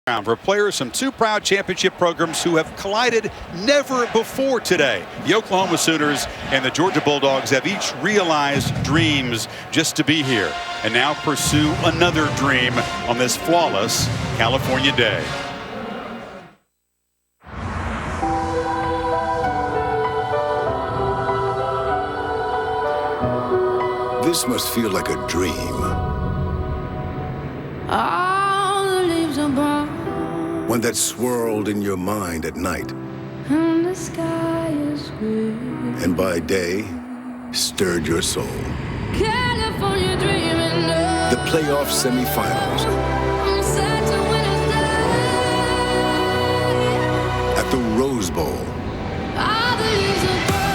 For players from two proud championship programs who have collided never before today. The Oklahoma Sooners and the Georgia Bulldogs have each realized dreams just to be here and now pursue another dream on this flawless California day. This must feel like a dream. All the leaves are brown. One that swirled in your mind at night. And the sky is gray. And by day, stirred your soul. California dreaming of. The playoff semifinals. On such a winter's day. At the Rose Bowl. All the leaves are brown.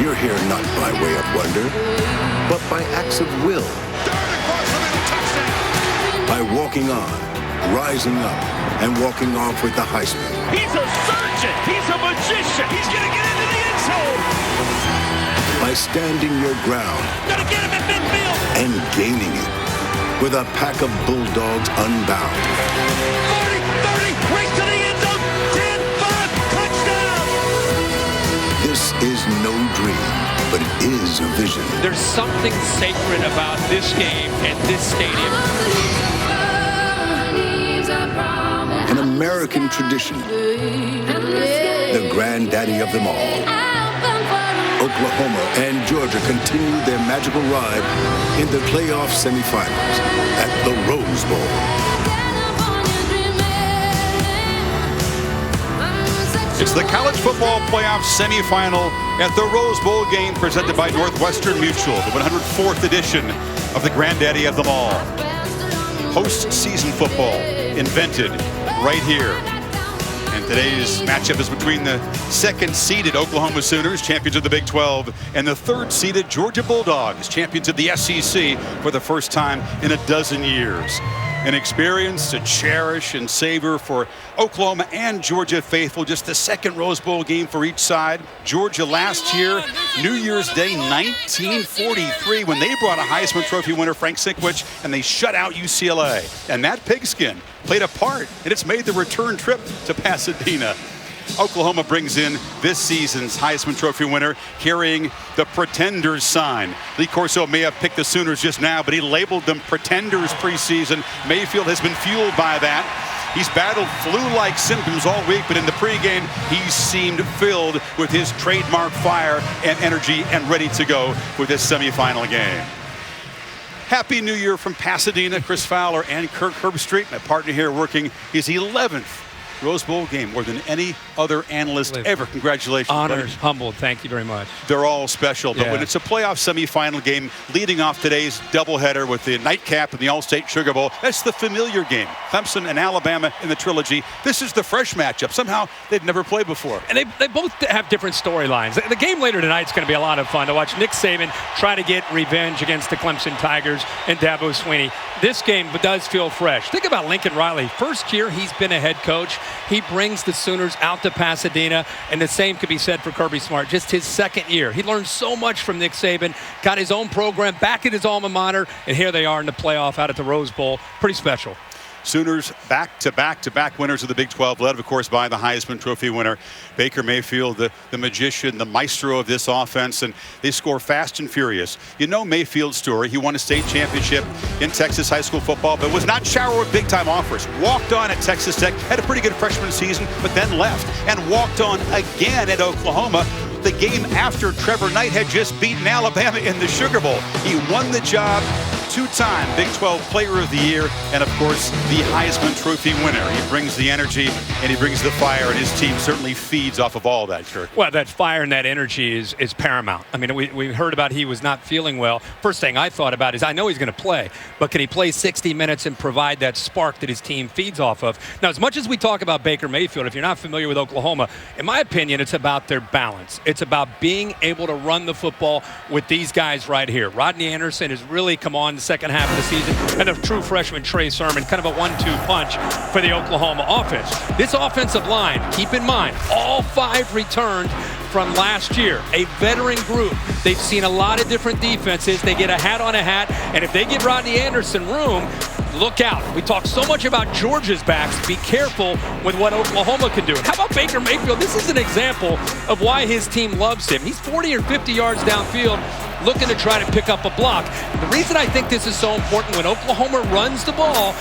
You're here not by way of wonder, but by acts of will. By walking on, rising up, and walking off with the Heisman. He's a surgeon. He's a magician. He's going to get into the end zone. By standing your ground. Going to get him at midfield. And gaining it with a pack of Bulldogs unbound. 40, 30, race to the end zone. 10, 5, touchdown. This is no dream, but it is a vision. There's something sacred about this game and this stadium. An American tradition. The granddaddy of them all. Oklahoma and Georgia continue their magical ride in the playoff semifinals at the Rose Bowl. It's the college football playoff semifinal at the Rose Bowl game presented by Northwestern Mutual, the 104th edition of the granddaddy of them all. Postseason football invented right here. And today's matchup is between the second-seeded Oklahoma Sooners, champions of the Big 12, and the third-seeded Georgia Bulldogs, champions of the SEC for the first time in a dozen years. An experience to cherish and savor for Oklahoma and Georgia faithful. Just the second Rose Bowl game for each side. Georgia last year, New Year's Day 1943, when they brought a Heisman Trophy winner, Frank Sinkwich, and they shut out UCLA. And that pigskin played a part, and it's made the return trip to Pasadena. Oklahoma brings in this season's Heisman Trophy winner carrying the Pretenders sign. Lee Corso may have picked the Sooners just now, but he labeled them Pretenders preseason. Mayfield has been fueled by that. He's battled flu-like symptoms all week, but in the pregame, he seemed filled with his trademark fire and energy and ready to go with this semifinal game. Happy New Year from Pasadena, Chris Fowler and Kirk Herbstreit, my partner here working his 11th Rose Bowl game, more than any other analyst ever. Congratulations. Honored, buddy. humbled. Thank you very much. They're all special, but when it's a playoff semifinal game leading off today's doubleheader with the nightcap and the All-State Sugar Bowl, that's the familiar game. Clemson and Alabama in the trilogy. This is the fresh matchup. Somehow they've never played before. And they both have different storylines. The game later tonight is going to be a lot of fun to watch Nick Saban try to get revenge against the Clemson Tigers and Dabo Swinney. This game does feel fresh. Think about Lincoln Riley. First year he's been a head coach. He brings the Sooners out to Pasadena, and the same could be said for Kirby Smart. Just his second year. He learned so much from Nick Saban, got his own program back at his alma mater, and here they are in the playoff out at the Rose Bowl. Pretty special. Sooners back-to-back winners of the Big 12, led, of course, by the Heisman Trophy winner, Baker Mayfield, the magician, the maestro of this offense, and they score fast and furious. You know Mayfield's story. He won a state championship in Texas high school football, but was not showered with big-time offers. Walked on at Texas Tech, had a pretty good freshman season, but then left, and walked on again at Oklahoma. The game after Trevor Knight had just beaten Alabama in the Sugar Bowl. He won the job, two-time Big 12 Player of the Year, and of course, the Heisman Trophy winner. He brings the energy and he brings the fire, and his team certainly feeds off of all that, Kirk. Well, that fire and that energy is paramount. I mean, we heard about he was not feeling well. First thing I thought about is I know he's going to play, but can he play 60 minutes and provide that spark that his team feeds off of? Now, as much as we talk about Baker Mayfield, if you're not familiar with Oklahoma, in my opinion, it's about their balance. It's about being able to run the football with these guys right here. Rodney Anderson has really come on the second half of the season, and a true freshman, Trey Sermon, kind of a 1-2 punch for the Oklahoma offense. This offensive line, keep in mind, all 5 returned from last year. A veteran group. They've seen a lot of different defenses. They get a hat on a hat, and if they give Rodney Anderson room, look out. We talk so much about Georgia's backs. Be careful with what Oklahoma can do. And how about Baker Mayfield? This is an example of why his team loves him. He's 40 or 50 yards downfield looking to try to pick up a block. The reason I think this is so important, when Oklahoma runs the ball,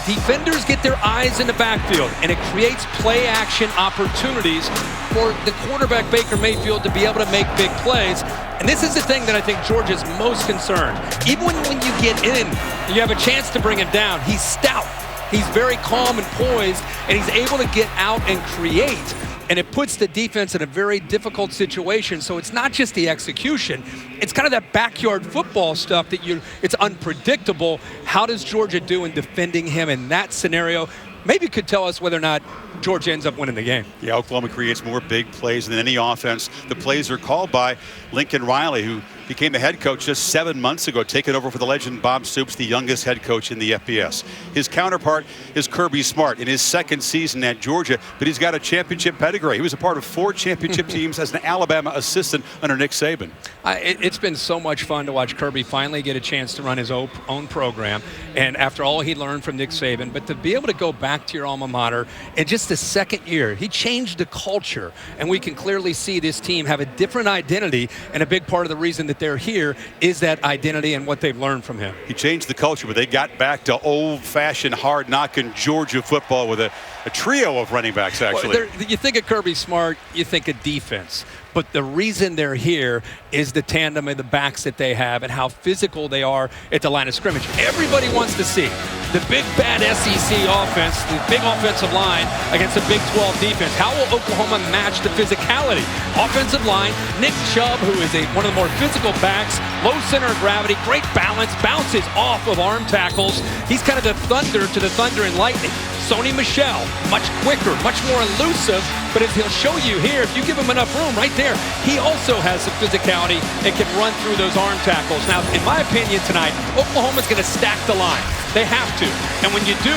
defenders get their eyes in the backfield, and it creates play action opportunities for the quarterback Baker Mayfield to be able to make big plays. And this is the thing that I think Georgia's most concerned. Even when you get in, you have a chance to bring him down. He's stout. He's very calm and poised, and he's able to get out and create. And it puts the defense in a very difficult situation. So it's not just the execution. It's kind of that backyard football stuff that it's unpredictable. How does Georgia do in defending him in that scenario? Maybe could tell us whether or not Georgia ends up winning the game. Yeah, Oklahoma creates more big plays than any offense. The plays are called by Lincoln Riley, who became the head coach just 7 months ago, taking over for the legend Bob Stoops, the youngest head coach in the FBS. His counterpart is Kirby Smart in his second season at Georgia, but he's got a championship pedigree. He was a part of 4 championship teams as an Alabama assistant under Nick Saban. It's been so much fun to watch Kirby finally get a chance to run his own program, and after all he learned from Nick Saban, but to be able to go back to your alma mater in just the second year, he changed the culture, and we can clearly see this team have a different identity, and a big part of the reason that they're here is that identity and what they've learned from him. He changed the culture, but they got back to old-fashioned, hard-knocking Georgia football with a trio of running backs, actually. Well, you think of Kirby Smart, you think of defense. But the reason they're here is the tandem of the backs that they have and how physical they are at the line of scrimmage. Everybody wants to see the big, bad SEC offense, the big offensive line against the Big 12 defense. How will Oklahoma match the physicality? Offensive line, Nick Chubb, who is one of the more physical backs, low center of gravity, great balance, bounces off of arm tackles. He's kind of the thunder to the thunder and lightning. Sony Michel, much quicker, much more elusive, but as he'll show you here, if you give him enough room right there, he also has some physicality and can run through those arm tackles. Now, in my opinion tonight, Oklahoma's going to stack the line. They have to. And when you do,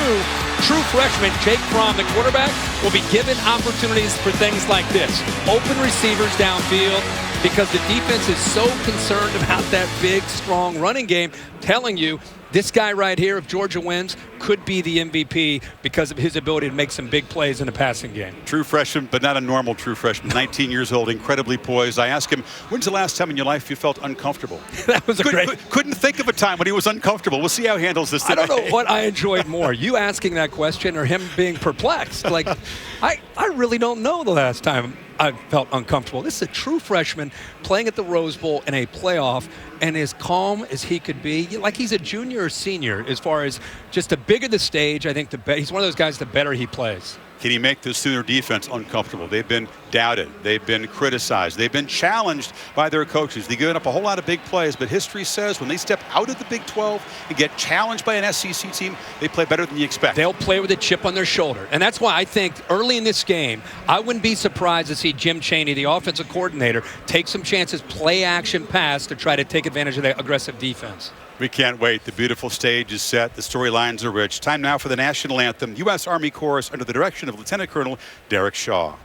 true freshman Jake Fromm, the quarterback, will be given opportunities for things like this. Open receivers downfield, because the defense is so concerned about that big, strong running game, telling you this guy right here, if Georgia wins, could be the MVP because of his ability to make some big plays in the passing game. True freshman, but not a normal true freshman. 19 years old, incredibly poised. I asked him, when's the last time in your life you felt uncomfortable? That was couldn't think of a time when he was uncomfortable. We'll see how he handles this today. I don't know what I enjoyed more, you asking that question or him being perplexed. Like, I really don't know the last time I felt uncomfortable. This is a true freshman playing at the Rose Bowl in a playoff, and as calm as he could be, like he's a junior or senior as far as just the bigger the stage, I think he's one of those guys, the better he plays. Can he make the Sooner defense uncomfortable? They've been doubted. They've been criticized. They've been challenged by their coaches. They've given up a whole lot of big plays, but history says when they step out of the Big 12 and get challenged by an SEC team, they play better than you expect. They'll play with a chip on their shoulder. And that's why I think early in this game, I wouldn't be surprised to see Jim Chaney, the offensive coordinator, take some chances, play action pass to try to take advantage of the aggressive defense. We can't wait. The beautiful stage is set. The storylines are rich. Time now for the national anthem, U.S. Army Chorus under the direction of Lieutenant Colonel Derek Shaw.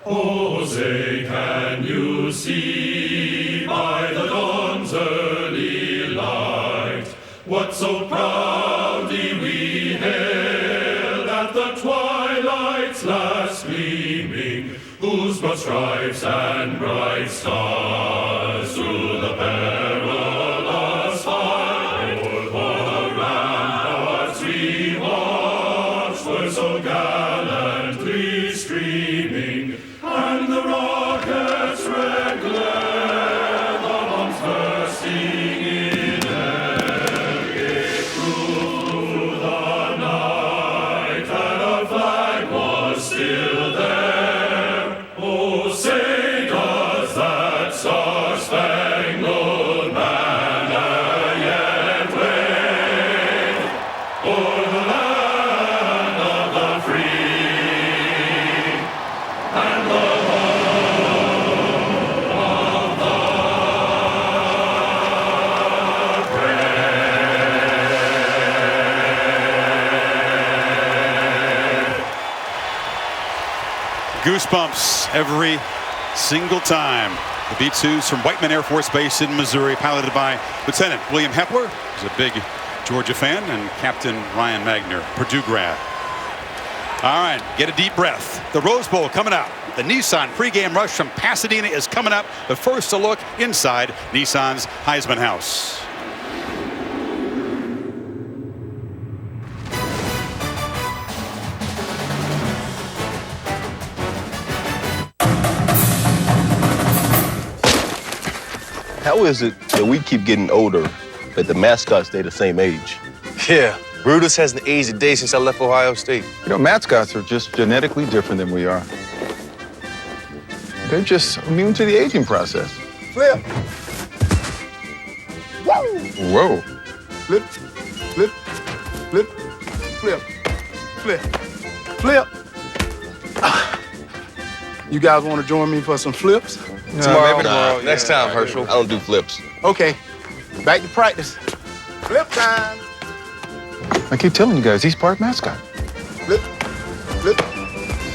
Oh, say, can you see by the dawn's early light what so proudly we hailed at the twilight's last gleaming, whose broad stripes and bright stars through the perilous fight o'er the ramparts we watched were so gallantly streaming, and the rockets' red glare, the bombs bursting in air, gave through the night that our flag was still there. Oh, say does that star-spangled banner yet wave o'er the land of the free and the Goosebumps every single time. The B-2s from Whiteman Air Force Base in Missouri, piloted by Lieutenant William Hepler, who's a big Georgia fan, and Captain Ryan Magner, Purdue grad. All right, get a deep breath. The Rose Bowl coming up. The Nissan pregame rush from Pasadena is coming up. But first, a look inside Nissan's Heisman House. How is it that we keep getting older, but the mascots stay the same age? Yeah, Brutus hasn't aged a day since I left Ohio State. You know, mascots are just genetically different than we are. They're just immune to the aging process. Flip. Whoa. Flip. Flip. Flip. Flip. Flip. Flip. You guys want to join me for some flips? Tomorrow, maybe tomorrow. Next time, Herschel. I don't do flips. Okay. Back to practice. Flip time. I keep telling you guys, he's part mascot. Flip. Flip.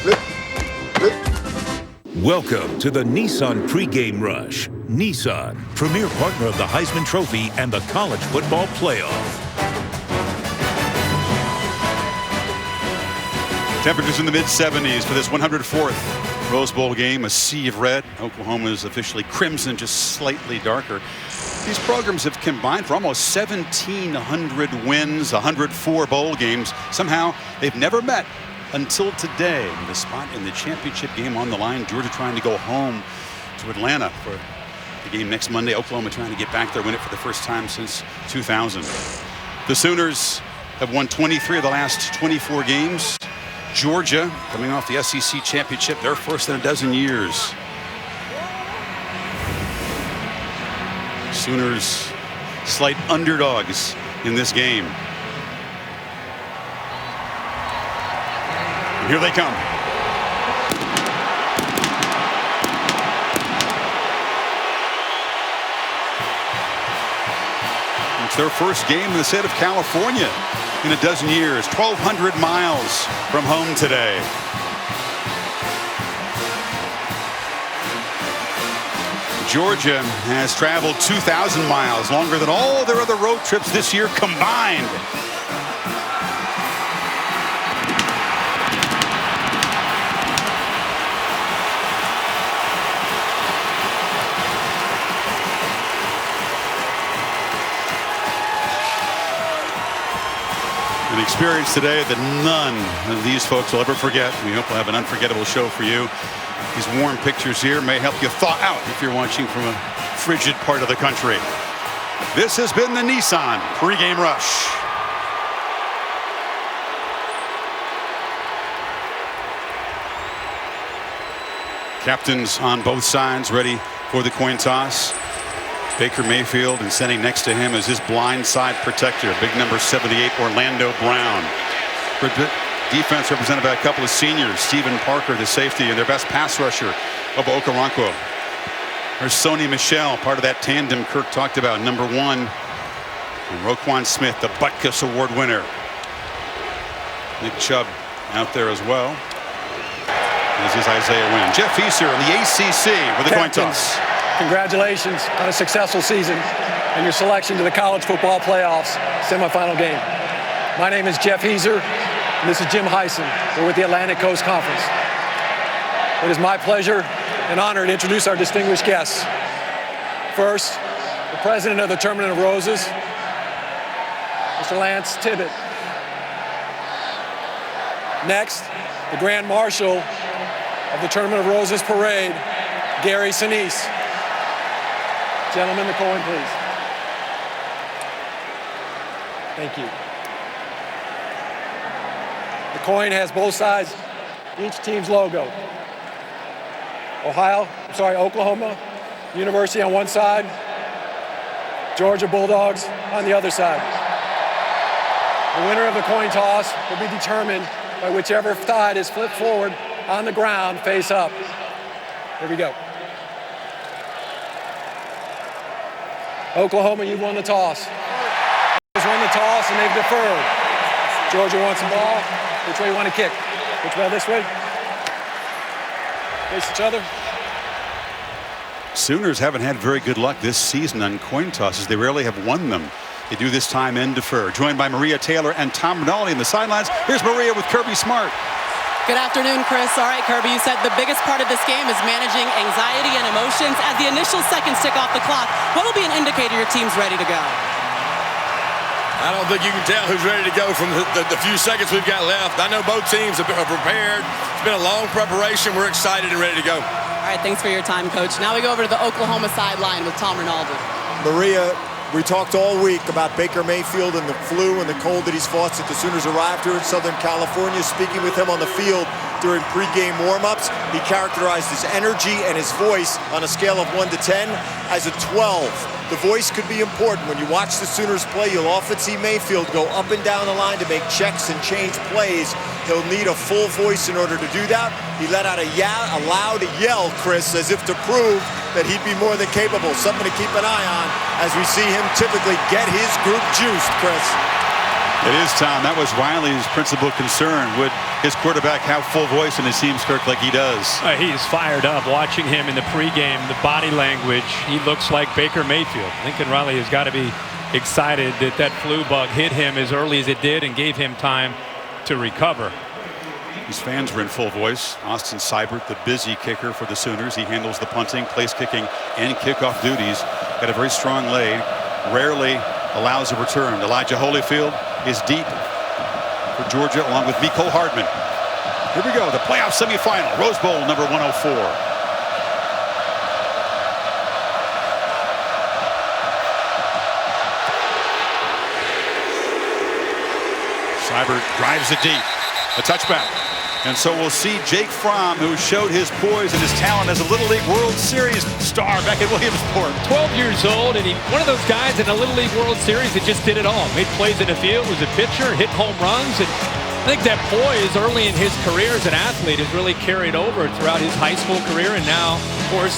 Flip. Flip. Welcome to the Nissan pregame rush. Nissan, premier partner of the Heisman Trophy and the College Football Playoff. Temperatures in the mid-70s for this 104th Rose Bowl game. A sea of red. Oklahoma is officially crimson, just slightly darker. These programs have combined for almost 1,700 wins, 104 bowl games. Somehow, they've never met until today. The spot in the championship game on the line. Georgia trying to go home to Atlanta for the game next Monday. Oklahoma trying to get back there, win it for the first time since 2000. The Sooners have won 23 of the last 24 games. Georgia, coming off the SEC championship, their first in a dozen years. Sooners, slight underdogs in this game. And here they come. It's their first game in the state of California in a dozen years. 1,200 miles from home today. Georgia has traveled 2,000 miles, longer than all their other road trips this year combined. An experience today that none of these folks will ever forget. We hope we'll have an unforgettable show for you. These warm pictures here may help you thaw out if you're watching from a frigid part of the country. This has been the Nissan pregame rush. Captains on both sides ready for the coin toss. Baker Mayfield, and standing next to him is his blind side protector, big number 78, Orlando Brown. For defense represented by a couple of seniors, Stephen Parker, the safety, and their best pass rusher, Obo Okoronkwo. There's Sony Michel, part of that tandem Kirk talked about, number 1. And Roquan Smith, the Butkus Award winner. Nick Chubb out there as well. This is Isaiah Wynn. Jeff Easer in the ACC with the coin toss. Congratulations on a successful season and your selection to the College Football Playoffs semifinal game. My name is Jeff Easer, and this is Jim Heisen. We're with the Atlantic Coast Conference. It is my pleasure and honor to introduce our distinguished guests. First, the president of the Tournament of Roses, Mr. Lance Tibbett. Next, the Grand Marshal of the Tournament of Roses Parade, Gary Sinise. Gentlemen, the coin, please. Thank you. The coin has both sides, each team's logo. Oklahoma University on one side, Georgia Bulldogs on the other side. The winner of the coin toss will be determined by whichever side is flipped forward on the ground face up. Here we go. Oklahoma, you've won the toss. Georgia's won the toss and they've deferred. Georgia wants the ball. Which way you want to kick? Which way? This way? Face each other. Sooners haven't had very good luck this season on coin tosses. They rarely have won them. They do this time in defer. Joined by Maria Taylor and Tom Rinaldi in the sidelines. Here's Maria with Kirby Smart. Good afternoon, Chris. All right, Kirby, you said the biggest part of this game is managing anxiety and emotions as the initial seconds tick off the clock. What will be an indicator your team's ready to go? I don't think you can tell who's ready to go from the few seconds we've got left. I know both teams are prepared. It's been a long preparation. We're excited and ready to go. All right, thanks for your time, Coach. Now we go over to the Oklahoma sideline with Tom Rinaldi. Maria, we talked all week about Baker Mayfield and the flu and the cold that he's fought since the Sooners arrived here in Southern California. Speaking with him on the field during pregame warmups, he characterized his energy and his voice on a scale of 1 to 10 as a 12. The voice could be important. When you watch the Sooners play, you'll often see Mayfield go up and down the line to make checks and change plays. He'll need a full voice in order to do that. He let out a loud yell, Chris, as if to prove that he'd be more than capable. Something to keep an eye on as we see him typically get his group juiced, Chris. It is, Tom. That was Riley's principal concern. Would his quarterback have full voice in his seams, Kirk, like he does? He's fired up. Watching him in the pregame, the body language, he looks like Baker Mayfield. Lincoln Riley has got to be excited that that flu bug hit him as early as it did and gave him time to recover. His fans were in full voice. Austin Seibert, the busy kicker for the Sooners. He handles the punting, place kicking, and kickoff duties. Got a very strong leg. Rarely allows a return. Elijah Holyfield is deep for Georgia, along with Mecole Hardman. Here we go, the playoff semifinal, Rose Bowl number 104. Seibert drives it deep. A touchback. And so we'll see Jake Fromm, who showed his poise and his talent as a Little League World Series star back at Williamsport. 12 years old, and one of those guys in a Little League World Series that just did it all. Made plays in the field, was a pitcher, hit home runs, and I think that poise early in his career as an athlete has really carried over throughout his high school career, and now, of course,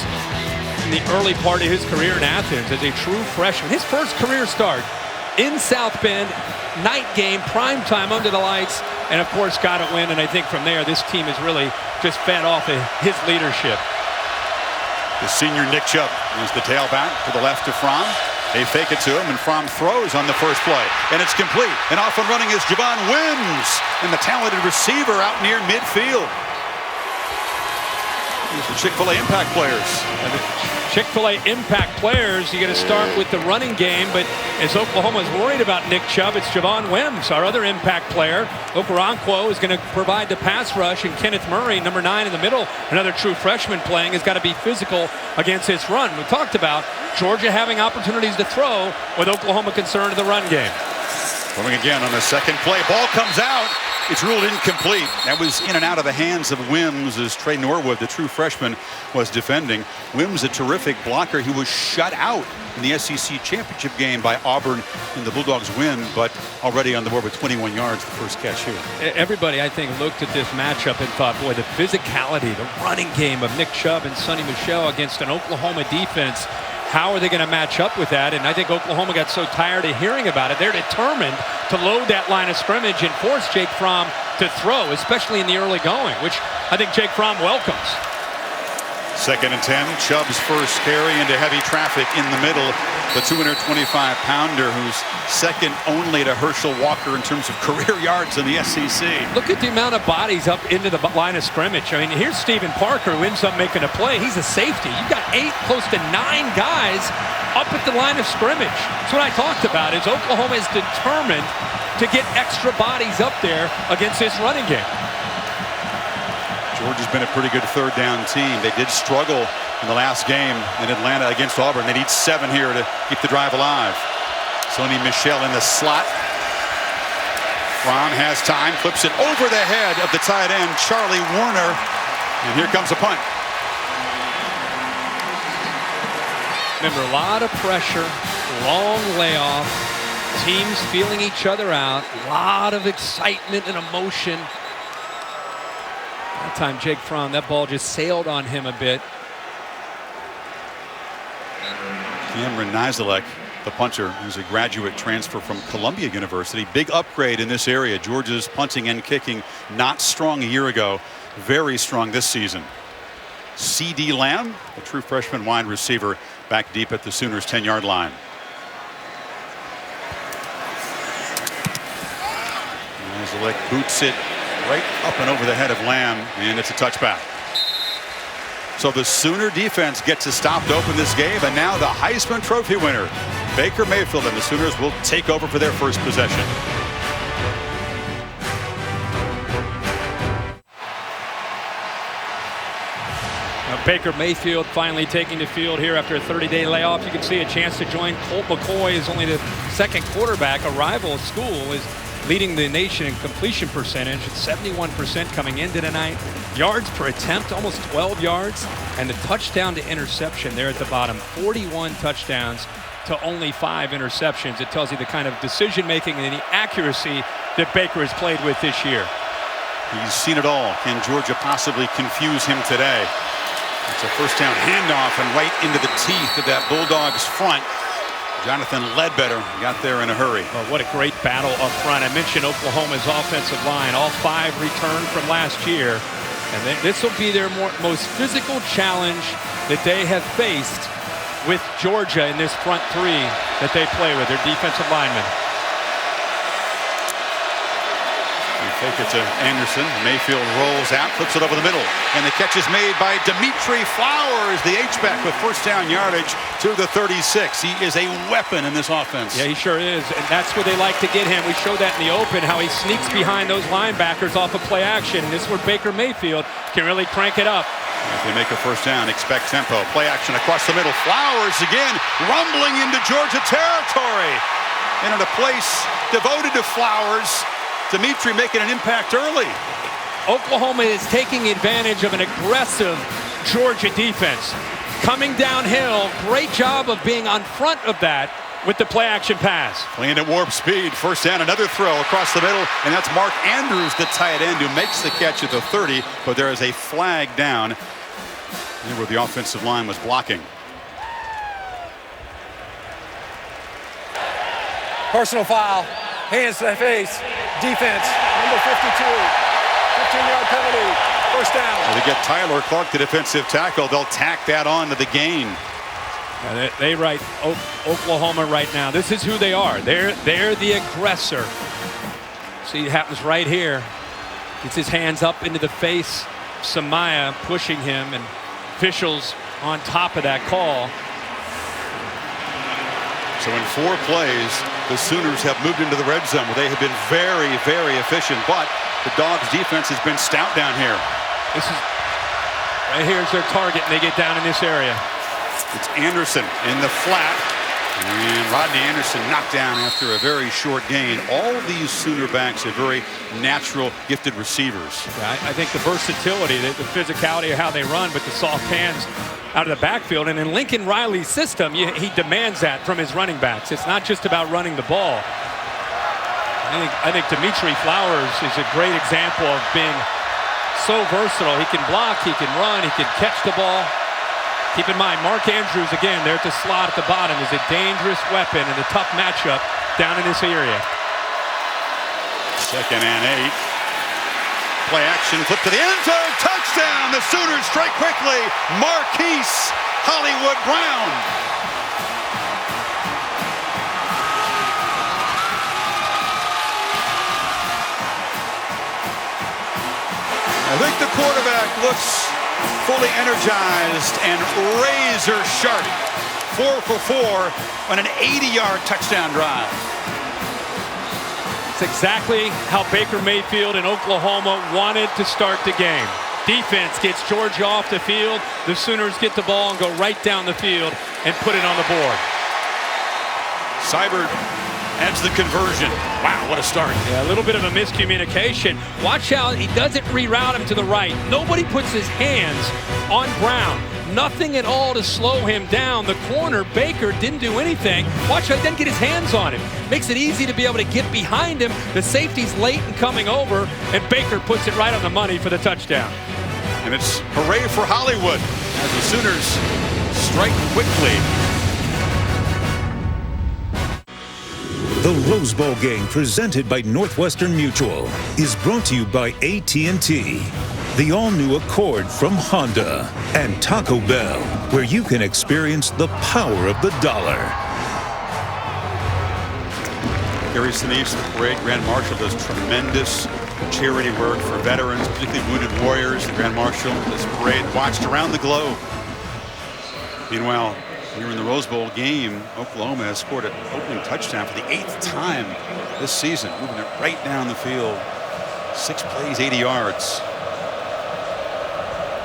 in the early part of his career in Athens as a true freshman. His first career start in South Bend, night game, prime time under the lights, and of course got a win. And I think from there this team has really just fed off of his leadership. The senior Nick Chubb is the tailback to the left of Fromm. They fake it to him, and Fromm throws on the first play, and it's complete. And off and running is Javon Wims, and the talented receiver out near midfield. These are Chick-fil-A impact players. And the Chick-fil-A impact players, you got to start with the running game, but as Oklahoma's worried about Nick Chubb, it's Javon Wims, our other impact player. Okoronkwo is going to provide the pass rush, and Kenneth Murray, number 9 in the middle, another true freshman playing, has got to be physical against his run. We talked about Georgia having opportunities to throw with Oklahoma concerned in the run game. Going again on the second play. Ball comes out. It's ruled incomplete. That was in and out of the hands of Wims as Trey Norwood, the true freshman, was defending. Wims, a terrific blocker. He was shut out in the SEC championship game by Auburn in the Bulldogs win, but already on the board with 21 yards, the first catch here. Everybody, I think, looked at this matchup and thought, boy, the physicality, the running game of Nick Chubb and Sonny Michel against an Oklahoma defense. How are they going to match up with that? And I think Oklahoma got so tired of hearing about it. They're determined to load that line of scrimmage and force Jake Fromm to throw, especially in the early going, which I think Jake Fromm welcomes. 2nd and 10. Chubb's first carry into heavy traffic in the middle. The 225-pounder who's second only to Herschel Walker in terms of career yards in the SEC. Look at the amount of bodies up into the line of scrimmage. I mean, here's Stephen Parker who ends up making a play. He's a safety. You've got 8, close to 9 guys up at the line of scrimmage. That's what I talked about, is Oklahoma is determined to get extra bodies up there against this running game. Georgia's been a pretty good third down team. They did struggle in the last game in Atlanta against Auburn. They need 7 here to keep the drive alive. Sonny Michel in the slot. Fromm has time, flips it over the head of the tight end, Charlie Warner. And here comes a punt. Remember, a lot of pressure, long layoff, teams feeling each other out, a lot of excitement and emotion. That time, Jake Fromm, that ball just sailed on him a bit. Cameron Nizelek, the punter, who's a graduate transfer from Columbia University. Big upgrade in this area. Georgia's punting and kicking not strong a year ago. Very strong this season. C.D. Lamb, a true freshman wide receiver, back deep at the Sooners' 10-yard line. Zalek boots it right up and over the head of Lamb, and it's a touchback. So the Sooner defense gets a stop to open this game, and now the Heisman Trophy winner, Baker Mayfield, and the Sooners will take over for their first possession. Now Baker Mayfield finally taking the field here after a 30-day layoff. You can see a chance to join Colt McCoy, is only the second quarterback. A rival school is leading the nation in completion percentage at 71% coming into tonight. Yards per attempt, almost 12 yards. And the touchdown to interception there at the bottom, 41 touchdowns to only 5 interceptions. It tells you the kind of decision-making and the accuracy that Baker has played with this year. He's seen it all. Can Georgia possibly confuse him today? It's a first down handoff and right into the teeth of that Bulldogs front. Jonathan Ledbetter got there in a hurry. Oh, what a great battle up front. I mentioned Oklahoma's offensive line, all 5 returned from last year. And this will be their most physical challenge that they have faced with Georgia in this front 3 that they play with, their defensive linemen. They take it to Anderson. Mayfield rolls out, flips it over the middle. And the catch is made by Dimitri Flowers, the H-back, with first down yardage to the 36. He is a weapon in this offense. Yeah, he sure is. And that's where they like to get him. We showed that in the open, how he sneaks behind those linebackers off of play action. And this is where Baker Mayfield can really crank it up. If they make a first down, expect tempo. Play action across the middle. Flowers again, rumbling into Georgia territory. And in a place devoted to Flowers, Dimitri making an impact early. Oklahoma is taking advantage of an aggressive Georgia defense. Coming downhill, great job of being on front of that with the play action pass. Playing at warp speed, first down, another throw across the middle, and that's Mark Andrews, the tight end, who makes the catch at the 30, but there is a flag down where the offensive line was blocking. Personal foul, hands to the face, defense, number 52, 15-yard penalty, first down. Well, they get Tyler Clark, the defensive tackle. They'll tack that on to the gain. They write Oklahoma right now. This is who they are. They're the aggressor. See, it happens right here. Gets his hands up into the face. Samaya pushing him, and officials on top of that call. So in 4 plays, the Sooners have moved into the red zone where they have been very, very efficient, but the Dogs defense has been stout down here. This is right here's their target, and they get down in this area. It's Anderson in the flat, and Rodney Anderson knocked down after a very short gain. All of these Sooner backs are very natural, gifted receivers. Yeah, I think the versatility, the physicality of how they run, but the soft hands out of the backfield. And in Lincoln Riley's system, he demands that from his running backs. It's not just about running the ball. I think Dimitri Flowers is a great example of being so versatile. He can block, he can run, he can catch the ball. Keep in mind, Mark Andrews, again, there at the slot at the bottom, is a dangerous weapon in a tough matchup down in this area. 2nd and 8. Play action, flip to the end zone, touchdown! The Sooners strike quickly. Marquise Hollywood Brown. I think the quarterback looks fully energized and razor sharp. 4 for 4 on an 80-yard touchdown drive. It's exactly how Baker Mayfield and Oklahoma wanted to start the game. Defense gets Georgia off the field. The Sooners get the ball and go right down the field and put it on the board. Seibert adds the conversion. Wow, what a start. Yeah, a little bit of a miscommunication. Watch how he doesn't reroute him to the right. Nobody puts his hands on Brown. Nothing at all to slow him down. The corner, Baker, didn't do anything. Watch how he didn't get his hands on him. Makes it easy to be able to get behind him. The safety's late in coming over, and Baker puts it right on the money for the touchdown. And it's hooray for Hollywood as the Sooners strike quickly. The Rose Bowl game, presented by Northwestern Mutual, is brought to you by AT&T. the all-new Accord from Honda, and Taco Bell, where you can experience the power of the dollar. Gary Sinise, the parade Grand Marshal, does tremendous charity work for veterans, particularly wounded warriors. The Grand Marshal, this parade watched around the globe. Meanwhile, here in the Rose Bowl game, Oklahoma has scored an opening touchdown for the 8th time this season, moving it right down the field. 6 plays, 80 yards.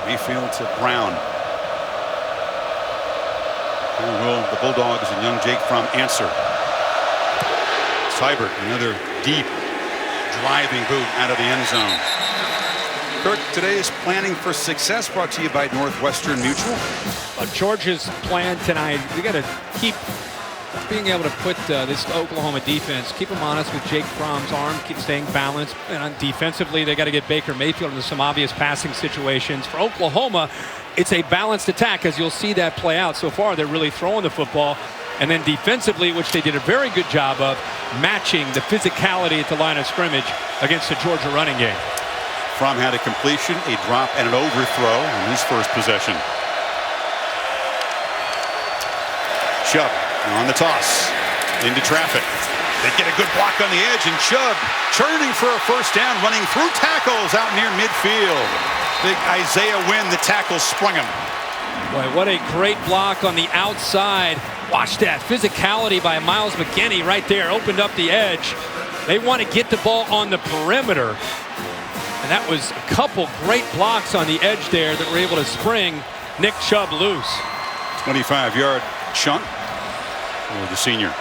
Mayfield to Brown. Who will the Bulldogs and young Jake Fromm answer? Seibert, another deep driving boot out of the end zone. Kirk, today's planning for success brought to you by Northwestern Mutual. Georgia's plan tonight, we got to keep being able to put this Oklahoma defense, keep them honest with Jake Fromm's arm, keep staying balanced. And on defensively, they got to get Baker Mayfield into some obvious passing situations. For Oklahoma, it's a balanced attack, as you'll see that play out. So far, they're really throwing the football. And then defensively, which they did a very good job of, matching the physicality at the line of scrimmage against the Georgia running game. Fromm had a completion, a drop, and an overthrow on his first possession. Chubb on the toss into traffic. They get a good block on the edge, and Chubb churning for a first down, running through tackles out near midfield. Big Isaiah Wynn, the tackle, sprung him. Boy, what a great block on the outside. Watch that physicality by Miles McKinney right there, opened up the edge. They want to get the ball on the perimeter. And that was a couple great blocks on the edge there that were able to spring Nick Chubb loose. 25-yard chunk for the senior.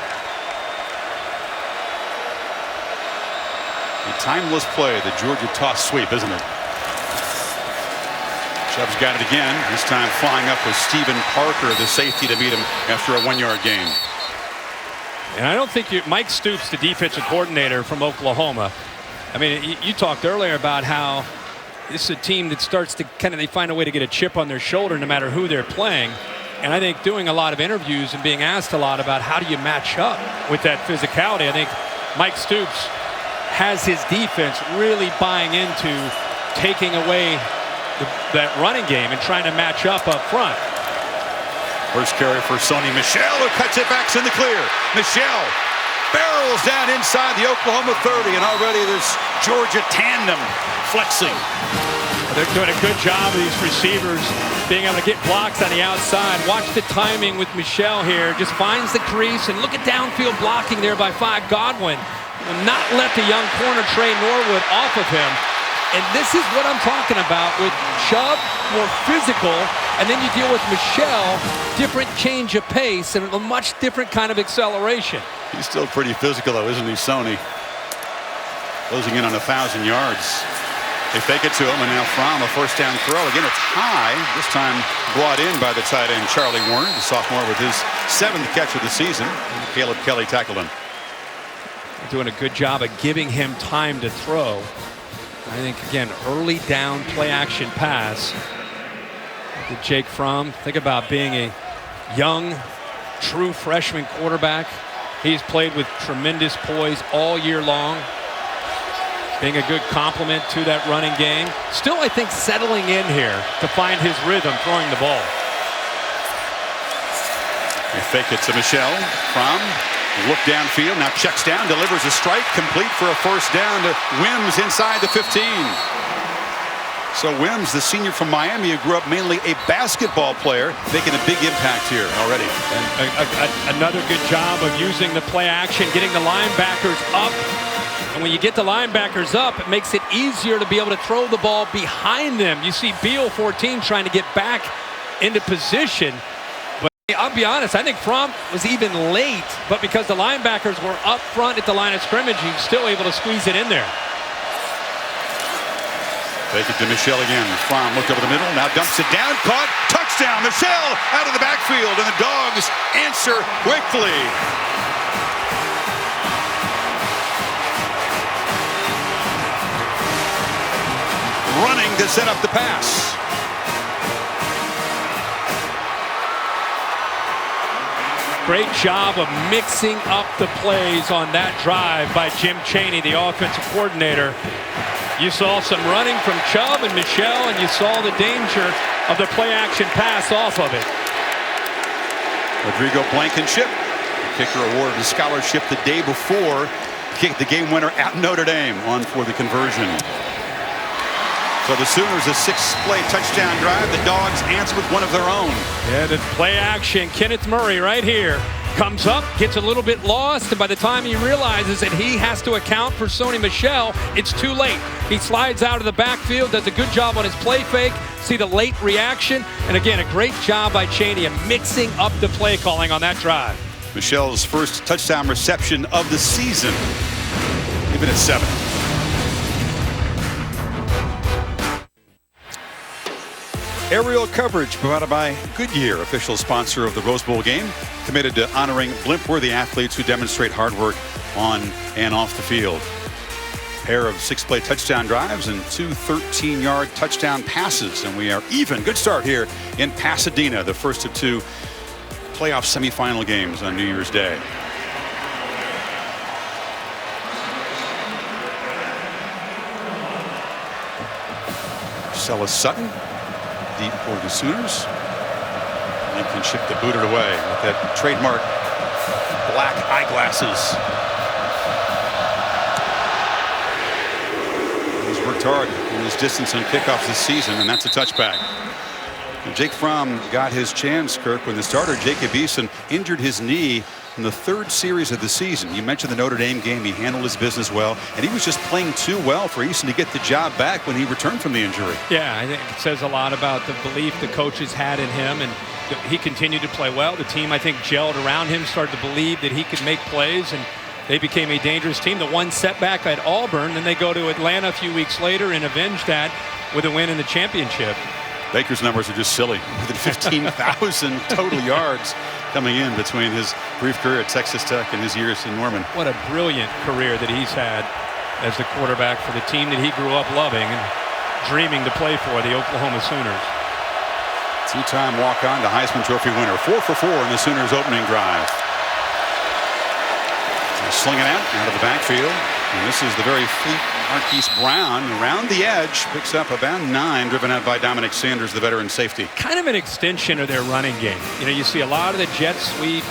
A timeless play, the Georgia toss sweep, isn't it? Chubb's got it again, this time flying up with Stephen Parker, the safety, to meet him after a 1-yard gain. And I don't think Mike Stoops, the defensive coordinator from Oklahoma, I mean, you talked earlier about how this is a team that starts to they find a way to get a chip on their shoulder no matter who they're playing. And I think doing a lot of interviews and being asked a lot about how do you match up with that physicality, I think Mike Stoops has his defense really buying into taking away that running game and trying to match up front. First carry for Sony Michel, who cuts it back in the clear. Michel barrels down inside the Oklahoma 30, and already this Georgia tandem flexing. They're doing a good job of these receivers being able to get blocks on the outside. Watch the timing with Michel here. Just finds the crease, and look at downfield blocking there by Godwin. Will not let the young corner Trey Norwood off of him. And this is what I'm talking about with Chubb, more physical, and then you deal with Michel, different change of pace and a much different kind of acceleration. He's still pretty physical, though, isn't he, Sony? Closing in on 1,000 yards. They fake it to him, and now Fromm, a first down throw. Again, it's high, this time brought in by the tight end Charlie Warner, the sophomore, with his 7th catch of the season. Caleb Kelly tackled him. They're doing a good job of giving him time to throw. I think, again, early down play action pass to Jake Fromm. Think about being a young, true freshman quarterback. He's played with tremendous poise all year long, being a good complement to that running game. Still, I think, settling in here to find his rhythm throwing the ball. They fake it to Michel. Fromm, look downfield, now checks down, delivers a strike, complete for a first down to Wims inside the 15. So Wims, the senior from Miami, who grew up mainly a basketball player, making a big impact here already. And another good job of using the play action, getting the linebackers up. And when you get the linebackers up, it makes it easier to be able to throw the ball behind them. You see Beal 14 trying to get back into position. But I'll be honest, I think Fromm was even late, but because the linebackers were up front at the line of scrimmage, he was still able to squeeze it in there. Fake it to Michel again. Fromm looked over the middle, now dumps it down, caught, touchdown. Michel out of the backfield, and the Dogs answer quickly. Running to set up the pass. Great job of mixing up the plays on that drive by Jim Chaney, the offensive coordinator. You saw some running from Chubb and Michelle, and you saw the danger of the play-action pass off of it. Rodrigo Blankenship, kicker awarded a scholarship the day before, kicked the game winner at Notre Dame on for the conversion. So the Sooners, a 6-play touchdown drive. The Dogs answer with one of their own. Yeah, the play action. Kenneth Murray right here comes up, gets a little bit lost, and by the time he realizes that he has to account for Sony Michel, it's too late. He slides out of the backfield, does a good job on his play fake. See the late reaction, and again, a great job by Chaney of mixing up the play calling on that drive. Michel's first touchdown reception of the season, even at 7. Aerial coverage provided by Goodyear, official sponsor of the Rose Bowl game, committed to honoring blimp-worthy athletes who demonstrate hard work on and off the field. Pair of 6-play touchdown drives and 2 13-yard touchdown passes, and we are even. Good start here in Pasadena, the first of 2 playoff semifinal games on New Year's Day. Marcellus Sutton deep for the Sooners. Blankenship to boot it away with that trademark black eyeglasses. He's worked hard in his distance on kickoffs this season, and that's a touchback. And Jake Fromm got his chance, Kirk, when the starter, Jacob Eason, injured his knee in the 3rd series of the season. You mentioned the Notre Dame game. He handled his business well, and he was just playing too well for Eason to get the job back when he returned from the injury. Yeah, I think it says a lot about the belief the coaches had in him, and he continued to play well. The team, I think, gelled around him, started to believe that he could make plays, and they became a dangerous team. The one setback at Auburn, then they go to Atlanta a few weeks later and avenge that with a win in the championship. Baker's numbers are just silly. More than 15,000 total yards coming in between his brief career at Texas Tech and his years in Norman. What a brilliant career that he's had as the quarterback for the team that he grew up loving and dreaming to play for, the Oklahoma Sooners. 2-time walk-on to Heisman Trophy winner. 4 for 4 in the Sooners' opening drive. Slinging out of the backfield. And this is the very fleet Marquise Brown around the edge, picks up about 9, driven out by Dominic Sanders, the veteran safety. Kind of an extension of their running game. You know, you see a lot of the jet sweep,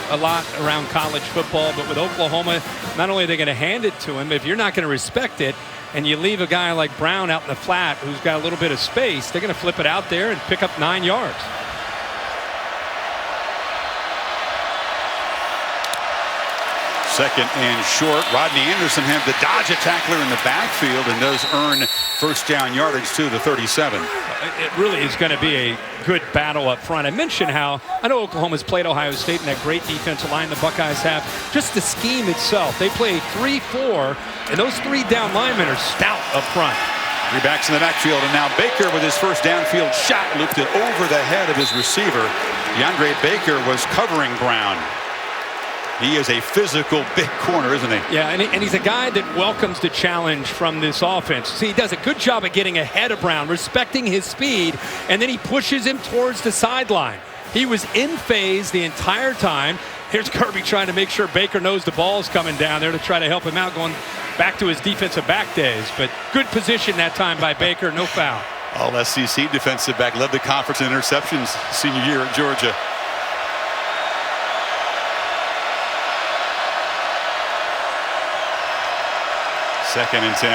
a lot around college football, but with Oklahoma, not only are they going to hand it to him, but if you're not going to respect it, and you leave a guy like Brown out in the flat who's got a little bit of space, they're going to flip it out there and pick up 9 yards. Second and short. Rodney Anderson had to dodge a tackler in the backfield and does earn first down yardage to the 37. It really is going to be a good battle up front. I mentioned how I know Oklahoma's played Ohio State in that great defensive line the Buckeyes have. Just the scheme itself. They play 3-4, and those 3 down linemen are stout up front. 3 backs in the backfield, and now Baker with his first downfield shot looped it over the head of his receiver. DeAndre Baker was covering Brown. He is a physical big corner, isn't he? Yeah, and he's a guy that welcomes the challenge from this offense. See, he does a good job of getting ahead of Brown, respecting his speed, and then he pushes him towards the sideline. He was in phase the entire time. Here's Kirby trying to make sure Baker knows the ball's coming down there to try to help him out, going back to his defensive back days. But good position that time by Baker, no foul. All SEC defensive back, led the conference in interceptions senior year at Georgia. Second and 10.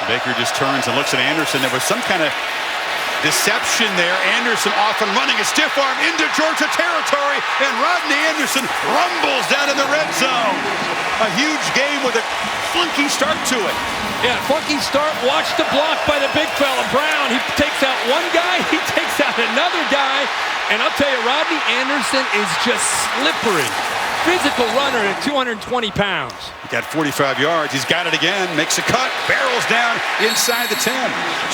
Baker just turns and looks at Anderson. There was some kind of deception there. Anderson off and running a stiff arm into Georgia territory, and Rodney Anderson rumbles down in the red zone. A huge game with a funky start to it. Yeah, funky start. Watch the block by the big fella, Brown. He takes out one guy, he takes out another guy, and I'll tell you, Rodney Anderson is just slippery. Physical runner at 220 pounds. He got 45 yards. He's got it again. Makes a cut. Barrels down inside the 10.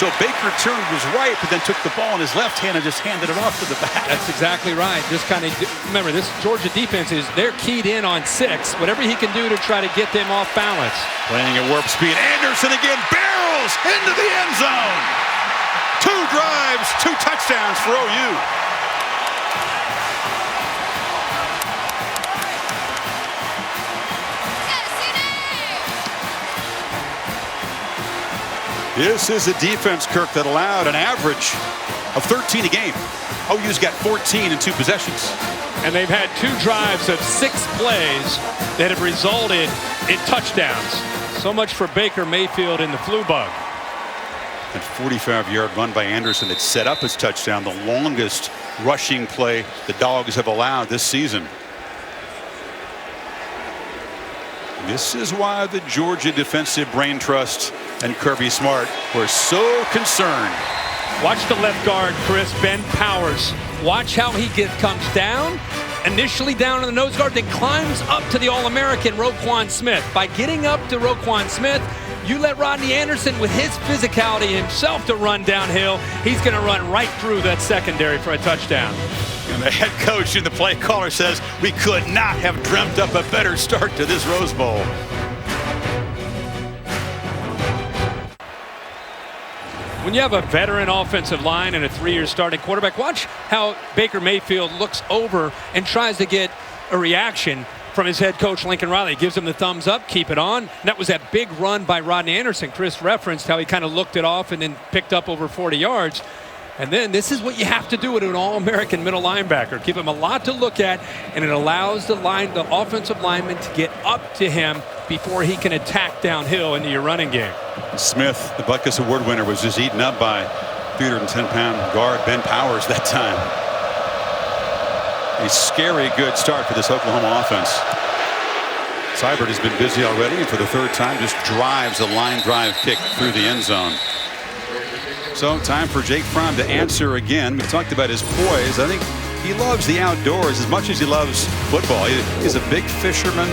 So Baker turned was right, but then took the ball in his left hand and just handed it off to the back. That's exactly right. Just kind of remember, this Georgia defense they're keyed in on 6. Whatever he can do to try to get them off balance. Playing at warp speed. Anderson again barrels into the end zone. 2 drives, 2 touchdowns for OU. This is a defense, Kirk, that allowed an average of 13 a game. OU's got 14 in 2 possessions. And they've had 2 drives of 6 plays that have resulted in touchdowns. So much for Baker Mayfield and the flu bug. That 45-yard run by Anderson that set up his touchdown, the longest rushing play the Dogs have allowed this season. This is why the Georgia Defensive Brain Trust and Kirby Smart were so concerned. Watch the left guard, Chris, Ben Powers. Watch how he comes down, initially down on the nose guard, then climbs up to the All-American Roquan Smith. By getting up to Roquan Smith, you let Rodney Anderson, with his physicality himself to run downhill, he's going to run right through that secondary for a touchdown. And the head coach and the play caller says, we could not have dreamt up a better start to this Rose Bowl. When you have a veteran offensive line and a 3-year starting quarterback, watch how Baker Mayfield looks over and tries to get a reaction from his head coach, Lincoln Riley. He gives him the thumbs up, keep it on. And that was that big run by Rodney Anderson. Chris referenced how he kind of looked it off and then picked up over 40 yards. And then this is what you have to do with an All-American middle linebacker. Give him a lot to look at, and it allows the offensive lineman to get up to him before he can attack downhill into your running game. Smith, the Butkus Award winner, was just eaten up by 310-pound guard Ben Powers that time. A scary good start for this Oklahoma offense. Seibert has been busy already, and for the 3rd time just drives a line drive kick through the end zone. So time for Jake Fromm to answer again. We talked about his poise. I think he loves the outdoors as much as he loves football. He's a big fisherman,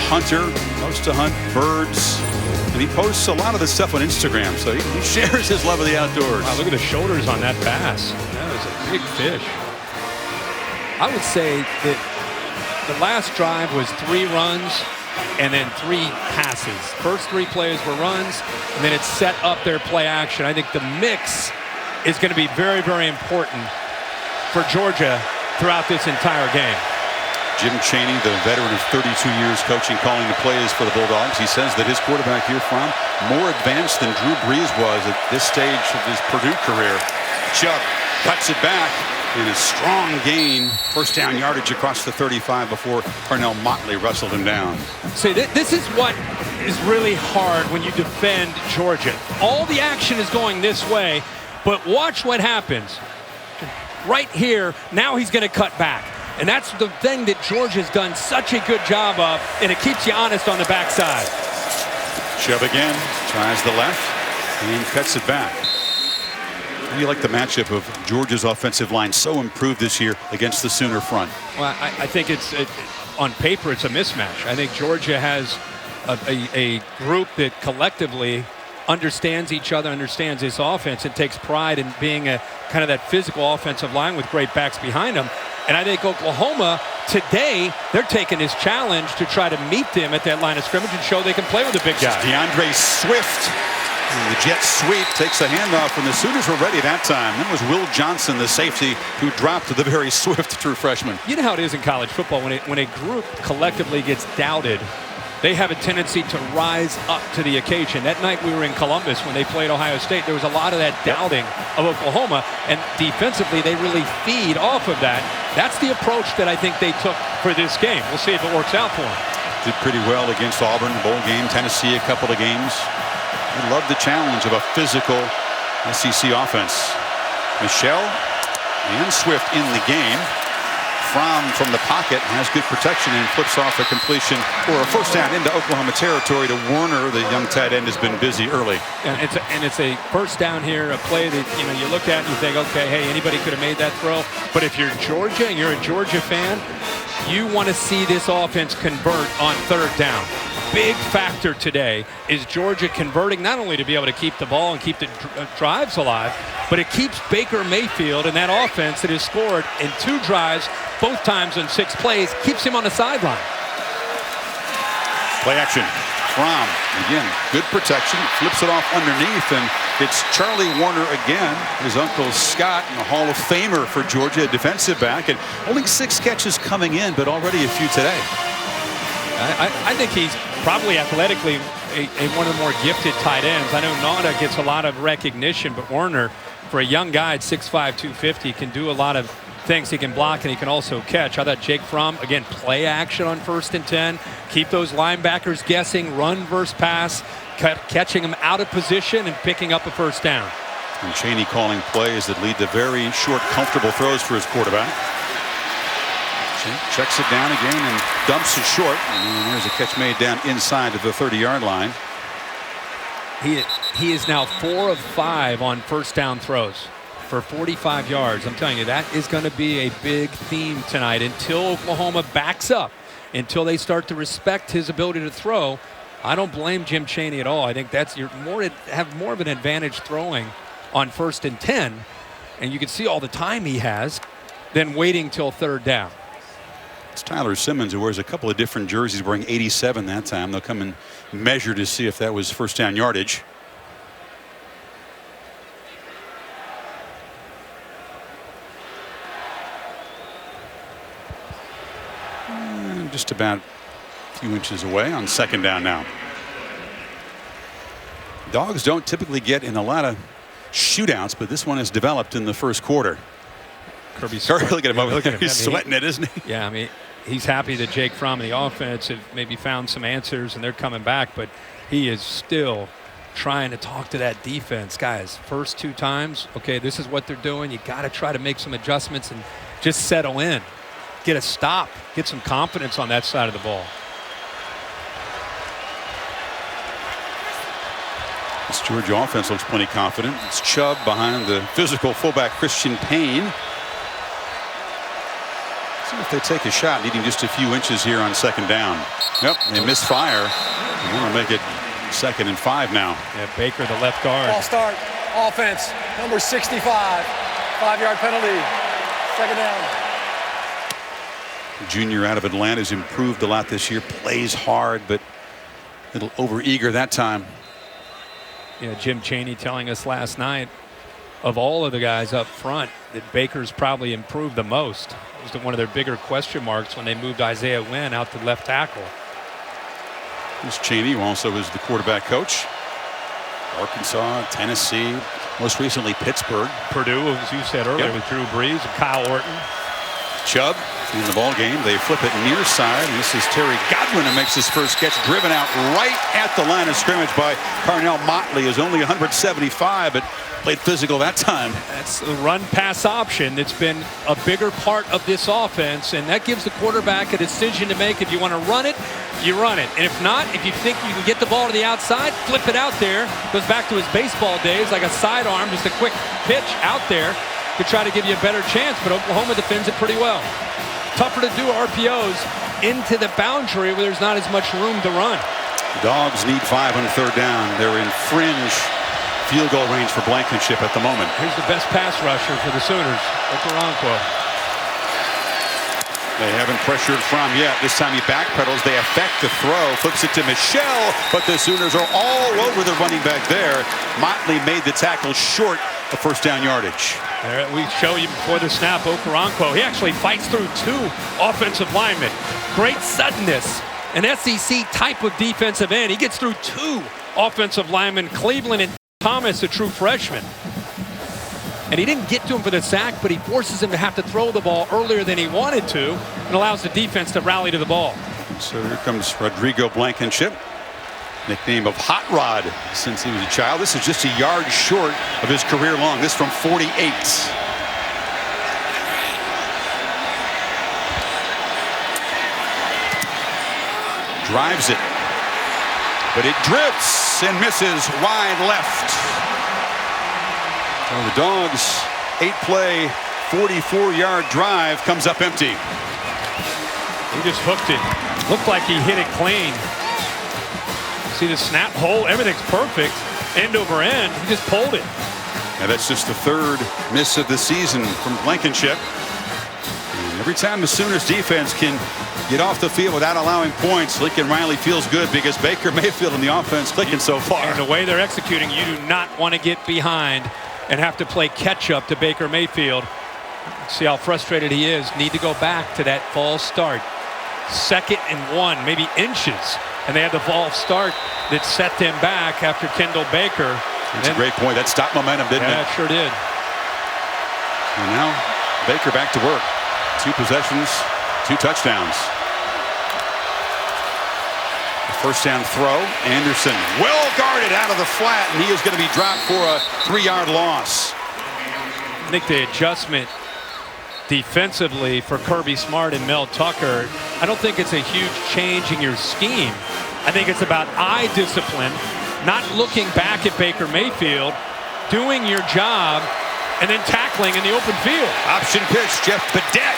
hunter, loves to hunt birds, and he posts a lot of this stuff on Instagram. So he shares his love of the outdoors. Wow, look at the shoulders on that bass. That is a big fish. I would say that the last drive was 3 runs and then 3 passes. First 3 plays were runs, and then it set up their play action. I think the mix is going to be very, very important for Georgia throughout this entire game. Jim Chaney, the veteran of 32 years coaching, calling the plays for the Bulldogs. He says that his quarterback here, Fromm, more advanced than Drew Brees was at this stage of his Purdue career. Chubb cuts it back in a strong gain, 1st down yardage across the 35 before Parnell Motley wrestled him down. See, this is what is really hard when you defend Georgia. All the action is going this way, but watch what happens. Right here, now he's going to cut back. And that's the thing that Georgia's done such a good job of, and it keeps you honest on the backside. Chubb again, tries the left, and cuts it back. How do you like the matchup of Georgia's offensive line so improved this year against the Sooner front? Well, I think on paper it's a mismatch. I think Georgia has a group that collectively understands each other, understands this offense, and takes pride in being a kind of that physical offensive line with great backs behind them. And I think Oklahoma today, they're taking this challenge to try to meet them at that line of scrimmage and show they can play with a big guy. DeAndre Swift. The jet sweep takes the handoff, and the Sooners were ready that time. That was Will Johnson, the safety, who dropped to the very swift true freshman. You know how it is in college football when a group collectively gets doubted, they have a tendency to rise up to the occasion. That night we were in Columbus when they played Ohio State. There was a lot of that doubting of Oklahoma, and defensively they really feed off of that. That's the approach that I think they took for this game. We'll see if it works out for them. Did pretty well against Auburn, bowl game, Tennessee, a couple of games. We love the challenge of a physical SEC offense. Michelle and Swift in the game. Fromm from the pocket has good protection and flips off a completion or a 1st down into Oklahoma territory to Warner. The young tight end has been busy early. And it's a 1st down here, a play that you look at and you think, okay, hey, anybody could have made that throw. But if you're Georgia and you're a Georgia fan, you want to see this offense convert on 3rd down. Big factor today is Georgia converting not only to be able to keep the ball and keep the drives alive, but it keeps Baker Mayfield and that offense that has scored in 2 drives, both times in 6 plays, keeps him on the sideline. Play action. Fromm, again, good protection, flips it off underneath, and it's Charlie Warner again, his uncle Scott, and a Hall of Famer for Georgia, a defensive back, and only 6 catches coming in, but already a few today. I think he's probably athletically one of the more gifted tight ends. I know Nauta gets a lot of recognition, but Werner, for a young guy at 6'5", 250, can do a lot of things. He can block and he can also catch. I thought Jake Fromm, again, play action on 1st and 10, keep those linebackers guessing, run versus pass, catching them out of position and picking up a first down. And Chaney calling plays that lead to very short, comfortable throws for his quarterback. Checks it down again and dumps it short. And there's a catch made down inside of the 30-yard line. He is now 4 of 5 on first down throws for 45 yards. I'm telling you, that is going to be a big theme tonight until Oklahoma backs up, until they start to respect his ability to throw. I don't blame Jim Chaney at all. I think that's have more of an advantage throwing on 1st and 10, and you can see all the time he has, than waiting till 3rd down. It's Tyler Simmons, who wears a couple of different jerseys, wearing 87 that time. They'll come and measure to see if that was first down yardage. Just about a few inches away on 2nd down now. Dogs don't typically get in a lot of shootouts, but this one has developed in the first quarter. Kirby's look at him over there. He's sweating it, isn't he? Yeah, I mean, he's happy that Jake Fromm and the offense have maybe found some answers and they're coming back, but he is still trying to talk to that defense. Guys, first 2 times, okay, this is what they're doing. You got to try to make some adjustments and just settle in. Get a stop. Get some confidence on that side of the ball. This Georgia offense looks plenty confident. It's Chubb behind the physical fullback Christian Payne. See if they take a shot, needing just a few inches here on 2nd down. Yep, they misfire. And they'll make it 2nd and 5 now. Yeah, Baker, the left guard. Ball start. Offense. Number 65. 5-yard penalty. 2nd down. The junior out of Atlanta has improved a lot this year. Plays hard, but a little over-eager that time. Yeah, Jim Chaney telling us last night, of all of the guys up front, that Baker's probably improved the most. It was one of their bigger question marks when they moved Isaiah Wynn out to left tackle. This Chaney, who also is the quarterback coach. Arkansas, Tennessee, most recently Pittsburgh. Purdue, as you said earlier, with Drew Brees and Kyle Orton. Chubb in the ball game. They flip it near side. And this is Terry Godwin who makes his first catch, driven out right at the line of scrimmage by Parnell Motley, who's only 175, but played physical that time. That's a run-pass option that's been a bigger part of this offense, and that gives the quarterback a decision to make. If you want to run it, you run it. And if not, if you think you can get the ball to the outside, flip it out there. Goes back to his baseball days, like a sidearm, just a quick pitch out there to try to give you a better chance, but Oklahoma defends it pretty well. Tougher to do RPOs into the boundary where there's not as much room to run. Dogs need 5 on 3rd down. They're in fringe field goal range for Blankenship at the moment. Here's the best pass rusher for the Sooners, Okoronkwo. They haven't pressured Fromm yet. This time he backpedals. They affect the throw. Flips it to Michelle, but the Sooners are all over the running back there. Motley made the tackle short of first down yardage. There, we show you before the snap, Okoronkwo. He actually fights through 2 offensive linemen. Great suddenness. An SEC type of defensive end. He gets through 2 offensive linemen, Cleveland and Thomas, a true freshman. And he didn't get to him for the sack, but he forces him to have to throw the ball earlier than he wanted to and allows the defense to rally to the ball. So here comes Rodrigo Blankenship, nickname of Hot Rod since he was a child. This is just a yard short of his career long. This from 48. Drives it, but it drifts and misses wide left. So the Dogs' 8-play, 44-yard drive comes up empty. He just hooked it. Looked like he hit it clean. See the snap hole, everything's perfect. End over end, he just pulled it. And that's just the 3rd miss of the season from Blankenship. And every time the Sooners defense can get off the field without allowing points, Lincoln Riley feels good because Baker Mayfield and the offense clicking so far. And the way they're executing, you do not want to get behind and have to play catch up to Baker Mayfield. See how frustrated he is. Need to go back to that false start. 2nd and 1, maybe inches and they had the false start that set them back after Kendall Baker. That's a great point. That stopped momentum, didn't it? Yeah, it sure did. And now Baker back to work. 2 possessions, 2 touchdowns. The first down throw, Anderson well guarded out of the flat, and he is going to be dropped for a 3-yard loss. I think the adjustment defensively for Kirby Smart and Mel Tucker, I don't think it's a huge change in your scheme. I think it's about eye discipline, not looking back at Baker Mayfield, doing your job, and then tackling in the open field. Option pitch, Jeff Badet,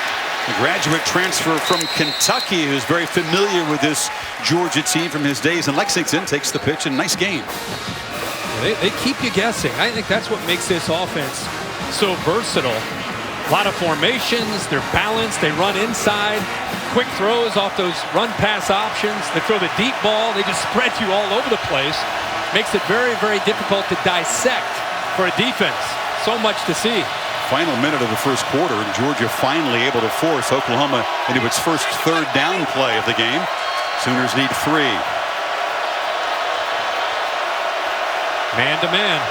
a graduate transfer from Kentucky who's very familiar with this Georgia team from his days in Lexington, takes the pitch, and nice game. They keep you guessing. I think that's what makes this offense so versatile. A lot of formations, they're balanced, they run inside, quick throws off those run-pass options. They throw the deep ball, they just spread you all over the place. Makes it very, very difficult to dissect for a defense. So much to see. Final minute of the first quarter, and Georgia finally able to force Oklahoma into its first 3rd down play of the game. Sooners need 3. Man to man.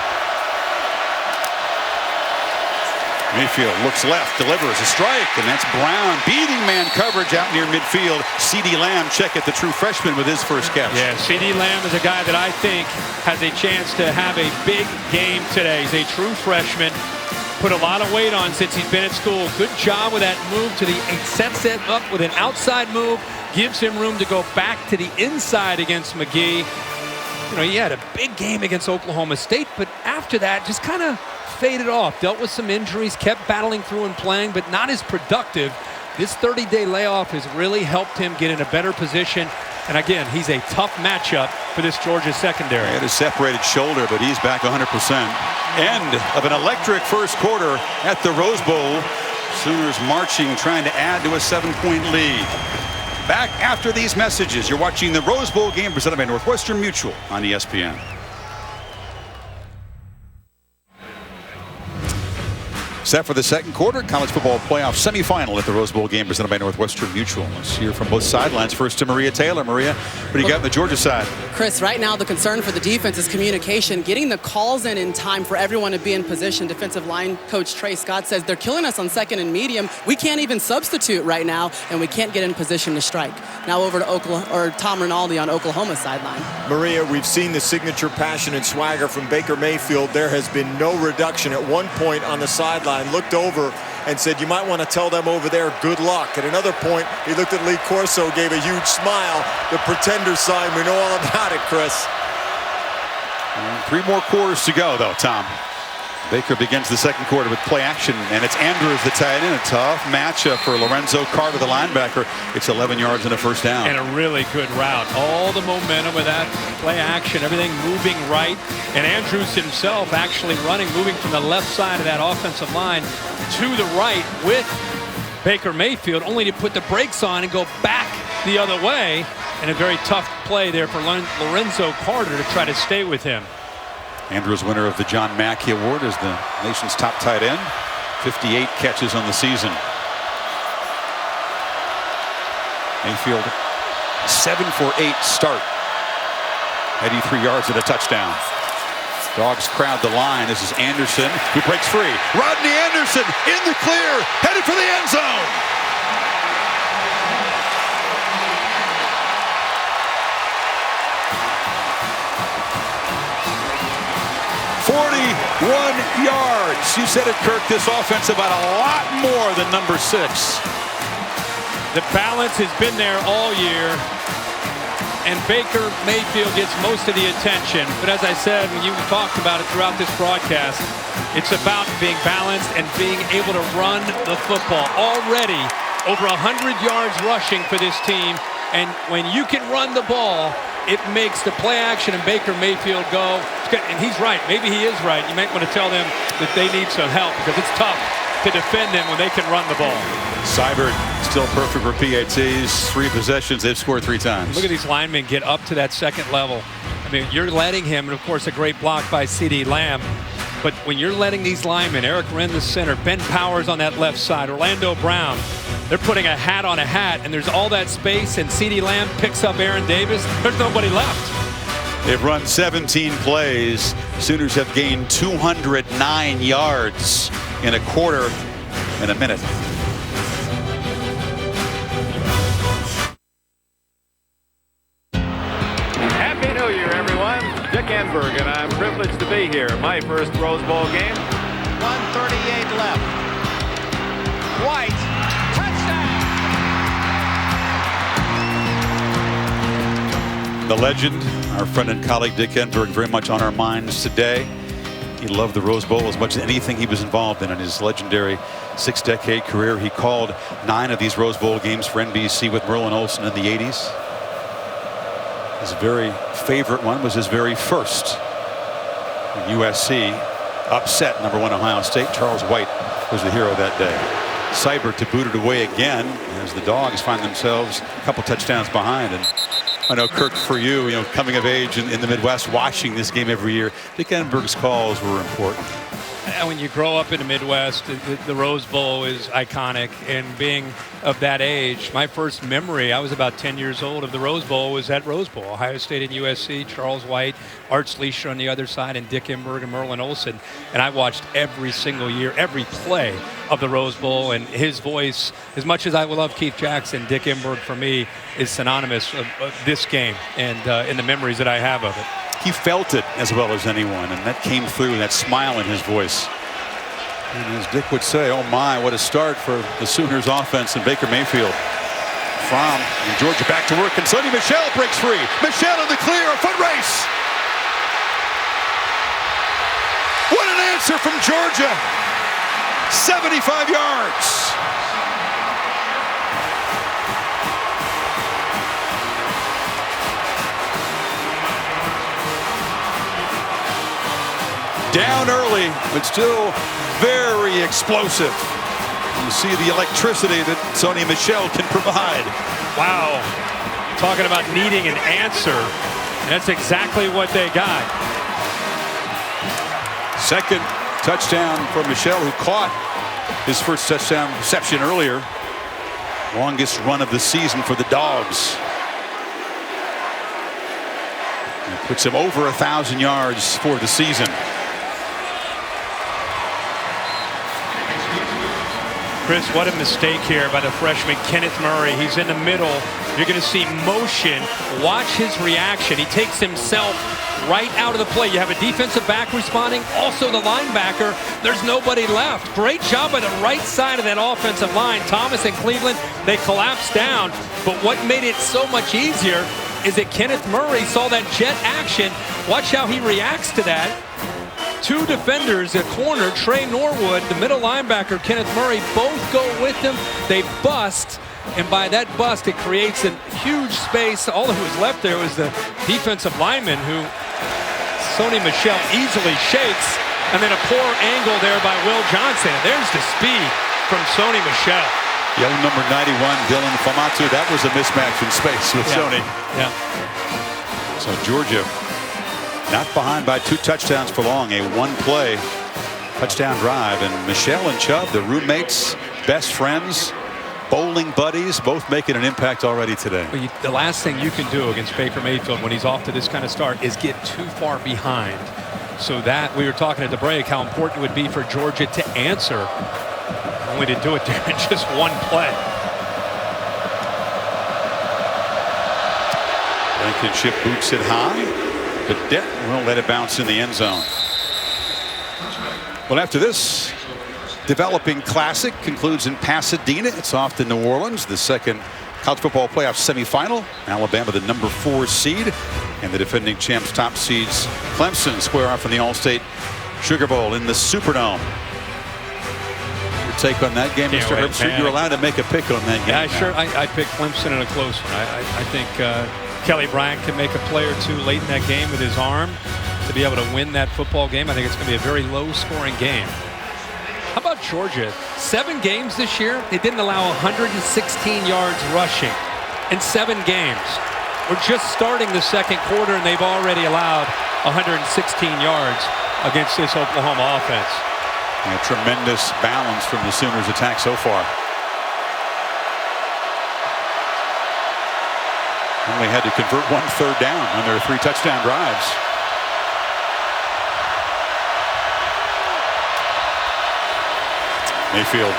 Mayfield looks left, delivers a strike, and that's Brown beating man coverage out near midfield. CeeDee Lamb, check it, the true freshman with his first catch. Yeah, CeeDee Lamb is a guy that I think has a chance to have a big game today. He's a true freshman. Put a lot of weight on since he's been at school. Good job with that move to the, sets it up with an outside move, gives him room to go back to the inside against McGee. You know, he had a big game against Oklahoma State, but after that, just kind of faded off. Dealt with some injuries, kept battling through and playing, but not as productive. This 30-day layoff has really helped him get in a better position. And again, he's a tough matchup for this Georgia secondary. He had a separated shoulder, but he's back 100%. End of an electric first quarter at the Rose Bowl. Sooners marching, trying to add to a 7-point lead. Back after these messages, you're watching the Rose Bowl game presented by Northwestern Mutual on ESPN. Set for the second quarter, college football playoff semifinal at the Rose Bowl game presented by Northwestern Mutual. Let's hear from both sidelines. First to Maria Taylor. Maria, what do you got on the Georgia side? Chris, right now the concern for the defense is communication, getting the calls in time for everyone to be in position. Defensive line coach Trey Scott says they're killing us on 2nd and medium. We can't even substitute right now, and we can't get in position to strike. Now over to Oklahoma, or Tom Rinaldi on Oklahoma's sideline. Maria, we've seen the signature passion and swagger from Baker Mayfield. There has been no reduction. At one point on the sideline, looked over and said, you might want to tell them over there good luck. At another point, he looked at Lee Corso, gave a huge smile. The pretender sign, we know all about it, Chris. 3 more quarters to go, though, Tom. Baker begins the second quarter with play action, and it's Andrews the tight end. A tough matchup for Lorenzo Carter, the linebacker. It's 11 yards and a first down. And a really good route. All the momentum with that play action, everything moving right. And Andrews himself actually running, moving from the left side of that offensive line to the right with Baker Mayfield, only to put the brakes on and go back the other way. And a very tough play there for Lorenzo Carter to try to stay with him. Andrews, winner of the John Mackey Award, as the nation's top tight end. 58 catches on the season. Mayfield, 7 for 8 start. 83 yards and a touchdown. Dogs crowd the line. This is Anderson, who breaks free. Rodney Anderson in the clear, headed for the end zone. Yards. You said it, Kirk. This offense about a lot more than number 6. The balance has been there all year, and Baker Mayfield gets most of the attention. But as I said, when you talked about it throughout this broadcast, it's about being balanced and being able to run the football. Already over 100 yards rushing for this team, and when you can run the ball, it makes the play action and Baker Mayfield go. And he's right. Maybe he is right. You might want to tell them that they need some help because it's tough to defend them when they can run the ball. Seibert still perfect for PATs. 3 possessions. They've scored 3 times. Look at these linemen get up to that second level. I mean, you're letting him, and of course a great block by CeeDee Lamb. But when you're letting these linemen, Eric Wren the center, Ben Powers on that left side, Orlando Brown, they're putting a hat on a hat, and there's all that space, and CeeDee Lamb picks up Aaron Davis. There's nobody left. They've run 17 plays. Sooners have gained 209 yards in a quarter and a minute. Happy New Year, everyone. Dick Enberg, and I'm privileged to be here. My first Rose Bowl game. 1:38 left. White, touchdown! The legend, our friend and colleague Dick Enberg, very much on our minds today. He loved the Rose Bowl as much as anything he was involved in his legendary 6-decade career. He called 9 of these Rose Bowl games for NBC with Merlin Olsen in the 80s. His very favorite one was his very first. USC upset #1 Ohio State. Charles White was the hero that day. Seibert to boot it away again as the Dogs find themselves a couple touchdowns behind. And I know, Kirk, for you, coming of age in the Midwest, watching this game every year, Dick Enberg's calls were important. And when you grow up in the Midwest, the Rose Bowl is iconic. And being of that age, my first memory, I was about 10 years old, of the Rose Bowl was at Rose Bowl. Ohio State and USC, Charles White, Art Schlichter on the other side, and Dick Enberg and Merlin Olsen. And I watched every single year, every play of the Rose Bowl. And his voice, as much as I love Keith Jackson, Dick Enberg for me is synonymous of this game and in the memories that I have of it. He felt it as well as anyone, and that came through, that smile in his voice. And as Dick would say, oh my, what a start for the Sooners offense and Baker Mayfield. Fromm and Georgia back to work, and Sonny Michel breaks free. Michel in the clear, a foot race. What an answer from Georgia. 75 yards. Down early, but still very explosive. You see the electricity that Sonny Michel can provide. Wow. Talking about needing an answer. That's exactly what they got. Second touchdown for Michel, who caught his first touchdown reception earlier. Longest run of the season for the Dogs. It puts him over 1,000 yards for the season. Chris, what a mistake here by the freshman Kenneth Murray. He's in the middle. You're going to see motion. Watch his reaction. He takes himself right out of the play. You have a defensive back responding, also the linebacker. There's nobody left. Great job by the right side of that offensive line. Thomas and Cleveland, they collapsed down. But what made it so much easier is that Kenneth Murray saw that jet action. Watch how he reacts to that. 2 defenders, a corner, Trey Norwood, the middle linebacker, Kenneth Murray, both go with him. They bust, and by that bust, it creates a huge space. All that was left there was the defensive lineman, who Sonny Michel easily shakes, and then a poor angle there by Will Johnson. There's the speed from Sonny Michel. Young number 91, Dylan Famatu. That was a mismatch in space with Sonny. Yeah. So Georgia not behind by 2 touchdowns for long. A 1-play touchdown drive. And Michel and Chubb, the roommates, best friends, bowling buddies, both making an impact already today. Well, the last thing you can do against Baker Mayfield when he's off to this kind of start is get too far behind. So that, we were talking at the break, how important it would be for Georgia to answer, only to do it there in just 1 play. Blankenship boots it high. Cadet won't let it bounce in the end zone. Well, after this developing classic concludes in Pasadena, it's off to New Orleans, the second college football playoff semifinal. Alabama, the number 4 seed, and the defending champs, top seeds Clemson, square off in the All-State Sugar Bowl in the Superdome. Your take on that game, Mr. Herbstreit? You're allowed to make a pick on that game. Yeah, sure. I picked Clemson in a close one. I think Kelly Bryant can make a play or 2 late in that game with his arm to be able to win that football game. I think it's going to be a very low-scoring game. How about Georgia? 7 games this year, they didn't allow 116 yards rushing in 7 games. We're just starting the second quarter, and they've already allowed 116 yards. against this Oklahoma offense. And a tremendous balance from the Sooners' attack so far. Only had to convert 1 third down on their 3 touchdown drives. Mayfield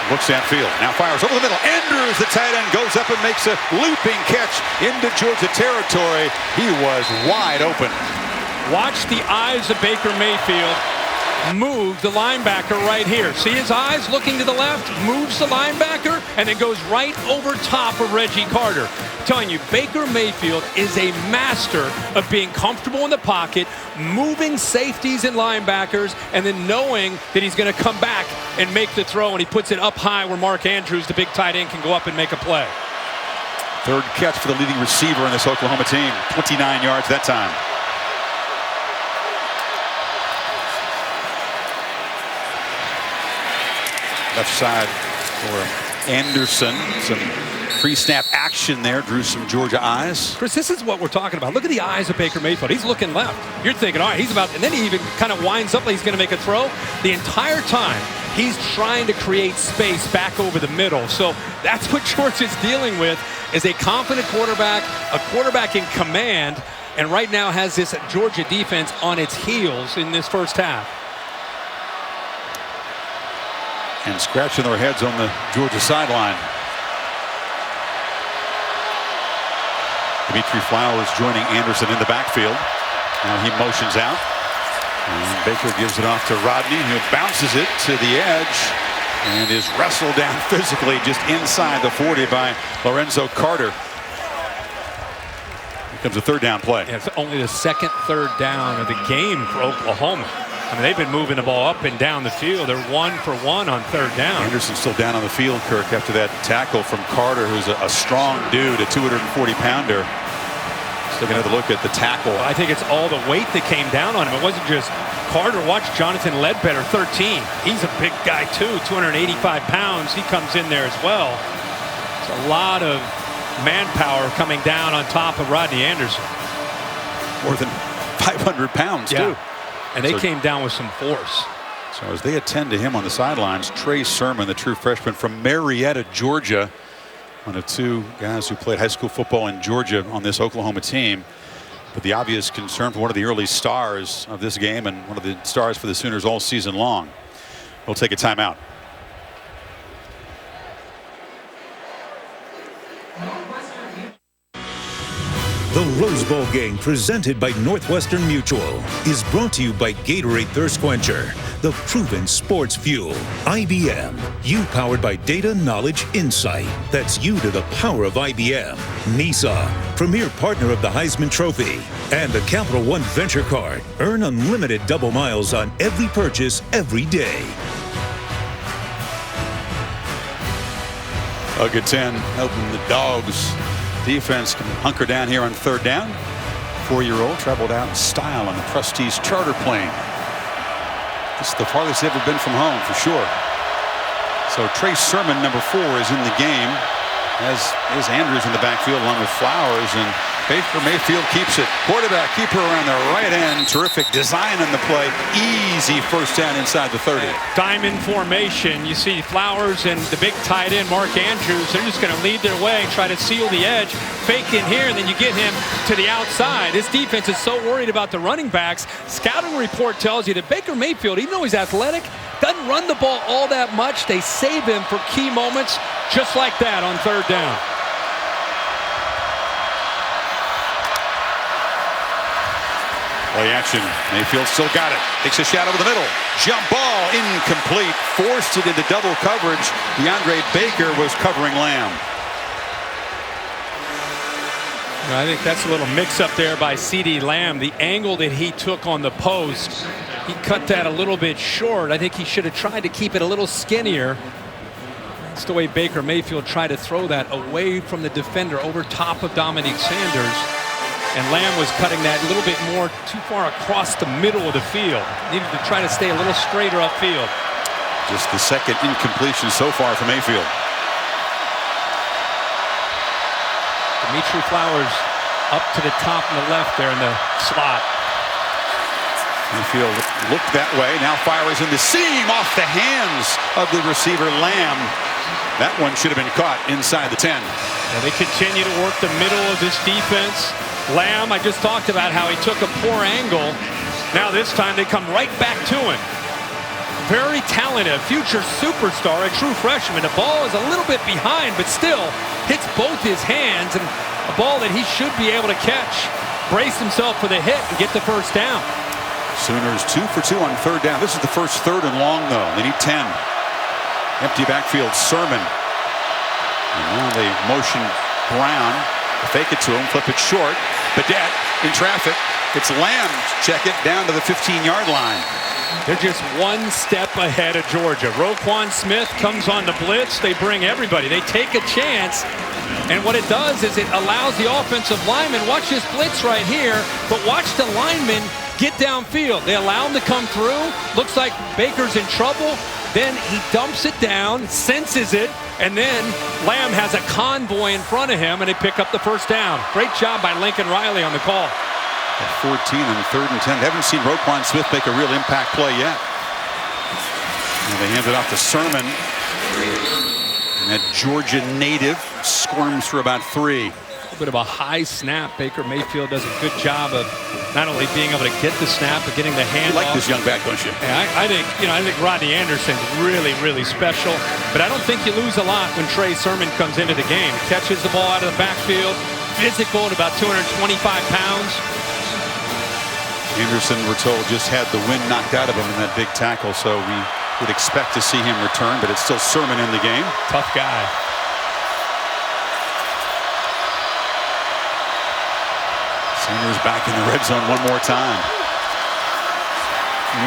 looks downfield, now fires over the middle. Andrews, the tight end, goes up and makes a looping catch into Georgia territory. He was wide open. Watch the eyes of Baker Mayfield move the linebacker right here. See his eyes looking to the left, moves the linebacker, and then goes right over top of Reggie Carter. I'm telling you, Baker Mayfield is a master of being comfortable in the pocket, moving safeties and linebackers, and then knowing that he's going to come back and make the throw, and he puts it up high where Mark Andrews, the big tight end, can go up and make a play. Third catch for the leading receiver in this Oklahoma team. 29 yards that time. Left side for Anderson. Some pre-snap action there drew some Georgia eyes. Chris, this is what we're talking about. Look at the eyes of Baker Mayfield. He's looking left. You're thinking, all right, he's about, and then he even kind of winds up like he's going to make a throw. The entire time, he's trying to create space back over the middle. So that's what Georgia's dealing with, is a confident quarterback, a quarterback in command, and right now has this Georgia defense on its heels in this first half. And scratching their heads on the Georgia sideline. Dimitri Flowers joining Anderson in the backfield. Now he motions out. And Baker gives it off to Rodney, who bounces it to the edge and is wrestled down physically just inside the 40 by Lorenzo Carter. Here comes a third down play. Yeah, it's only the second third down of the game for Oklahoma. I mean, they've been moving the ball up and down the field. They're 1 for 1 on third down. Anderson still down on the field, Kirk, after that tackle from Carter, who's a strong dude, a 240-pounder. Let's take another look at the tackle. Well, I think it's all the weight that came down on him. It wasn't just Carter. Watch Jonathan Ledbetter, 13. He's a big guy, too, 285 pounds. He comes in there as well. It's a lot of manpower coming down on top of Rodney Anderson. More than 500 pounds, too. And they came down with some force. So as they attend to him on the sidelines, Trey Sermon, the true freshman from Marietta, Georgia, one of 2 guys who played high school football in Georgia on this Oklahoma team. But the obvious concern for one of the early stars of this game and one of the stars for the Sooners all season long. We'll take a timeout. The Rose Bowl game, presented by Northwestern Mutual, is brought to you by Gatorade Thirst Quencher, the proven sports fuel. IBM, you powered by data, knowledge, insight. That's you to the power of IBM. Nissan, premier partner of the Heisman Trophy. And the Capital One Venture Card. Earn unlimited double miles on every purchase every day. A good 10, helping the Dogs. Defense can hunker down here on third down. 4-year-old traveled out in style on the Trustees charter plane. This is the farthest they've ever been from home, for sure. So Trey Sermon, number 4, is in the game, as is Andrews in the backfield along with Flowers, and Baker Mayfield keeps it. Quarterback keeper around the right end. Terrific design on the play. Easy first down inside the 30. Diamond formation. You see Flowers and the big tight end, Mark Andrews. They're just going to lead their way, try to seal the edge. Fake in here, and then you get him to the outside. This defense is so worried about the running backs. Scouting report tells you that Baker Mayfield, even though he's athletic, doesn't run the ball all that much. They save him for key moments just like that on third down. Play action. Mayfield still got it. Takes a shot over the middle. Jump ball incomplete. Forced it into double coverage. DeAndre Baker was covering Lamb. I think that's a little mix-up there by CeeDee Lamb. The angle that he took on the post, he cut that a little bit short. I think he should have tried to keep it a little skinnier. That's the way Baker Mayfield tried to throw that away from the defender over top of Dominique Sanders. And Lamb was cutting that a little bit more too far across the middle of the field. Needed to try to stay a little straighter upfield. Just the second incompletion so far for Mayfield. Dimitri Flowers up to the top and the left there in the slot. Mayfield looked that way. Now fires in the seam off the hands of the receiver Lamb. That one should have been caught inside the 10. Well, they continue to work the middle of this defense. Lamb, I just talked about how he took a poor angle. Now this time they come right back to him. Very talented, future superstar, a true freshman. The ball is a little bit behind, but still hits both his hands, and a ball that he should be able to catch. Brace himself for the hit and get the first down. Sooners 2 for 2 on third down. This is the first third and long, though. They need 10. Empty backfield, Sermon. And now they motion Brown. Fake it to him, flip it short. Badette in traffic. It's Lamb. Check it down to the 15-yard line. They're just one step ahead of Georgia. Roquan Smith comes on the blitz. They bring everybody. They take a chance. And what it does is it allows the offensive lineman, watch this blitz right here, but watch the lineman get downfield. They allow him to come through. Looks like Baker's in trouble. Then he dumps it down, senses it, and then Lamb has a convoy in front of him, and they pick up the first down. Great job by Lincoln Riley on the call. At 14 and 3rd and 10. Haven't seen Roquan Smith make a real impact play yet. And they hand it off to Sermon. And that Georgia native squirms for about 3. A bit of a high snap. Baker Mayfield does a good job of not only being able to get the snap, but getting the hand You like off. this young back, don't you? Yeah, I think Rodney Anderson's really, really special. But I don't think you lose a lot when Trey Sermon comes into the game. Catches the ball out of the backfield, physical at about 225 pounds. Anderson, we're told, just had the wind knocked out of him in that big tackle, so we would expect to see him return, but it's still Sermon in the game. Tough guy. Sooners back in the red zone one more time.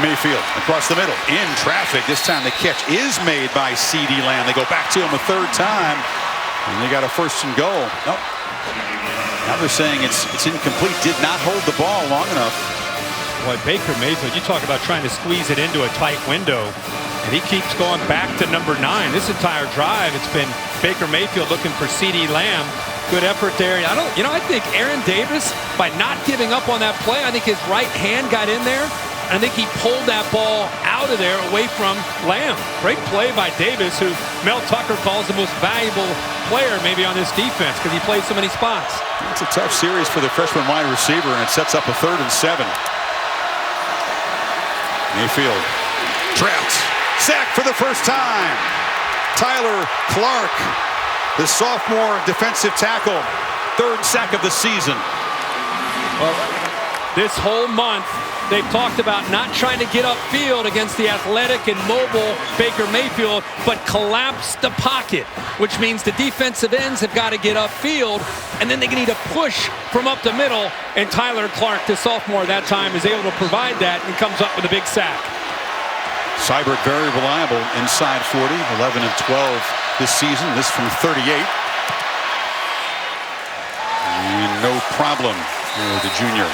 Mayfield across the middle, in traffic. This time the catch is made by C.D. Lamb. They go back to him a third time, and they got a first and goal. Nope. Now they're saying it's incomplete. Did not hold the ball long enough. Boy, Baker Mayfield, you talk about trying to squeeze it into a tight window, and he keeps going back to number 9. This entire drive, it's been Baker Mayfield looking for C.D. Lamb. Good effort there. I think Aaron Davis, by not giving up on that play, I think his right hand got in there. I think he pulled that ball out of there away from Lamb. Great play by Davis, who Mel Tucker calls the most valuable player maybe on this defense because he plays so many spots. It's a tough series for the freshman wide receiver, and it sets up a 3rd and 7. Mayfield trapped, sacked for the first time. Tyler Clark, the sophomore defensive tackle, 3rd sack of the season. Well, this whole month, they've talked about not trying to get upfield against the athletic and mobile Baker Mayfield, but collapse the pocket, which means the defensive ends have got to get upfield, and then they need to push from up the middle, and Tyler Clark, the sophomore that time, is able to provide that and comes up with a big sack. Seibert very reliable inside 40, 11 of 12 this season, this from 38. And no problem for the junior.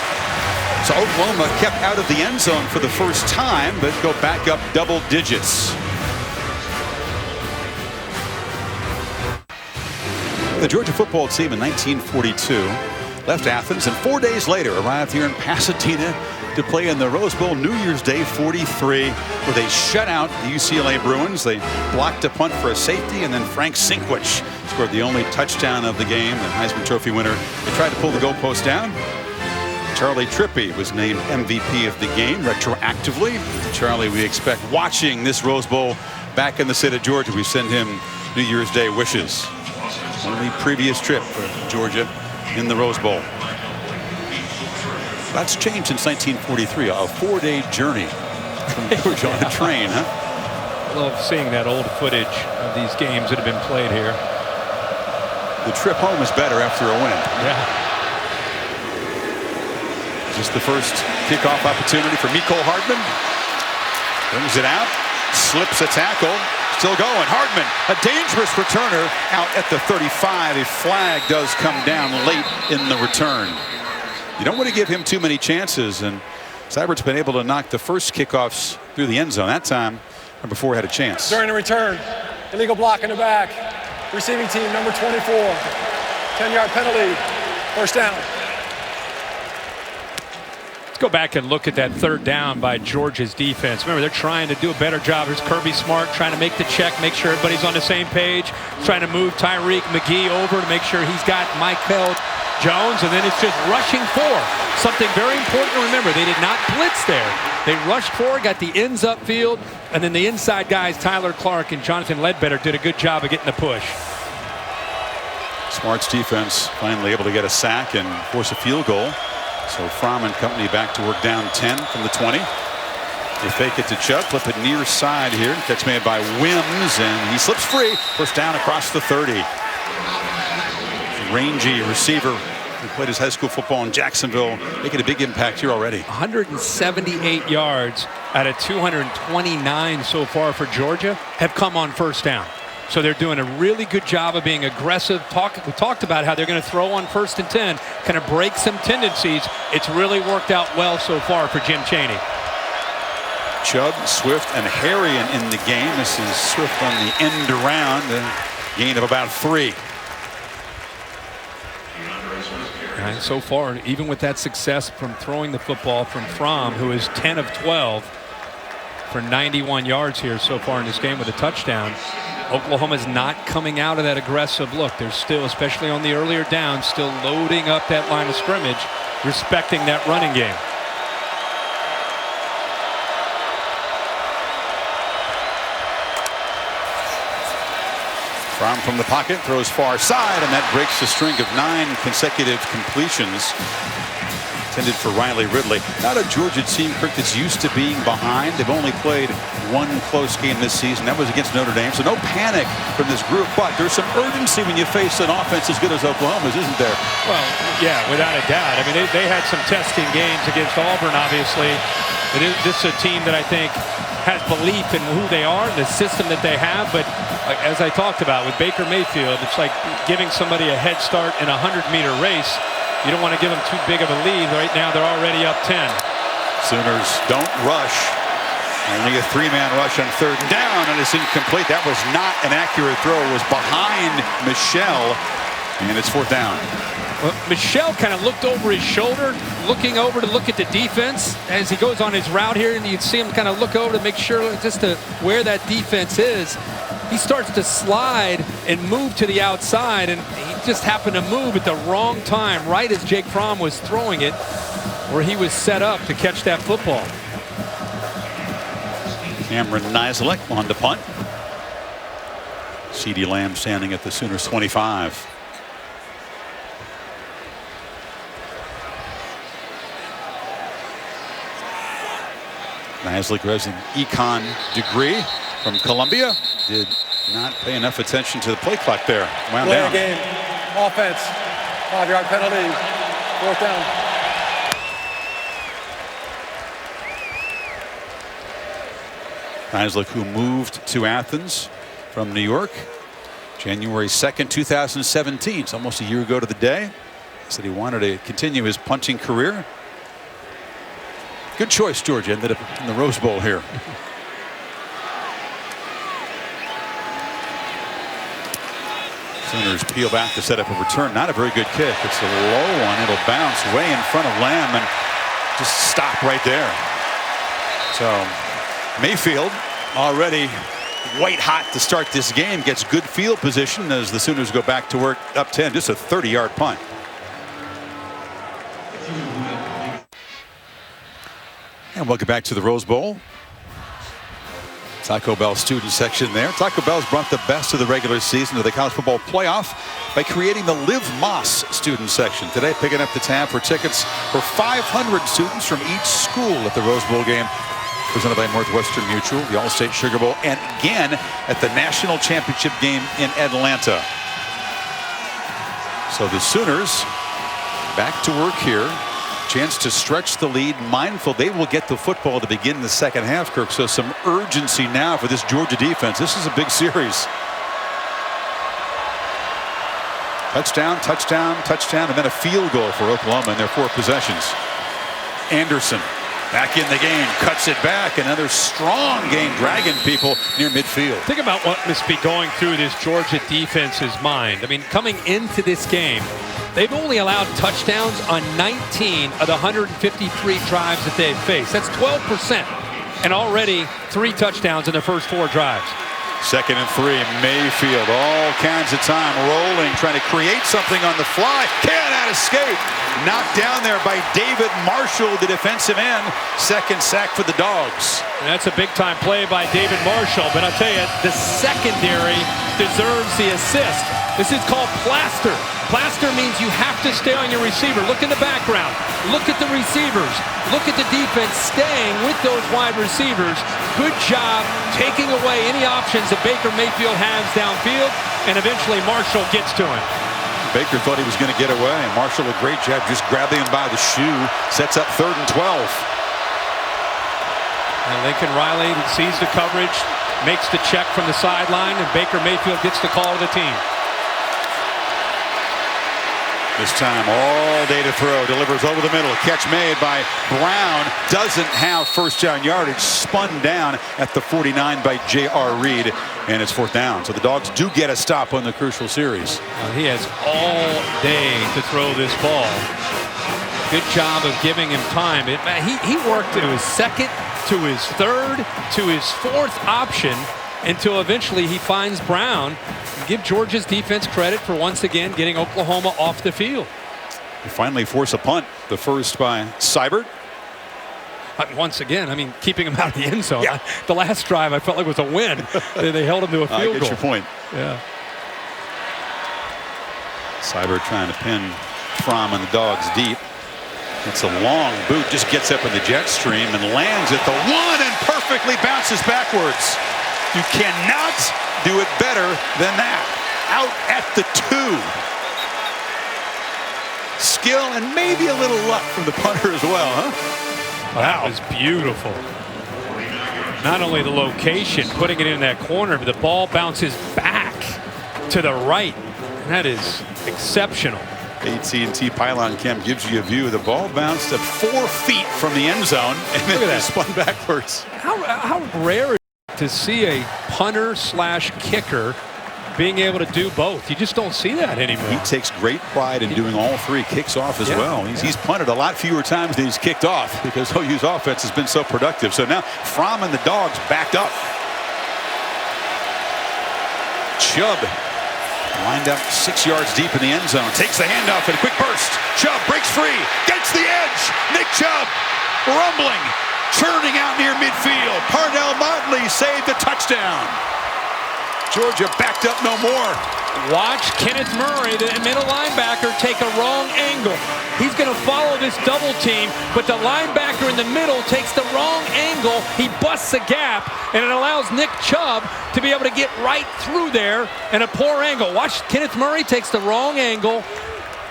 So Oklahoma kept out of the end zone for the first time, but go back up double digits. The Georgia football team in 1942 left Athens and 4 days later arrived here in Pasadena to play in the Rose Bowl New Year's Day 43, where they shut out the UCLA Bruins. They blocked a punt for a safety, and then Frank Sinkwich scored the only touchdown of the game, the Heisman Trophy winner. They tried to pull the goalpost down. Charlie Trippi was named MVP of the game retroactively. Charlie, we expect, watching this Rose Bowl back in the state of Georgia. We send him New Year's Day wishes. Only previous trip for Georgia in the Rose Bowl. That's changed since 1943, a 4-day journey from Georgia on a train, huh? I love seeing that old footage of these games that have been played here. The trip home is better after a win. Yeah. Just the first kickoff opportunity for Mecole Hardman. Brings it out, slips a tackle, still going. Hardman, a dangerous returner out at the 35. A flag does come down late in the return. You don't want to give him too many chances, and Seibert's been able to knock the first kickoffs through the end zone. That time, number 4 had a chance. During the return, illegal block in the back. Receiving team, number 24. 10-yard penalty, first down. Go back and look at that third down by Georgia's defense. Remember, they're trying to do a better job. There's Kirby Smart trying to make the check, make sure everybody's on the same page, trying to move Tyreek McGee over to make sure he's got Michael Jones, and then it's just rushing forward. Something very important to remember, they did not blitz there. They rushed forward, got the ends upfield, and then the inside guys, Tyler Clark and Jonathan Ledbetter, did a good job of getting the push. Smart's defense finally able to get a sack and force a field goal. So Fromm and company back to work down 10 from the 20. They fake it to Chubb, flip it near side here. Catch made by Wims, and he slips free. First down across the 30. Rangy receiver who played his high school football in Jacksonville, making a big impact here already. 178 yards out of 229 so far for Georgia have come on first down. So they're doing a really good job of being aggressive. We talked about how they're going to throw on 1st and 10, kind of break some tendencies. It's really worked out well so far for Jim Chaney. Chubb, Swift, and Harrion in the game. This is Swift on the end around, a gain of about 3. And so far, even with that success from throwing the football from Fromm, who is 10 of 12 for 91 yards here so far in this game with a touchdown, Oklahoma's not coming out of that aggressive look. They're still, especially on the earlier downs, still loading up that line of scrimmage, respecting that running game. Fromm from the pocket, throws far side, and that breaks the string of 9 consecutive completions intended for Riley Ridley. Not a Georgia team, Kirk, that's used to being behind. They've only played 1 close game this season. That was against Notre Dame, so no panic from this group. But there's some urgency when you face an offense as good as Oklahoma's, isn't there? Well, yeah, without a doubt. I mean, they had some testing games against Auburn, obviously. But this is a team that I think has belief in who they are, the system that they have. But as I talked about with Baker Mayfield, it's like giving somebody a head start in a 100-meter race. You don't want to give them too big of a lead. Right now, they're already up 10. Sooners don't rush. Only a 3-man rush on 3rd down, and it's incomplete. That was not an accurate throw. It was behind Michel, and it's 4th down. Well, Michel kind of looked over his shoulder, looking over to look at the defense as he goes on his route here, and you'd see him kind of look over to make sure just to where that defense is. He starts to slide and move to the outside, and he just happened to move at the wrong time, right as Jake Fromm was throwing it, where he was set up to catch that football. Cameron Nislek on the punt. CeeDee Lamb standing at the Sooners 25. Nislek has an econ degree from Columbia. Did not pay enough attention to the play clock there. Wound Play down. game, offense, 5-yard penalty, 4th down. Nislek, who moved to Athens from New York January 2nd, 2017. It's almost a year ago to the day. Said he wanted to continue his punting career. Good choice, Georgia. Ended up in the Rose Bowl here. Sooners peel back to set up a return. Not a very good kick. It's a low one. It'll bounce way in front of Lamb and just stop right there. So Mayfield already white hot to start this game. Gets good field position as the Sooners go back to work up 10. Just a 30-yard punt. And welcome back to the Rose Bowl. Taco Bell student section there. Taco Bell's brought the best of the regular season to the college football playoff by creating the Liv Moss student section. Today, picking up the tab for tickets for 500 students from each school at the Rose Bowl game, presented by Northwestern Mutual, the All-State Sugar Bowl, and again at the National Championship game in Atlanta. So the Sooners back to work here. Chance to stretch the lead, mindful they will get the football to begin the second half, Kirk. So some urgency now for this Georgia defense. This is a big series. Touchdown, touchdown, touchdown, and then a field goal for Oklahoma in their 4 possessions. Anderson back in the game, cuts it back. Another strong game, dragging people near midfield. Think about what must be going through this Georgia defense's mind. I mean, coming into this game, They've only allowed touchdowns on 19 of the 153 drives that they've faced. That's 12%. And already 3 touchdowns in their first 4 drives. 2nd and 3, Mayfield, all kinds of time rolling, trying to create something on the fly. Cannot escape. Knocked down there by David Marshall, the defensive end. 2nd sack for the Dogs. And that's a big-time play by David Marshall. But I'll tell you, the secondary deserves the assist. This is called plaster. Plaster means you have to stay on your receiver. Look in the background. Look at the receivers. Look at the defense staying with those wide receivers. Good job taking away any options that Baker Mayfield has downfield, and eventually Marshall gets to him. Baker thought he was going to get away, and Marshall, a great job just grabbing him by the shoe, sets up 3rd and 12. And Lincoln Riley sees the coverage, makes the check from the sideline, and Baker Mayfield gets the call to the team. This time all day to throw, delivers over the middle. Catch made by Brown. Doesn't have first down yardage. Spun down at the 49 by J.R. Reed. And it's 4th down. So the Dogs do get a stop on the crucial series. He has all day to throw this ball. Good job of giving him time. He worked to his 2nd, to his 3rd, to his 4th option until eventually he finds Brown. Give Georgia's defense credit for once again getting Oklahoma off the field. They finally force a punt. The first by Seibert. Once again, I mean, keeping him out of the end zone. Yeah. The last drive I felt like was a win. They held him to a field goal. I get your point. Yeah. Seibert trying to pin Fromm and the Dogs deep. It's a long boot. Just gets up in the jet stream and lands at the 1 and perfectly bounces backwards. You cannot do it better than that. Out at the 2. Skill and maybe a little luck from the punter as well, huh? Wow. That was beautiful. Not only the location, putting it in that corner, but the ball bounces back to the right. That is exceptional. AT&T Pylon Cam gives you a view. The ball bounced at 4 feet from the end zone and then spun backwards. How rare is it to see a punter / kicker being able to do both? You just don't see that anymore. He takes great pride in doing all 3. Kicks off as well. He's punted a lot fewer times than he's kicked off because OU's offense has been so productive. So now Fromm and the Dogs backed up. Chubb lined up 6 yards deep in the end zone. Takes the handoff and a quick burst. Chubb breaks free. Gets the edge. Nick Chubb rumbling. Churning out near midfield. Parnell Motley saved the touchdown. Georgia backed up no more. Watch Kenneth Murray, the middle linebacker, take a wrong angle. He's going to follow this double team, but the linebacker in the middle takes the wrong angle. He busts a gap, and it allows Nick Chubb to be able to get right through there in a poor angle. Watch, Kenneth Murray takes the wrong angle,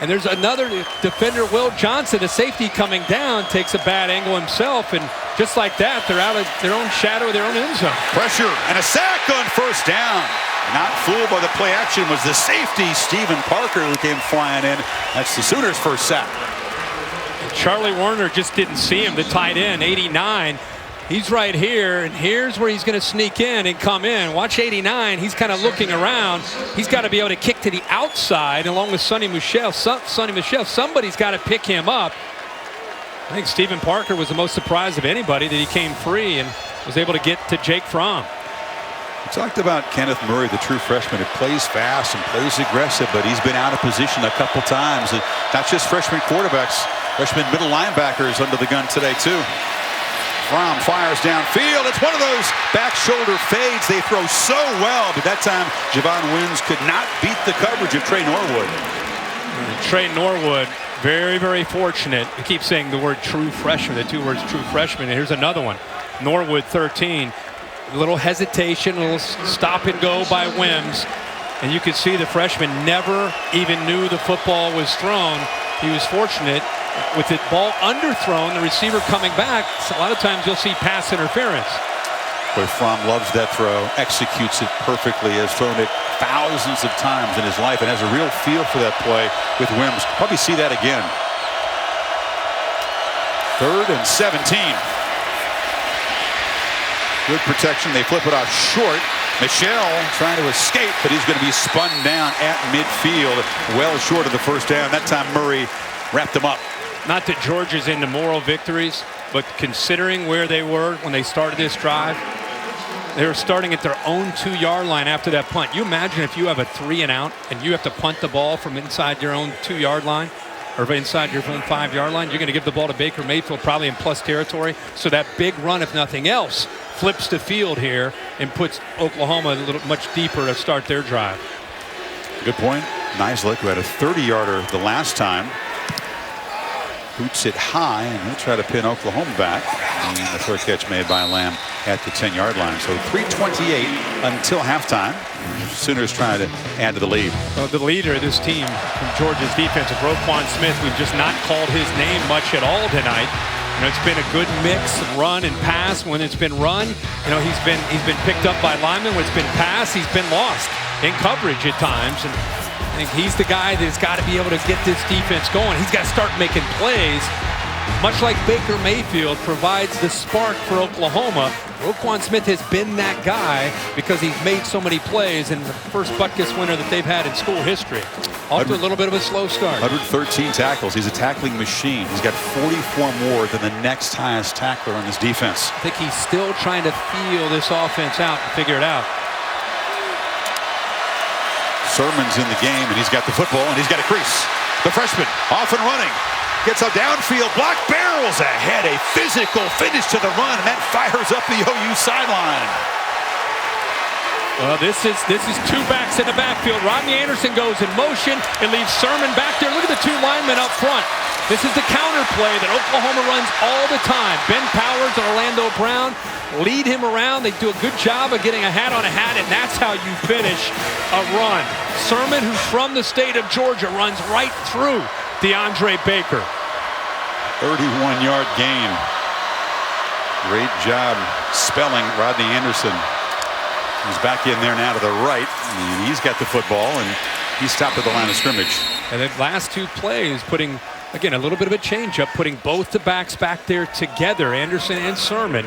and there's another defender, Will Johnson, the safety coming down, takes a bad angle himself, and just like that, they're out of their own shadow, their own end zone. Pressure and a sack on first down. Not fooled by the play action was the safety, Stephen Parker, who came flying in. That's the Sooners' first sack. Charlie Werner just didn't see him, the tight end, 89. He's right here, and here's where he's going to sneak in and come in. Watch 89. He's kind of looking around. He's got to be able to kick to the outside along with Sonny Michel. Somebody's got to pick him up. I think Stephen Parker was the most surprised of anybody that he came free and was able to get to Jake Fromm. We talked about Kenneth Murray, the true freshman, who plays fast and plays aggressive, but he's been out of position a couple times. And not just freshman quarterbacks, freshman middle linebackers under the gun today, too. Fromm fires downfield. It's one of those back shoulder fades they throw so well, but that time Javon Wims could not beat the coverage of Trey Norwood. Trey Norwood, very, very fortunate. I keep saying the word true freshman, the 2 words true freshman, and here's another one. Norwood 13. A little hesitation, a little stop and go by Wims, and you could see the freshman never even knew the football was thrown. He was fortunate with the ball underthrown, the receiver coming back. So a lot of times you'll see pass interference. Boy, Fromm loves that throw, executes it perfectly, has thrown it thousands of times in his life, and has a real feel for that play with Wims. Probably see that again. 3rd and 17. Good protection. They flip it off short. Michelle trying to escape, but he's going to be spun down at midfield, well short of the first down. That time Murray wrapped him up. Not that Georgia's into moral victories, but considering where they were when they started this drive, they were starting at their own 2-yard line after that punt. You imagine if you have a 3 and out and you have to punt the ball from inside your own 2-yard line or inside your own 5-yard line, you're going to give the ball to Baker Mayfield probably in plus territory. So that big run, if nothing else, flips the field here and puts Oklahoma a little much deeper to start their drive. Good point. Nislett, who had a 30-yarder the last time, boots it high, and he'll try to pin Oklahoma back. And the third catch made by Lamb at the 10-yard line. So 3:28 until halftime. Sooners trying to add to the lead. Well, the leader of this team from Georgia's defense, Roquan Smith, we've just not called his name much at all tonight. You know, it's been a good mix of run and pass. When it's been run, you know, he's been picked up by linemen. When it's been pass, he's been lost in coverage at times. And I think he's the guy that's got to be able to get this defense going. He's got to start making plays. Much like Baker Mayfield provides the spark for Oklahoma, Roquan Smith has been that guy because he's made so many plays in the first Butkus winner that they've had in school history. Off to a little bit of a slow start. 113 tackles. He's a tackling machine. He's got 44 more than the next highest tackler on this defense. I think he's still trying to feel this offense out and figure it out. Sermon's in the game, and he's got the football, and he's got a crease. The freshman off and running. Gets a downfield block, barrels ahead. A physical finish to the run, and that fires up the OU sideline. Well, this is 2 backs in the backfield. Rodney Anderson goes in motion and leaves Sermon back there. Look at the 2 linemen up front. This is the counter play that Oklahoma runs all the time. Ben Powers and Orlando Brown lead him around. They do a good job of getting a hat on a hat, and that's how you finish a run. Sermon, who's from the state of Georgia, runs right through DeAndre Baker. 31-yard gain. Great job spelling Rodney Anderson. He's back in there now to the right, and he's got the football, and he's stopped at the line of scrimmage. And the last 2 plays putting, again, a little bit of a change-up, putting both the backs back there together, Anderson and Sermon.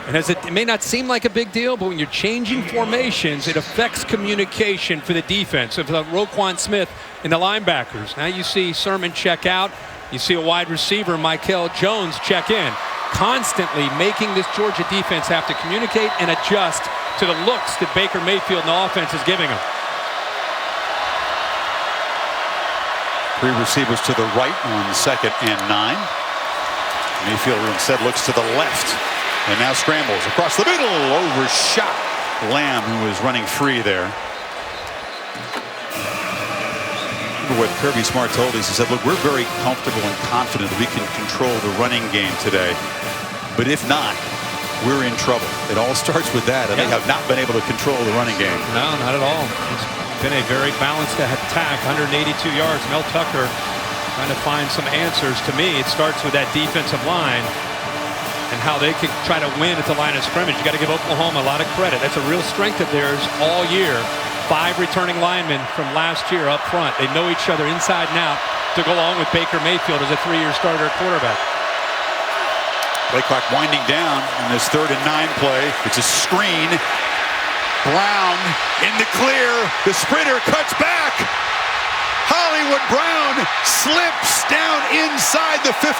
And as it may not seem like a big deal, but when you're changing formations, it affects communication for the defense of Roquan Smith and the linebackers. Now you see Sermon check out. You see a wide receiver, Michael Jones, check in. Constantly making this Georgia defense have to communicate and adjust to the looks that Baker Mayfield and the offense is giving them. 3 receivers to the right on 2nd and 9. Mayfield instead looks to the left and now scrambles across the middle, overshot Lamb, who was running free there. Remember what Kirby Smart told us. He said, look, we're very comfortable and confident that we can control the running game today, but if not, we're in trouble. It all starts with that, and they have not been able to control the running game. No, not at all. It's been a very balanced attack, 182 yards. Mel Tucker trying to find some answers. To me, it starts with that defensive line and how they can try to win at the line of scrimmage. You got to give Oklahoma a lot of credit. That's a real strength of theirs all year. 5 returning linemen from last year up front. They know each other inside and out to go along with Baker Mayfield as a 3-year starter at quarterback. Play clock winding down in this 3rd and 9 play. It's a screen. Brown in the clear. The sprinter cuts back. Hollywood Brown slips down inside the 15.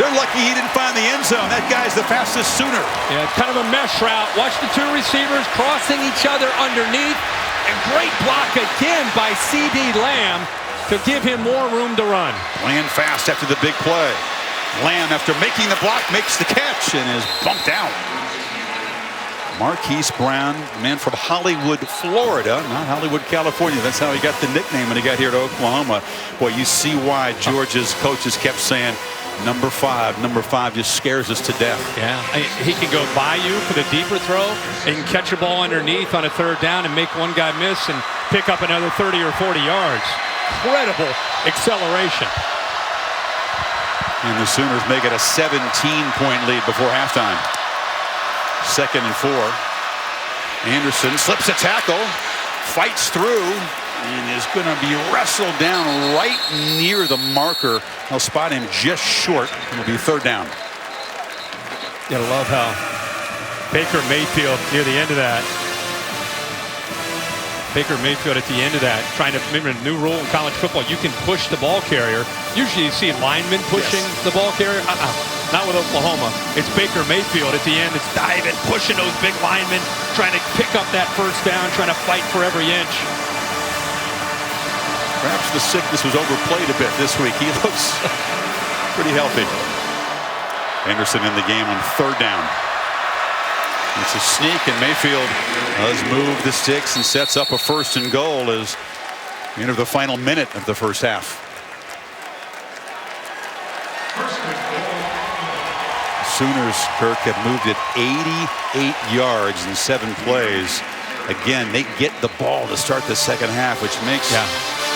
They're lucky he didn't find the end zone. That guy's the fastest Sooner. Yeah, kind of a mesh route. Watch the 2 receivers crossing each other underneath. And great block again by C.D. Lamb to give him more room to run. Land fast after the big play. Lamb, after making the block, makes the catch and is bumped out. Marquise Brown, a man from Hollywood, Florida, not Hollywood, California. That's how he got the nickname when he got here to Oklahoma. Boy, you see why Georgia's coaches kept saying, number 5 just scares us to death. Yeah, he can go by you for the deeper throw and catch a ball underneath on a 3rd down and make one guy miss and pick up another 30 or 40 yards. Incredible acceleration. And the Sooners make it a 17-point lead before halftime. 2nd and 4. Anderson slips a tackle, fights through, and is going to be wrestled down right near the marker. They'll spot him just short. It'll be 3rd down. You gotta love how Baker Mayfield near the end of that. Baker Mayfield at the end of that, trying to remember a new rule in college football. You can push the ball carrier. Usually you see linemen pushing the ball carrier. Not with Oklahoma. It's Baker Mayfield at the end. It's diving, pushing those big linemen, trying to pick up that first down, trying to fight for every inch. Perhaps the sickness was overplayed a bit this week. He looks pretty healthy. Anderson in the game on 3rd down. It's a sneak, and Mayfield does move the sticks and sets up a 1st and goal as we enter the final minute of the first half. Sooners, Kirk, have moved it 88 yards in 7 plays. Again, they get the ball to start the second half, which makes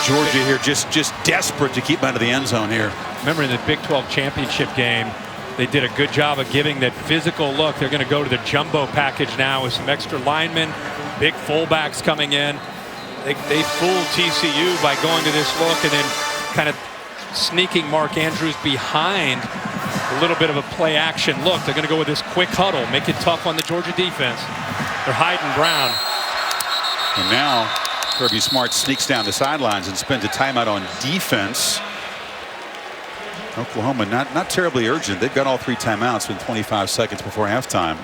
Georgia here just desperate to keep out of the end zone here. Remember in the Big 12 championship game, they did a good job of giving that physical look. They're going to go to the jumbo package now with some extra linemen, big fullbacks coming in. They fooled TCU by going to this look and then kind of sneaking Mark Andrews behind a little bit of a play action look. They're going to go with this quick huddle, make it tough on the Georgia defense. They're hiding Brown. And now Kirby Smart sneaks down the sidelines and spends a timeout on defense. Oklahoma not terribly urgent. They've got all 3 timeouts with 25 seconds before halftime.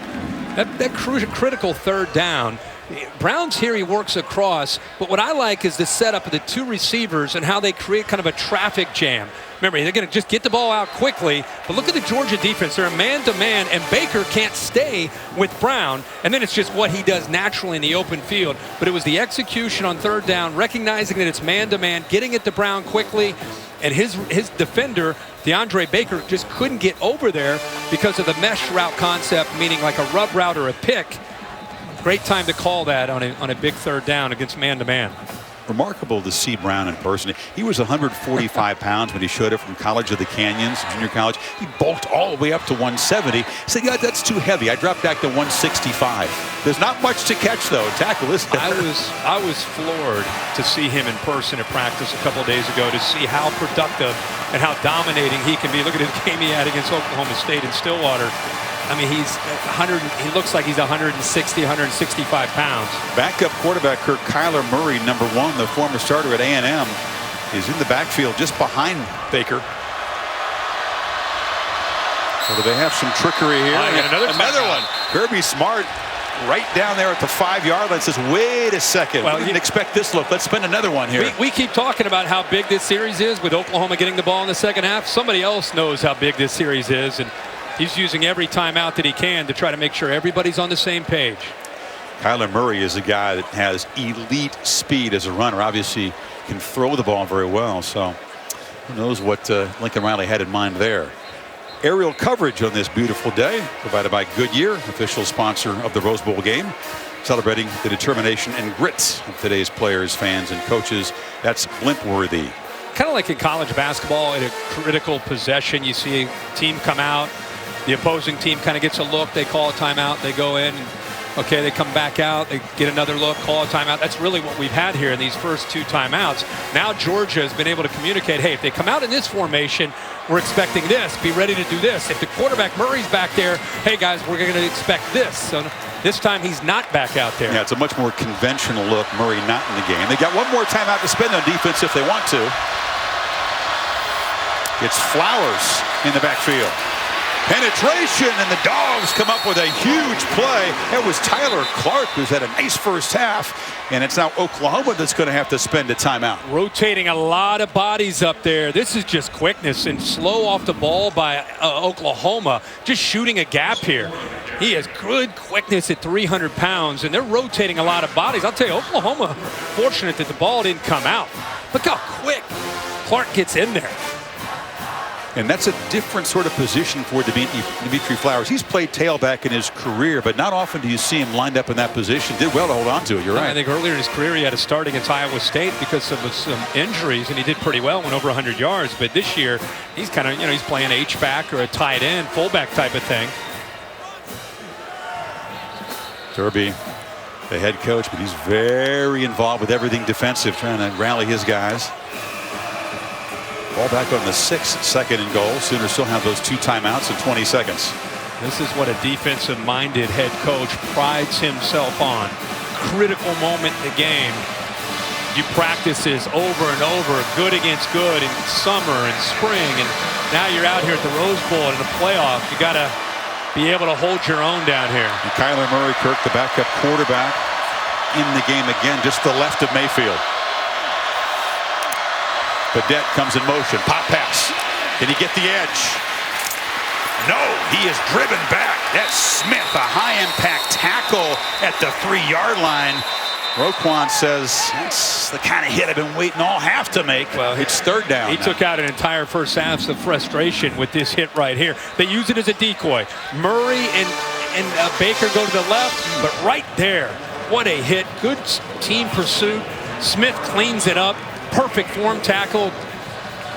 That critical 3rd down. Brown's here, he works across, but what I like is the setup of the 2 receivers and how they create kind of a traffic jam. Remember, they're going to just get the ball out quickly, but look at the Georgia defense. They're a man-to-man, and Baker can't stay with Brown, and then it's just what he does naturally in the open field. But it was the execution on 3rd down, recognizing that it's man-to-man, getting it to Brown quickly, and his defender, DeAndre Baker, just couldn't get over there because of the mesh route concept, meaning like a rub route or a pick. Great time to call that on a big 3rd down against man-to-man. Remarkable to see Brown in person. He was 145 pounds when he showed up from College of the Canyons, junior college. He bulked all the way up to 170. He said, yeah, that's too heavy. I dropped back to 165. There's not much to catch, though. Tackle is there. I was floored to see him in person at practice a couple of days ago, to see how productive and how dominating he can be. Look at his game he had against Oklahoma State in Stillwater. I mean, he looks like he's 160, 165 pounds. Backup quarterback Kirk, Kyler Murray, number 1, the former starter at A&M, is in the backfield just behind Baker. So do they have some trickery here? Another one. Kirby Smart right down there at the 5-yard line says, wait a second. Well, we didn't expect this look. Let's spend another one here. We keep talking about how big this series is with Oklahoma getting the ball in the second half. Somebody else knows how big this series is, and he's using every timeout that he can to try to make sure everybody's on the same page. Kyler Murray is a guy that has elite speed as a runner. Obviously can throw the ball very well. So who knows what Lincoln Riley had in mind there. Aerial coverage on this beautiful day provided by Goodyear, official sponsor of the Rose Bowl game, celebrating the determination and grit of today's players, fans, and coaches. That's blimp-worthy. Kind of like in college basketball, in a critical possession, you see a team come out. The opposing team kind of gets a look. They call a timeout. They go in. Okay, they come back out. They get another look, call a timeout. That's really what we've had here in these first 2 timeouts. Now Georgia has been able to communicate, hey, if they come out in this formation, we're expecting this. Be ready to do this. If the quarterback Murray's back there, hey, guys, we're going to expect this. So this time he's not back out there. Yeah, it's a much more conventional look. Murray not in the game. They got one more timeout to spend on defense if they want to. It's Flowers in the backfield. Penetration, and the Dogs come up with a huge play. It was Tyler Clark who's had a nice first half, and it's now Oklahoma that's going to have to spend a timeout. Rotating a lot of bodies up there. This is just quickness and slow off the ball by Oklahoma, just shooting a gap here. He has good quickness at 300 pounds, and they're rotating a lot of bodies. I'll tell you, Oklahoma fortunate that the ball didn't come out. Look how quick Clark gets in there. And that's a different sort of position for Dimitri Flowers. He's played tailback in his career, but not often do you see him lined up in that position. Did well to hold on to it. You're right. I think earlier in his career he had to start against Iowa State because of some injuries, and he did pretty well, went over 100 yards. But this year he's kind of, he's playing H-back or a tight end, fullback type of thing. Derby, the head coach, but he's very involved with everything defensive, trying to rally his guys. Ball back on the 6th, 2nd and goal. Sooners still have those 2 timeouts in 20 seconds. This is what a defensive-minded head coach prides himself on. Critical moment in the game. You practice this over and over, good against good in summer and spring, and now you're out here at the Rose Bowl in the playoff. You got to be able to hold your own down here. And Kyler Murray, Kirk, the backup quarterback, in the game again, just to the left of Mayfield. Badette comes in motion. Pop pass. Can he get the edge? No, he is driven back. That's Smith, a high-impact tackle at the 3-yard line. Roquan says, that's the kind of hit I've been waiting all half to make. Well, it's third down. He took out an entire first half of frustration with this hit right here. They use it as a decoy. Murray and Baker go to the left, but right there, what a hit. Good team pursuit. Smith cleans it up. Perfect form tackle.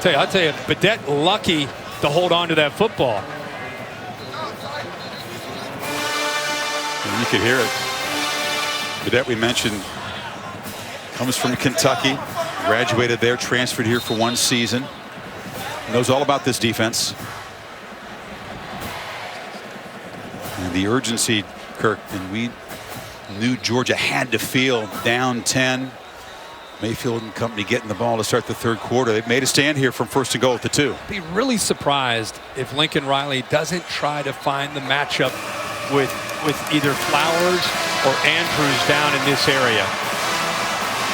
I'll tell you, Badette lucky to hold on to that football. And you could hear it. Badette, we mentioned, comes from Kentucky, graduated there, transferred here for 1 season. Knows all about this defense. And the urgency, Kirk, and we knew Georgia had to feel down 10. Mayfield and company getting the ball to start the third quarter. They've made a stand here from first and goal at the 2. Be really surprised if Lincoln Riley doesn't try to find the matchup with either Flowers or Andrews down in this area.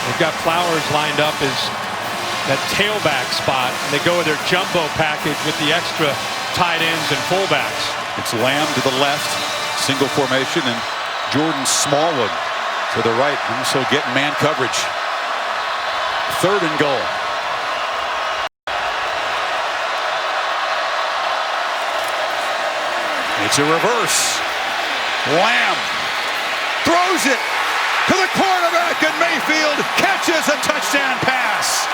They've got Flowers lined up as that tailback spot, and they go with their jumbo package with the extra tight ends and fullbacks. It's Lamb to the left, single formation, and Jordan Smallwood to the right, also getting man coverage. Third and goal. It's a reverse. Lamb throws it to the quarterback, and Mayfield catches a touchdown pass.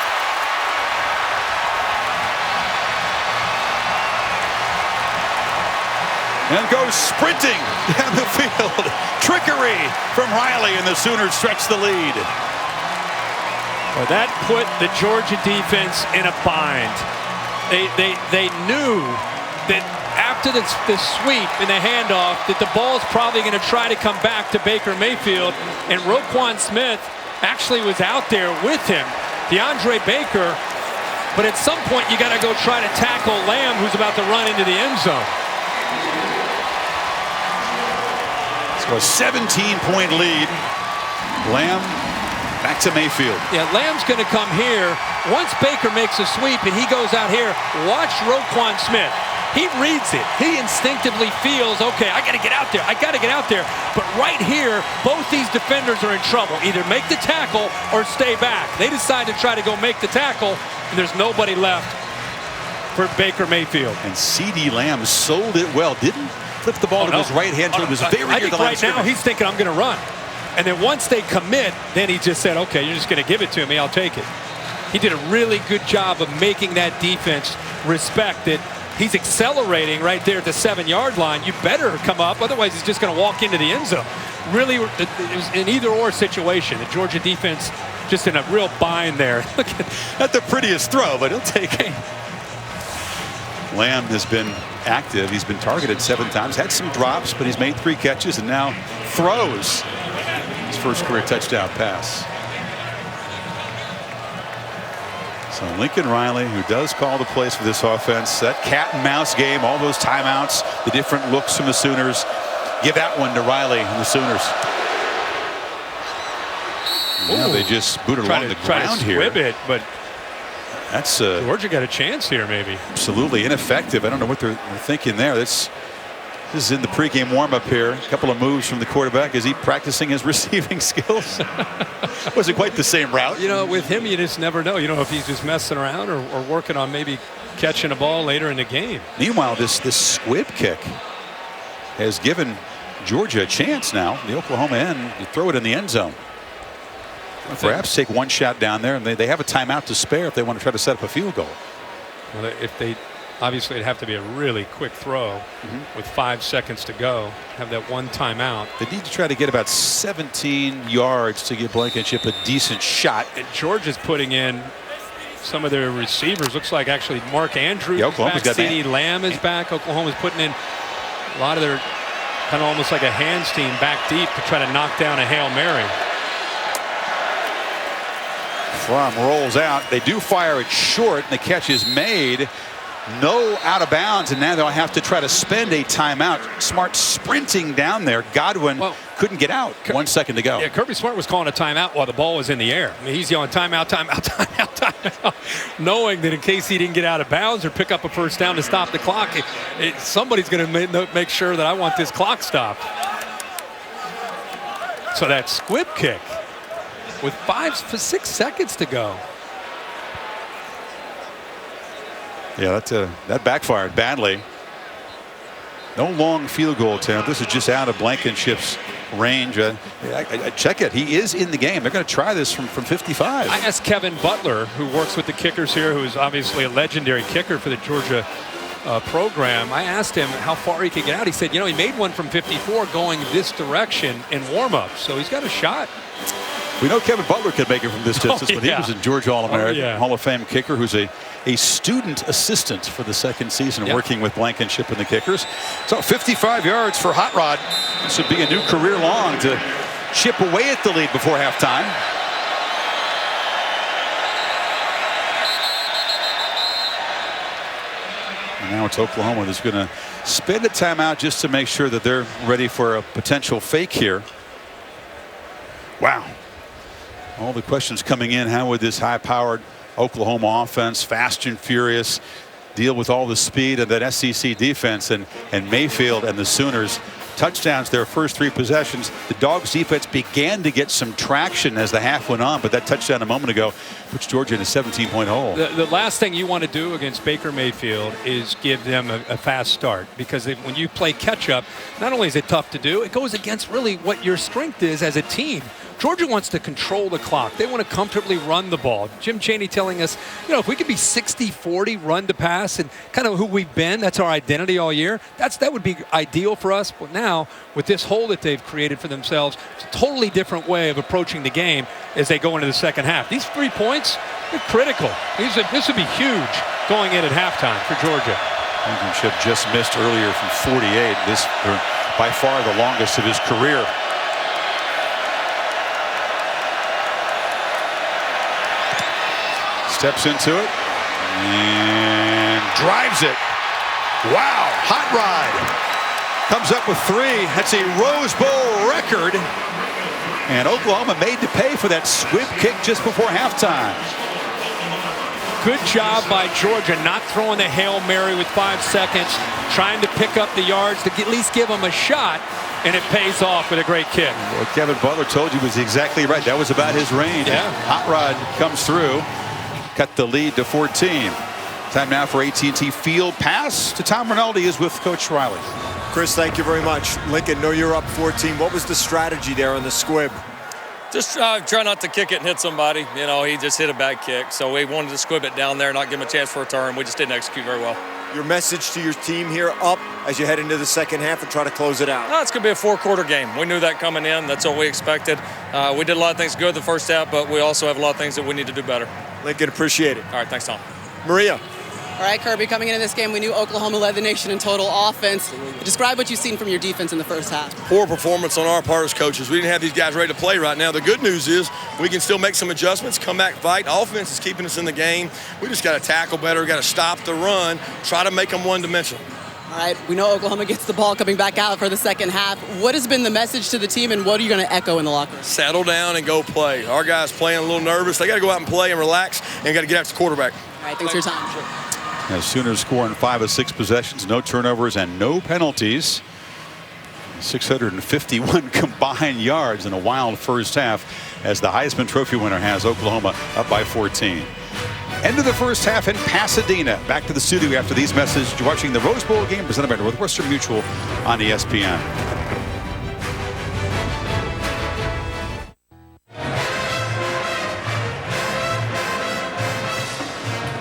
And goes sprinting down the field. Trickery from Riley, and the Sooners stretch the lead. Well, that put the Georgia defense in a bind. They knew that after the sweep and the handoff that the ball's probably going to try to come back to Baker Mayfield, and Roquan Smith actually was out there with him, DeAndre Baker, but at some point you got to go try to tackle Lamb, who's about to run into the end zone. So a 17-point lead. Lamb back to Mayfield. Yeah, Lamb's going to come here. Once Baker makes a sweep and he goes out here, watch Roquan Smith. He reads it. He instinctively feels, okay, I got to get out there. I got to get out there. But right here, both these defenders are in trouble. Either make the tackle or stay back. They decide to try to go make the tackle, and there's nobody left for Baker Mayfield. And CeeDee Lamb sold it well. Didn't flip the ball to his right hand until it was very near the line. Right now, he's thinking, I'm going to run. And then once they commit, then he just said, okay, you're just going to give it to me. I'll take it. He did a really good job of making that defense respect it. He's accelerating right there at the 7-yard line. You better come up, otherwise he's just going to walk into the end zone. Really, it was an either-or situation. The Georgia defense just in a real bind there. Look at not the prettiest throw, but he'll take it. Lamb has been active. He's been targeted 7 times, had some drops, but he's made 3 catches and now throws his first career touchdown pass. So Lincoln Riley, who does call the plays for this offense, that cat and mouse game, all those timeouts, the different looks from the Sooners, give that one to Riley and the Sooners. Now they just booted along the ground here. It, but that's Georgia got a chance here, maybe. Absolutely ineffective. I don't know what they're thinking there. This is in the pregame warm-up here. A couple of moves from the quarterback. Is he practicing his receiving skills? Wasn't quite the same route. You know, with him, you just never know. You know if he's just messing around or working on maybe catching a ball later in the game. Meanwhile, this squib kick has given Georgia a chance now. The Oklahoma end, you throw it in the end zone. Perhaps take one shot down there, and they have a timeout to spare if they want to try to set up a field goal. Well, if they obviously it'd have to be a really quick throw with 5 seconds to go. Have that one timeout. They need to try to get about 17 yards to give Blankenship a decent shot. And Georgia's putting in some of their receivers. Looks like actually Mark Andrews is back. CeeDee Lamb is back. Oklahoma's putting in A lot of their kind of almost like a hands team back deep to try to knock down a Hail Mary. Fromm rolls out. They do fire it short, and the catch is made. No out of bounds, and now they'll have to try to spend a timeout. Smart sprinting down there. Godwin couldn't get out. 1 second to go. Yeah, Kirby Smart was calling a timeout while the ball was in the air. I mean, he's yelling timeout, timeout, timeout, timeout, knowing that in case he didn't get out of bounds or pick up a first down to stop the clock, somebody's going to make sure that I want this clock stopped. So that squib kick with 6 seconds to go. Yeah, that backfired badly. No long field goal attempt. This is just out of Blankenship's range. I check it. He is in the game. They're going to try this from 55. I asked Kevin Butler, who works with the kickers here, who is obviously a legendary kicker for the Georgia program. I asked him how far he could get out. He said, he made one from 54 going this direction in warm-up, so he's got a shot. We know Kevin Butler could make it from this distance, but he was a Georgia All-American, Hall of Fame kicker who's a student assistant for the second season working with Blankenship and the kickers. So 55 yards for Hot Rod. This would be a new career long to chip away at the lead before halftime. And now it's Oklahoma that's going to spend a timeout just to make sure that they're ready for a potential fake here. Wow. All the questions coming in. How would this high-powered Oklahoma offense, fast and furious, deal with all the speed of that SEC defense? And Mayfield and the Sooners touchdowns their first 3 possessions. The Dogs defense began to get some traction as the half went on, but that touchdown a moment ago puts Georgia in a 17-point hole. The last thing you want to do against Baker Mayfield is give them a fast start, because when you play catch-up, not only is it tough to do, it goes against really what your strength is as a team. Georgia wants to control the clock. They want to comfortably run the ball. Jim Chaney telling us, if we could be 60-40 run to pass and kind of who we've been, that's our identity all year, that would be ideal for us. But now, with this hole that they've created for themselves, it's a totally different way of approaching the game as they go into the second half. These 3 points, they're critical. This would be huge going in at halftime for Georgia. Blankenship just missed earlier from 48. This by far the longest of his career. Steps into it and drives it. Wow, Hot Rod comes up with 3. That's a Rose Bowl record. And Oklahoma made to pay for that squib kick just before halftime. Good job by Georgia not throwing the Hail Mary with 5 seconds, trying to pick up the yards to at least give them a shot, and it pays off with a great kick. What Kevin Butler told you was exactly right. That was about his range. Yeah. Hot Rod comes through. Cut the lead to 14. Time now for AT&T Field Pass to Tom Rinaldi is with Coach Riley. Chris, thank you very much. Lincoln, know you're up 14. What was the strategy there on the squib? Just try not to kick it and hit somebody. He just hit a bad kick. So we wanted to squib it down there, not give him a chance for a turn. We just didn't execute very well. Your message to your team here up as you head into the second half and try to close it out? It's going to be a 4-quarter game. We knew that coming in. That's what we expected. We did a lot of things good the first half, but we also have a lot of things that we need to do better. Lincoln, appreciate it. All right, thanks, Tom. Maria. All right, Kirby, coming into this game, we knew Oklahoma led the nation in total offense. Describe what you've seen from your defense in the first half. Poor performance on our part as coaches. We didn't have these guys ready to play right now. The good news is we can still make some adjustments, come back, fight. Offense is keeping us in the game. We just got to tackle better, got to stop the run, try to make them one-dimensional. All right, we know Oklahoma gets the ball coming back out for the second half. What has been the message to the team, and what are you going to echo in the locker room? Settle down and go play. Our guys playing a little nervous. They got to go out and play and relax, and got to get after the quarterback. All right, thanks for your time. Sure. As Sooners scoring 5 of 6 possessions, no turnovers and no penalties. 651 combined yards in a wild first half as the Heisman Trophy winner has Oklahoma up by 14. End of the first half in Pasadena. Back to the studio after these messages. You're watching the Rose Bowl game presented by Northwestern Mutual on ESPN.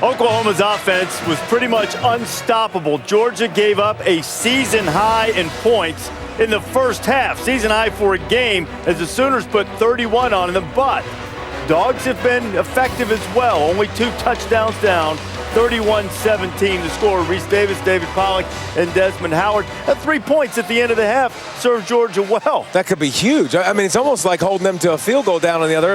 Oklahoma's offense was pretty much unstoppable. Georgia gave up a season high in points in the first half. Season high for a game as the Sooners put 31 on them, but Dogs have been effective as well. Only 2 touchdowns down, 31-17 the score. Reese Davis, David Pollock, and Desmond Howard. At 3 points at the end of the half served Georgia well. That could be huge. I mean, it's almost like holding them to a field goal down on the other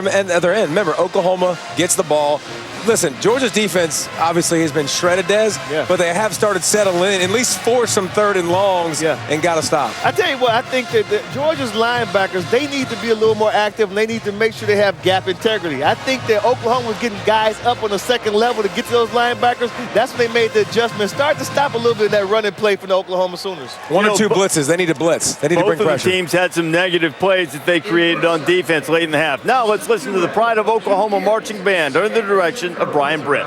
end. Remember, Oklahoma gets the ball. Listen, Georgia's defense obviously has been shredded, Des, but they have started settling in, at least force some third and longs, and got to stop. I tell you what, I think that Georgia's linebackers, they need to be a little more active, and they need to make sure they have gap integrity. I think that Oklahoma was getting guys up on the second level to get to those linebackers. That's when they made the adjustment. Start to stop a little bit of that running play from the Oklahoma Sooners. One or two blitzes. They need to blitz. They need to bring pressure. Both of the teams had some negative plays that they created on defense late in the half. Now let's listen to the Pride of Oklahoma marching band under the direction of Brian Britt.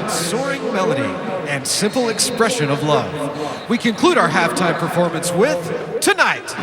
Soaring melody and simple expression of love. We conclude our halftime performance with Tonight.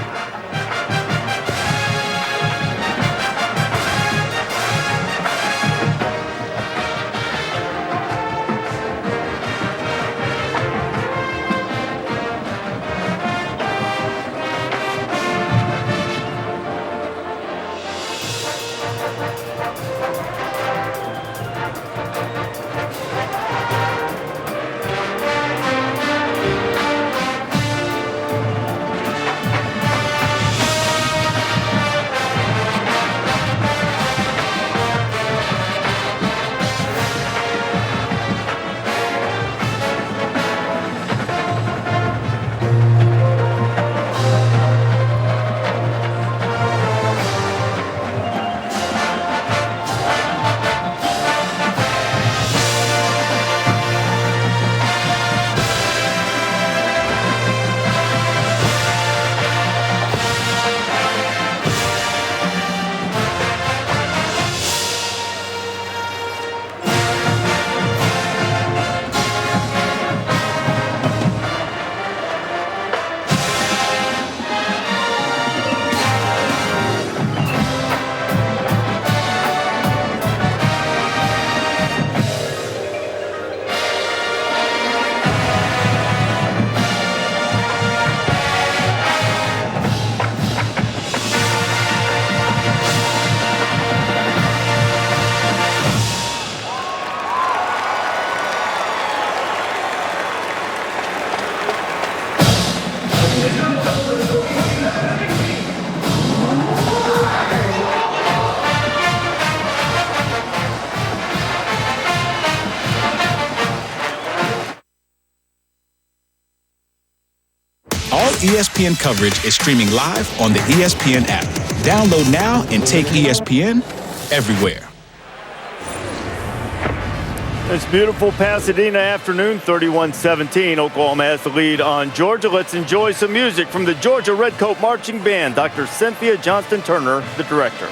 ESPN coverage is streaming live on the ESPN app. Download now and take ESPN everywhere. It's beautiful Pasadena afternoon, 31-17. Oklahoma has the lead on Georgia. Let's enjoy some music from the Georgia Redcoat Marching Band. Dr. Cynthia Johnston-Turner, the director.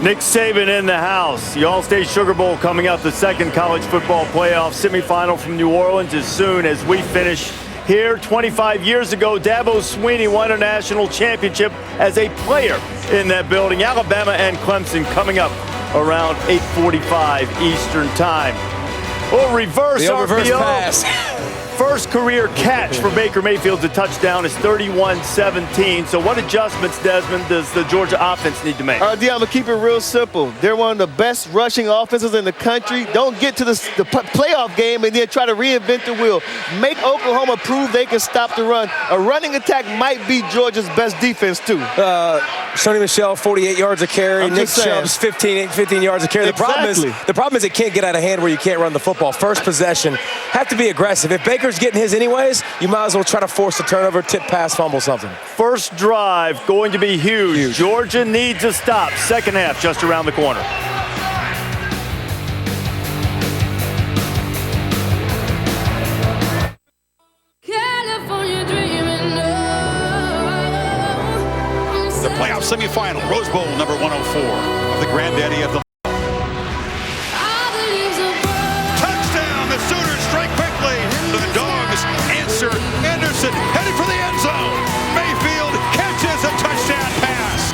Nick Saban in the house. The All-State Sugar Bowl coming up, the second college football playoff semifinal from New Orleans as soon as we finish here. 25 years ago, Dabo Swinney won a national championship as a player in that building. Alabama and Clemson coming up around 8:45 Eastern time. We'll reverse RPO. Pass. First career catch for Baker Mayfield, the touchdown is 31-17. So what adjustments, Desmond, does the Georgia offense need to make? I'm going to keep it real simple. They're one of the best rushing offenses in the country. Don't get to the playoff game and then try to reinvent the wheel. Make Oklahoma prove they can stop the run. A running attack might be Georgia's best defense, too. Sonny Michel, 48 yards a carry. Nick Chubb's 15 yards a carry. Exactly. The problem is it can't get out of hand where you can't run the football. First possession, have to be aggressive. If Baker's getting his anyways, you might as well try to force a turnover, tip pass, fumble something. First drive going to be huge. Georgia needs a stop. Second half just around the corner. California dreaming. The playoff semifinal, Rose Bowl number 104 of the granddaddy of the touchdown. The Sooners strike quickly. The Dogs answer. Anderson headed for the end zone. Mayfield catches a touchdown pass.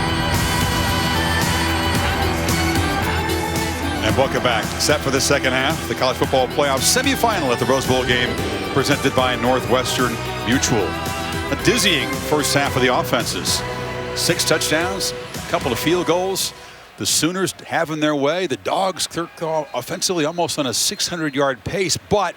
And welcome back. Set for the second half. The college football playoff semifinal at the Rose Bowl game presented by Northwestern Mutual. A dizzying first half of the offenses. 6 touchdowns, a couple of field goals. The Sooners having their way. The Dogs offensively almost on a 600-yard pace, but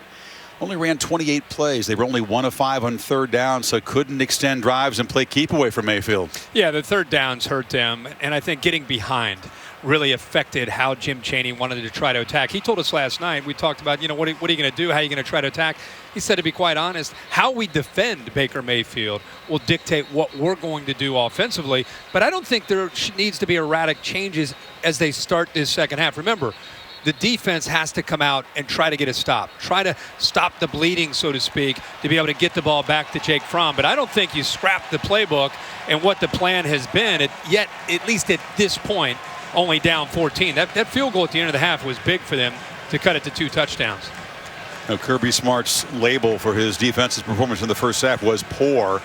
only ran 28 plays. They were only 1 of 5 on third down, so couldn't extend drives and play keep away from Mayfield. Yeah, the third downs hurt them, and I think getting behind really affected how Jim Chaney wanted to try to attack. He told us last night, we talked about, what are you going to do? How are you going to try to attack? He said, to be quite honest, how we defend Baker Mayfield will dictate what we're going to do offensively. But I don't think there needs to be erratic changes as they start this second half. Remember, the defense has to come out and try to get a stop. Try to stop the bleeding, so to speak, to be able to get the ball back to Jake Fromm. But I don't think you scrap the playbook and what the plan has been, yet at least at this point, only down 14. That field goal at the end of the half was big for them to cut it to 2 touchdowns. Now, Kirby Smart's label for his defensive performance in the first half was poor.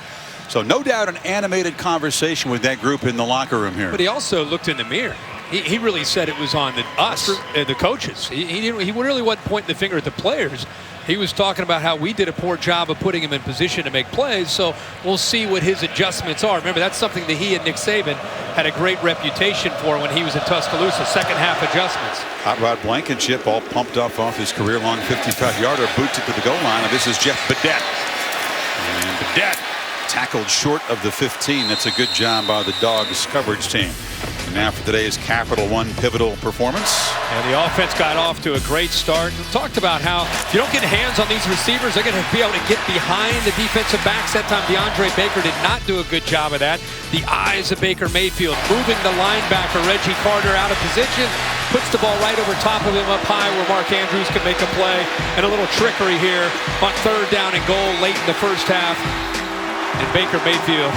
So no doubt an animated conversation with that group in the locker room here. But he also looked in the mirror. He really said it was on us, the coaches. He really wasn't pointing the finger at the players. He was talking about how we did a poor job of putting him in position to make plays, so we'll see what his adjustments are. Remember, that's something that he and Nick Saban had a great reputation for when he was in Tuscaloosa, second half adjustments. Hot Rod Blankenship all pumped up off his career-long 55-yarder, boots it to the goal line, and this is Jeff Badet. And Badet tackled short of the 15. That's a good job by the Dogs coverage team. And now for today's Capital One pivotal performance. And the offense got off to a great start. We talked about how if you don't get hands on these receivers, they're going to be able to get behind the defensive backs. That time DeAndre Baker did not do a good job of that. The eyes of Baker Mayfield moving the linebacker Reggie Carter out of position. Puts the ball right over top of him up high where Mark Andrews can make a play. And a little trickery here on third down and goal late in the first half. And Baker Mayfield,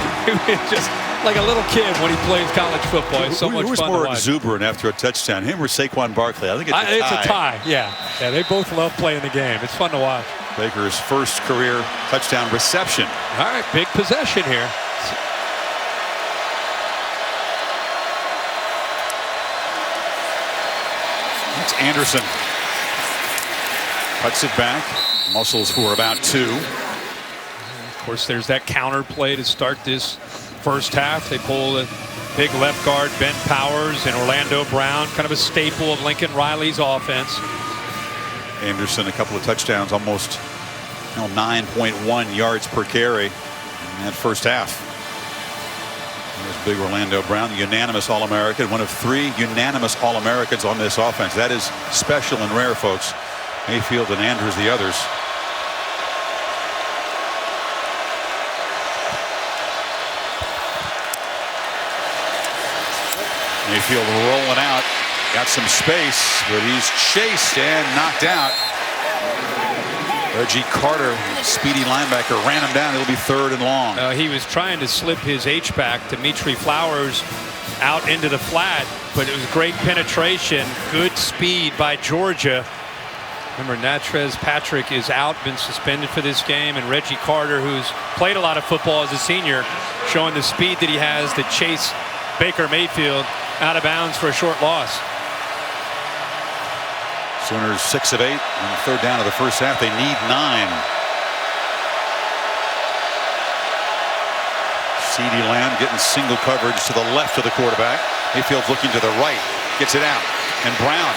just like a little kid when he plays college football. It's so much fun to watch. Who was more exuberant after a touchdown, him or Saquon Barkley? I think it's a tie. It's a tie, yeah. They both love playing the game. It's fun to watch. Baker's first career touchdown reception. All right, big possession here. It's Anderson. Cuts it back. Muscles for about 2. Of course, there's that counter play to start this first half. They pull the big left guard, Ben Powers, and Orlando Brown, kind of a staple of Lincoln Riley's offense. Anderson, a couple of touchdowns, almost 9.1 yards per carry in that first half. There's big Orlando Brown, the unanimous All-American, one of 3 unanimous All-Americans on this offense. That is special and rare, folks. Mayfield and Andrews, the others. Mayfield rolling out, got some space, but he's chased and knocked out. Reggie Carter, speedy linebacker, ran him down. It'll be 3rd and long. He was trying to slip his H-back, Dimitri Flowers, out into the flat, but it was great penetration, good speed by Georgia. Remember, Natrez Patrick is out, been suspended for this game, and Reggie Carter, who's played a lot of football as a senior, showing the speed that he has to chase Baker Mayfield out of bounds for a short loss. Sooners 6 of 8 on 3rd down of the first half. They need 9. CeeDee Lamb getting single coverage to the left of the quarterback. Mayfield's looking to the right, gets it out, and Brown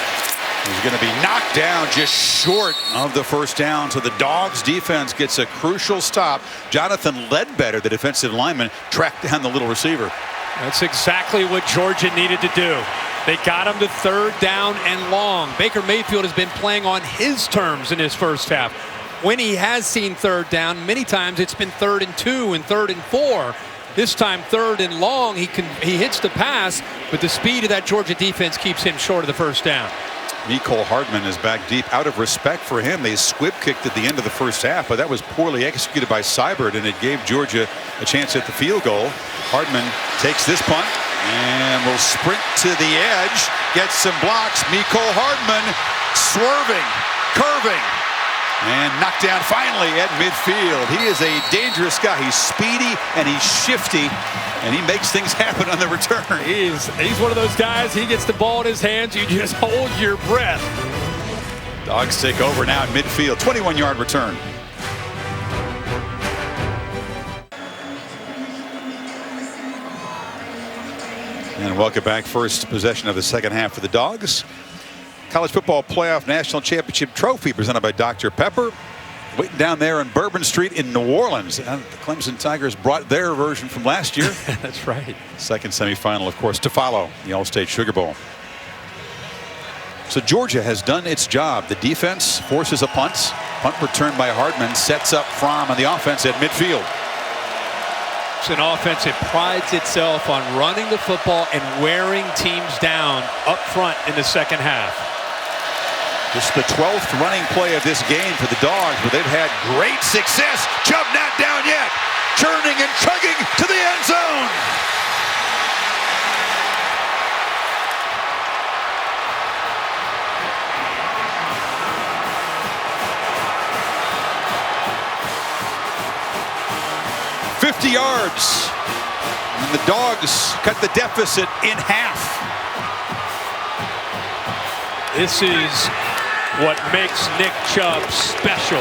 is going to be knocked down just short of the first down. So the Dogs defense gets a crucial stop. Jonathan Ledbetter, the defensive lineman, tracked down the little receiver. That's exactly what Georgia needed to do. They got him to 3rd down and long. Baker Mayfield has been playing on his terms in his first half. When he has seen 3rd down, many times it's been 3rd and 2 and 3rd and 4. This time 3rd and long, he hits the pass, but the speed of that Georgia defense keeps him short of the first down. Mecole Hardman is back deep. Out of respect for him, they squib kicked at the end of the first half, but that was poorly executed by Seibert, and it gave Georgia a chance at the field goal. Hardman takes this punt and will sprint to the edge, gets some blocks. Mecole Hardman swerving, curving, and knocked down finally at midfield. He is a dangerous guy. He's speedy and he's shifty, and he makes things happen on the return. He's one of those guys. He gets the ball in his hands. You just hold your breath. Dogs take over now at midfield. 21-yard return. And welcome back. First possession of the second half for the Dogs. College Football Playoff National Championship Trophy presented by Dr. Pepper. Waiting down there on Bourbon Street in New Orleans. And the Clemson Tigers brought their version from last year. That's right. Second semifinal, of course, to follow the All-State Sugar Bowl. So Georgia has done its job. The defense forces a punt. Punt return by Hardman sets up Fromm on the offense at midfield. It's an offense that prides itself on running the football and wearing teams down up front in the second half. This is the 12th running play of this game for the Dogs, but they've had great success. Chubb not down yet. Churning and chugging to the end zone. $50 yards. And the Dogs cut the deficit in half. This is what makes Nick Chubb special.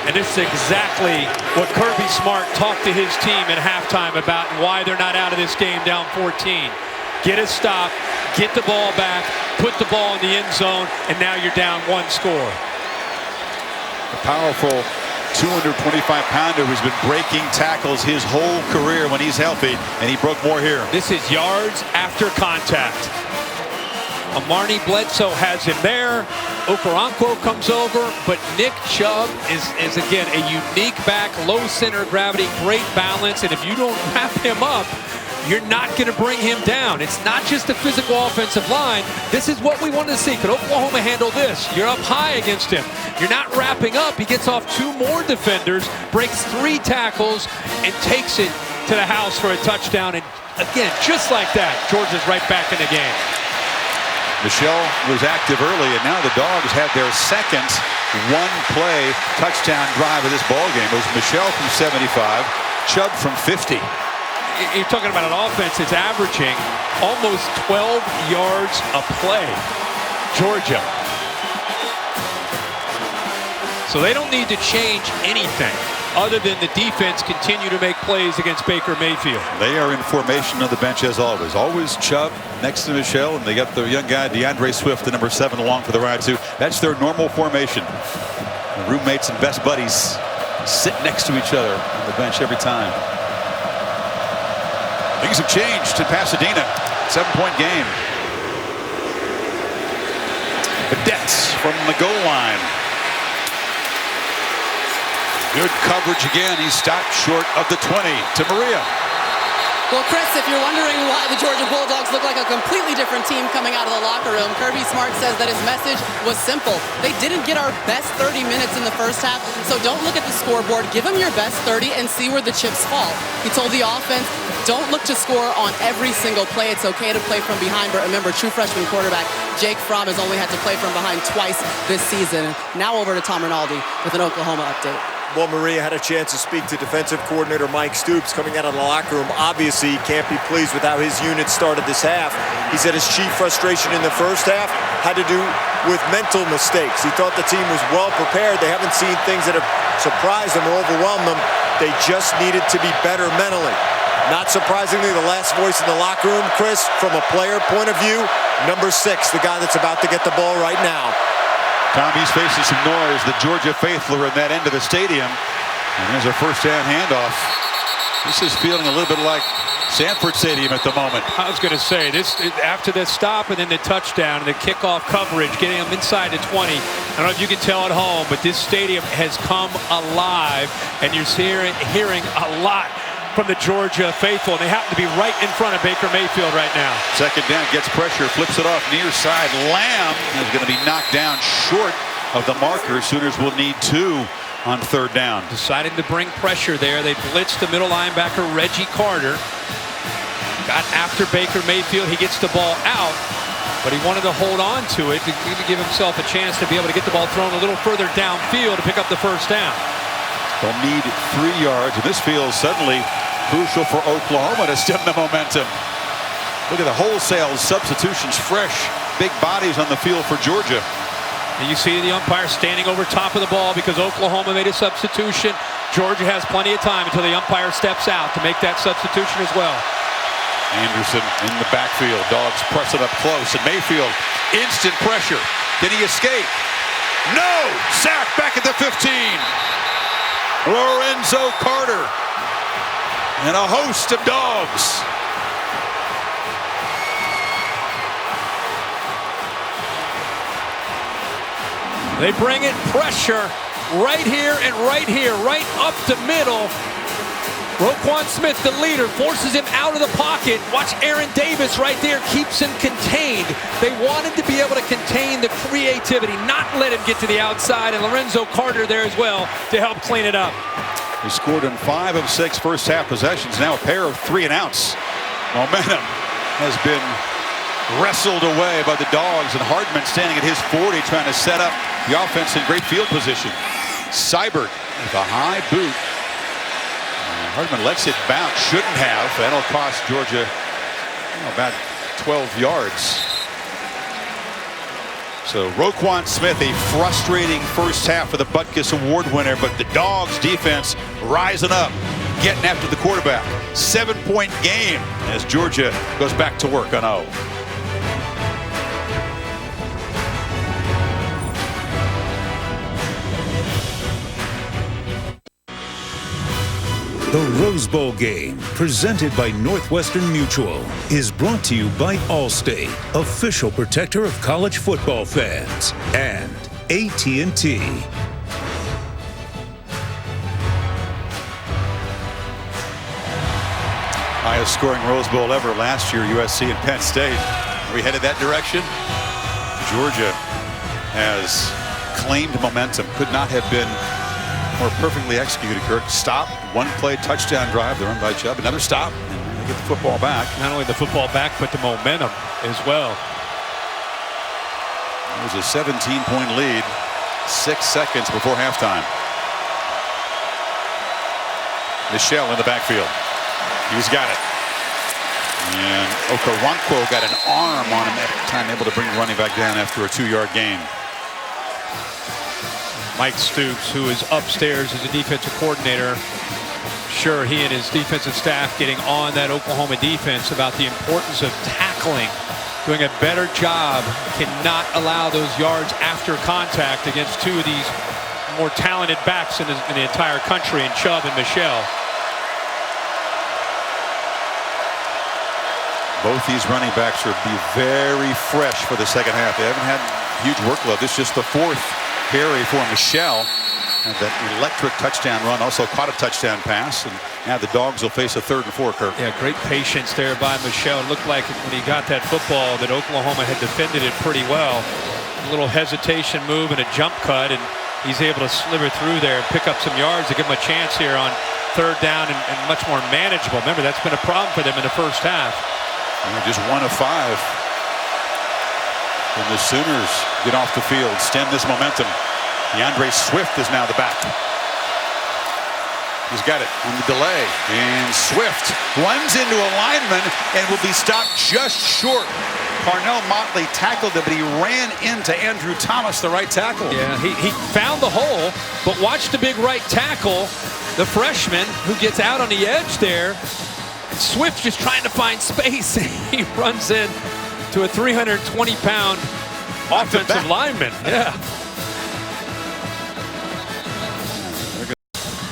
And this is exactly what Kirby Smart talked to his team at halftime about and why they're not out of this game down 14. Get a stop, get the ball back, put the ball in the end zone, and now you're down 1 score. A powerful 225-pounder who's been breaking tackles his whole career when he's healthy, and he broke more here. This is yards after contact. Amarni Bledsoe has him there. Okoronkwo comes over, but Nick Chubb is again a unique back, low center of gravity, great balance, and if you don't wrap him up, you're not going to bring him down. It's not just the physical offensive line. This is what we wanted to see. Could Oklahoma handle this? You're up high against him. You're not wrapping up. He gets off 2 more defenders, breaks 3 tackles, and takes it to the house for a touchdown. And again, just like that, Georgia's right back in the game. Michelle was active early, and now the Dogs had their second one-play touchdown drive of this ballgame. It was Michelle from 75, Chubb from 50. You're talking about an offense that's averaging almost 12 yards a play. Georgia. So they don't need to change anything other than the defense continue to make plays against Baker Mayfield. They are in formation on the bench as always. Always Chubb next to Michelle, and they got the young guy DeAndre Swift, the number 7, along for the ride too. That's their normal formation. The roommates and best buddies sit next to each other on the bench every time. Things have changed in Pasadena. 7-point game. Cadets from the goal line. Good coverage again. He stopped short of the 20 to Maria. Well, Chris, if you're wondering why the Georgia Bulldogs look like a completely different team coming out of the locker room, Kirby Smart says that his message was simple. They didn't get our best 30 minutes in the first half, so don't look at the scoreboard. Give them your best 30 and see where the chips fall. He told the offense, don't look to score on every single play. It's okay to play from behind, but remember, true freshman quarterback Jake Fromm has only had to play from behind twice this season. Now over to Tom Rinaldi with an Oklahoma update. Well, Maria had a chance to speak to defensive coordinator Mike Stoops coming out of the locker room. Obviously, he can't be pleased with how his unit started this half. He said his chief frustration in the first half had to do with mental mistakes. He thought the team was well prepared. They haven't seen things that have surprised them or overwhelmed them. They just needed to be better mentally. Not surprisingly, the last voice in the locker room, Chris, from a player point of view, number 6, the guy that's about to get the ball right now. Tommy's facing some noise. The Georgia faithful are in that end of the stadium. And there's a first down handoff. This is feeling a little bit like Sanford Stadium at the moment. I was going to say, this after the stop and then the touchdown and the kickoff coverage, getting them inside the 20. I don't know if you can tell at home, but this stadium has come alive, and you're hearing a lot from the Georgia faithful, and they happen to be right in front of Baker Mayfield right now. Second down, gets pressure, flips it off near side. Lamb is going to be knocked down short of the marker. Sooners will need 2 on third down. Deciding to bring pressure there. They blitzed the middle linebacker, Reggie Carter. Got after Baker Mayfield. He gets the ball out, but he wanted to hold on to it to give himself a chance to be able to get the ball thrown a little further downfield to pick up the first down. They'll need 3 yards, and this feels suddenly crucial for Oklahoma to stem the momentum. Look at the wholesale substitutions, fresh, big bodies on the field for Georgia. And you see the umpire standing over top of the ball because Oklahoma made a substitution. Georgia has plenty of time until the umpire steps out to make that substitution as well. Anderson in the backfield. Dogs press it up close, and Mayfield, instant pressure. Did he escape? No! Sack back at the 15. Lorenzo Carter and a host of dogs. They bring it, pressure right here and right here, right up the middle. Roquan Smith, the leader, forces him out of the pocket. Watch Aaron Davis right there, keeps him contained. They wanted to be able to contain the creativity, not let him get to the outside, and Lorenzo Carter there as well to help clean it up. He scored in 5 of 6 first half possessions, now a pair of 3 and outs. Momentum has been wrestled away by the Dogs, and Hardman standing at his 40 trying to set up the offense in great field position. Seibert with a high boot. Hardman lets it bounce, shouldn't have. That'll cost Georgia about 12 yards. So Roquan Smith, a frustrating first half for the Butkus Award winner, but the Dogs defense rising up, getting after the quarterback. 7-point game as Georgia goes back to work on O. The Rose Bowl game, presented by Northwestern Mutual, is brought to you by Allstate, official protector of college football fans, and AT&T. Highest scoring Rose Bowl ever last year, USC and Penn State. Are we headed that direction? Georgia has claimed momentum. Could not have been more perfectly executed, Kirk. Stop, 1-play touchdown drive. They're run by Chubb. Another stop, and they get the football back. Not only the football back, but the momentum as well. It was a 17-point lead, 6 seconds before halftime. Michelle in the backfield. He's got it. And Okoronkwo got an arm on him at the time, able to bring the running back down after a 2-yard gain. Mike Stoops, who is upstairs as a defensive coordinator, sure, he and his defensive staff getting on that Oklahoma defense about the importance of tackling, doing a better job, cannot allow those yards after contact against 2 of these more talented backs in the entire country, in Chubb and Michelle. Both these running backs will be very fresh for the second half. They haven't had huge workload. This is just the 4th carry for Michelle. And that electric touchdown run, also caught a touchdown pass, and now the Dogs will face a 3rd and 4, Kirk. Yeah, great patience there by Michel. It looked like when he got that football that Oklahoma had defended it pretty well. A little hesitation move and a jump cut, and he's able to sliver through there and pick up some yards to give him a chance here on 3rd down and much more manageable. Remember, that's been a problem for them in the first half. And just 1 of 5. And the Sooners get off the field, stem this momentum. DeAndre Swift is now the back. He's got it on the delay. And Swift runs into a lineman and will be stopped just short. Parnell Motley tackled him, but he ran into Andrew Thomas, the right tackle. Yeah, he found the hole, but watch the big right tackle, the freshman who gets out on the edge there. Swift just trying to find space. He runs in to a 320-pound offensive lineman. Yeah.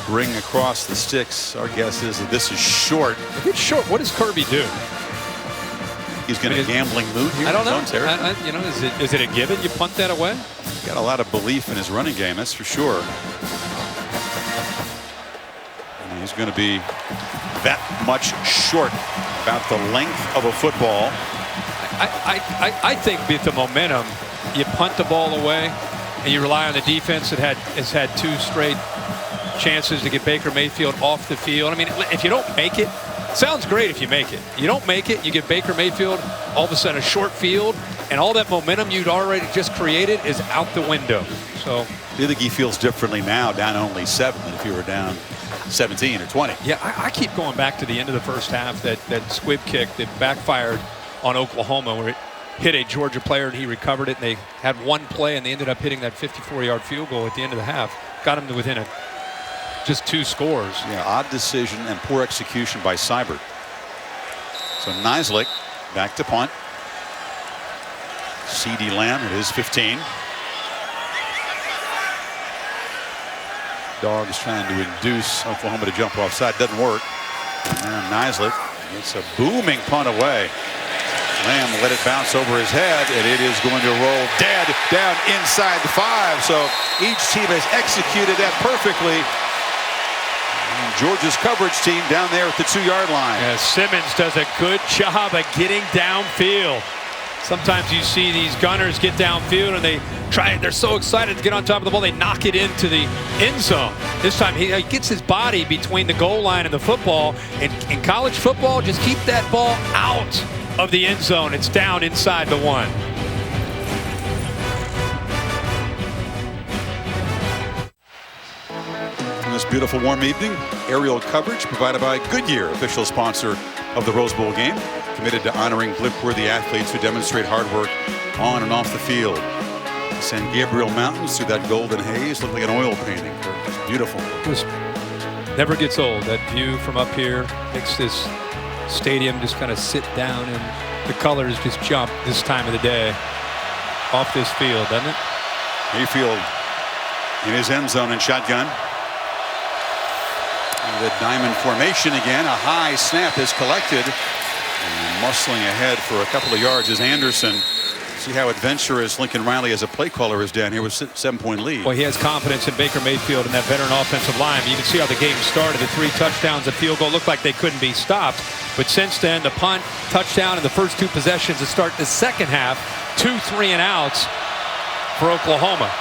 Ring across the sticks. Our guess is that this is short. If it's short, what does Kirby do? He's got a gambling mood here. I don't know. You know, is it a given? You punt that away? Got a lot of belief in his running game, that's for sure. And he's going to be that much short, about the length of a football. I think with the momentum, you punt the ball away, and you rely on the defense that has had 2 straight chances to get Baker Mayfield off the field. I mean, if you don't make it, sounds great if you make it. You don't make it, you get Baker Mayfield all of a sudden a short field, and all that momentum you'd already just created is out the window. So I think he feels differently now, down only 7 than if you were down 17 or 20. Yeah, I keep going back to the end of the first half, that squib kick that backfired on Oklahoma where it hit a Georgia player and he recovered it, and they had one play and they ended up hitting that 54-yard field goal at the end of the half. Got them to within just 2 scores. Yeah, odd decision and poor execution by Seibert. So Niziolek back to punt. CeeDee Lamb at his 15. Dogs trying to induce Oklahoma to jump offside. Doesn't work. And now Niziolek gets a booming punt away. Lamb let it bounce over his head, and it is going to roll dead down inside the 5. So each team has executed that perfectly. And Georgia's coverage team down there at the 2-yard line. Yeah, Simmons does a good job of getting downfield. Sometimes you see these gunners get downfield and they're so excited to get on top of the ball, they knock it into the end zone. This time he gets his body between the goal line and the football. And in college football, just keep that ball out of the end zone. It's down inside the 1. This beautiful warm evening, aerial coverage provided by Goodyear, official sponsor of the Rose Bowl game, committed to honoring blimp-worthy athletes who demonstrate hard work on and off the field. San Gabriel Mountains through that golden haze look like an oil painting. It's beautiful. It never gets old. That view from up here makes this stadium just kind of sit down, and the colors just jump this time of the day off this field, doesn't it? Mayfield in his end zone and shotgun. The diamond formation again. A high snap is collected. And muscling ahead for a couple of yards is Anderson. See how adventurous Lincoln Riley as a play caller is down here with 7-point lead. Well, he has confidence in Baker Mayfield and that veteran offensive line. You can see how the game started. The 3 touchdowns, a field goal looked like they couldn't be stopped. But since then, the punt, touchdown, and the first 2 possessions to start the second half, 2 3-and-outs for Oklahoma.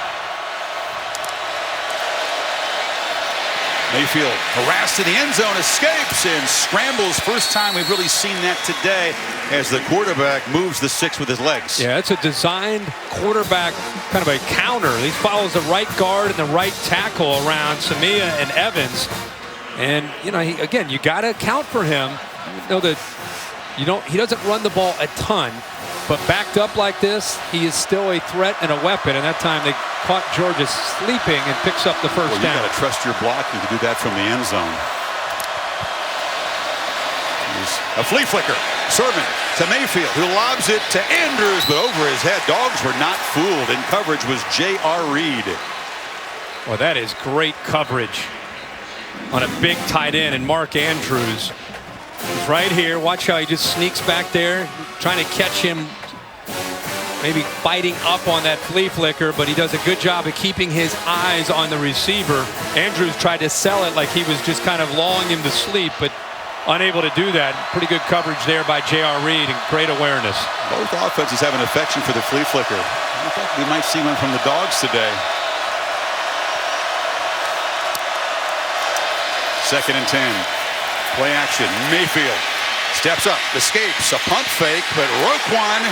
Mayfield harassed in the end zone, escapes and scrambles. First time we've really seen that today as the quarterback moves the 6 with his legs. Yeah, it's a designed quarterback, kind of a counter. He follows the right guard and the right tackle around Samia and Evans. And, you know, again, you got to account for him. You know that he doesn't run the ball a ton, but backed up like this, he is still a threat and a weapon. And that time they caught Georgia sleeping and picks up the first down. You got to trust your blocking to do that from the end zone. A flea flicker. Sermon to Mayfield, who lobs it to Andrews, but over his head. Dogs were not fooled. In coverage was J.R. Reed. Well, that is great coverage on a big tight end, and Mark Andrews is right here. Watch how he just sneaks back there, trying to catch him maybe biting up on that flea flicker, but he does a good job of keeping his eyes on the receiver. Andrews tried to sell it like he was just kind of lulling him to sleep, but unable to do that. Pretty good coverage there by J.R. Reed and great awareness. Both offenses have an affection for the flea flicker. I think we might see one from the Dogs today. 2nd and 10. Play action. Mayfield steps up, escapes, a pump fake, but Roquan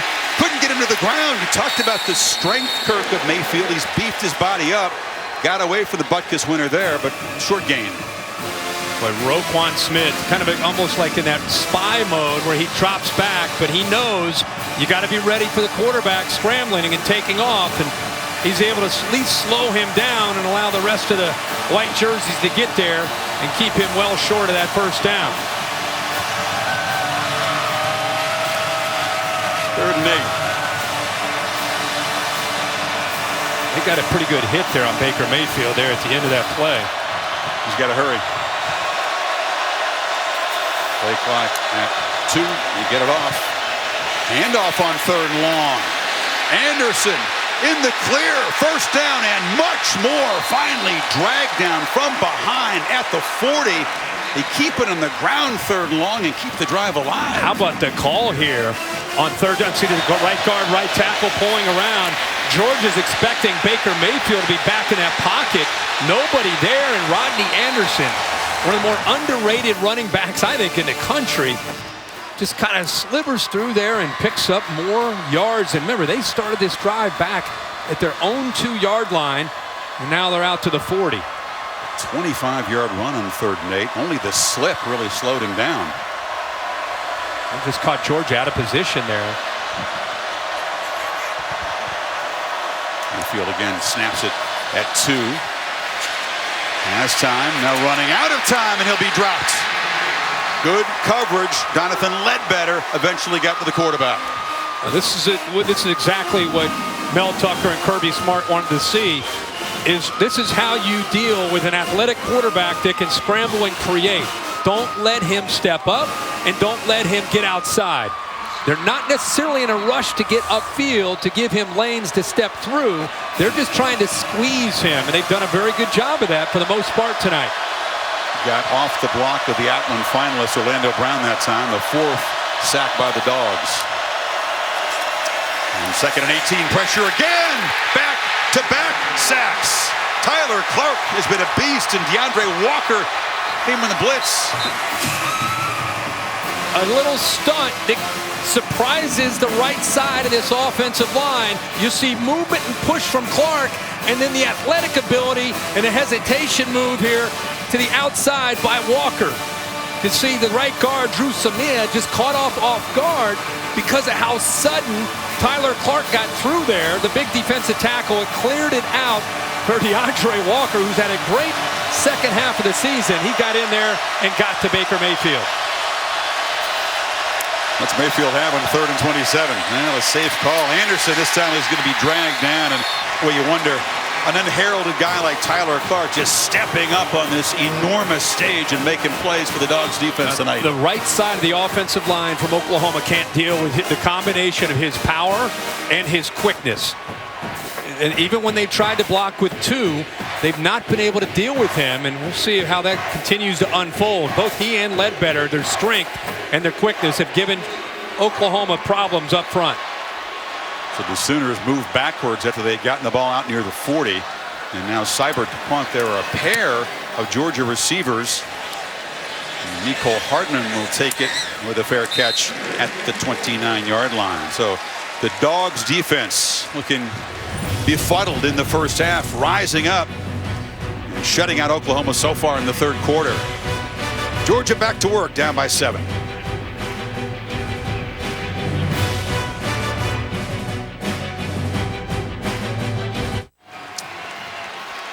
couldn't get him to the ground. We talked about the strength, Kirk, of Mayfield. He's beefed his body up. Got away for the Butkus winner there, but short gain. But Roquan Smith, kind of almost like in that spy mode where he drops back, but he knows you got to be ready for the quarterback scrambling and taking off, and he's able to at least slow him down and allow the rest of the white jerseys to get there and keep him well short of that first down. 3rd and 8. They got a pretty good hit there on Baker Mayfield there at the end of that play. He's got to hurry. Play clock at 2. You get it off. Handoff on 3rd and long. Anderson in the clear. 1st down and much more. Finally dragged down from behind at the 40. They keep it on the ground 3rd and long and keep the drive alive. How about the call here on 3rd down? See the right guard, right tackle pulling around. Georgia's expecting Baker Mayfield to be back in that pocket. Nobody there, and Rodney Anderson, one of the more underrated running backs, I think, in the country, just kind of slivers through there and picks up more yards. And remember, they started this drive back at their own 2-yard line, and now they're out to the 40. 25-yard run on 3rd and 8. Only the slip really slowed him down. They just caught Georgia out of position there. Mayfield again snaps it at 2. Has time, now running out of time, and he'll be dropped. Good coverage. Jonathan Ledbetter eventually got to the quarterback. This is exactly what Mel Tucker and Kirby Smart wanted to see. This is how you deal with an athletic quarterback that can scramble and create. Don't let him step up, and don't let him get outside. They're not necessarily in a rush to get upfield to give him lanes to step through. They're just trying to squeeze him, and they've done a very good job of that for the most part tonight. Got off the block of the Outland finalist Orlando Brown that time, the 4th sack by the Dogs. And 2nd and 18, pressure again. Back-to-back sacks. Tyler Clark has been a beast, and DeAndre Walker came in the blitz. A little stunt that surprises the right side of this offensive line. You see movement and push from Clark, and then the athletic ability and the hesitation move here to the outside by Walker. You see the right guard, Drew Samia, just caught off guard because of how sudden Tyler Clark got through there. The big defensive tackle cleared it out for DeAndre Walker, who's had a great second half of the season. He got in there and got to Baker Mayfield. What's Mayfield have on 3rd and 27? Well, a safe call. Anderson this time is going to be dragged down, and well, you wonder, an unheralded guy like Tyler Clark just stepping up on this enormous stage and making plays for the Dogs defense tonight. The right side of the offensive line from Oklahoma can't deal with the combination of his power and his quickness. And even when they tried to block with 2, they've not been able to deal with him, and we'll see how that continues to unfold. Both he and Ledbetter, their strength and their quickness have given Oklahoma problems up front. So the Sooners move backwards after they'd gotten the ball out near the 40. And now Seibert to punt. There are a pair of Georgia receivers. And Nicole Hardman will take it with a fair catch at the 29-yard line. So the Dogs defense looking befuddled in the first half, rising up and shutting out Oklahoma so far in the 3rd quarter. Georgia back to work, down by 7.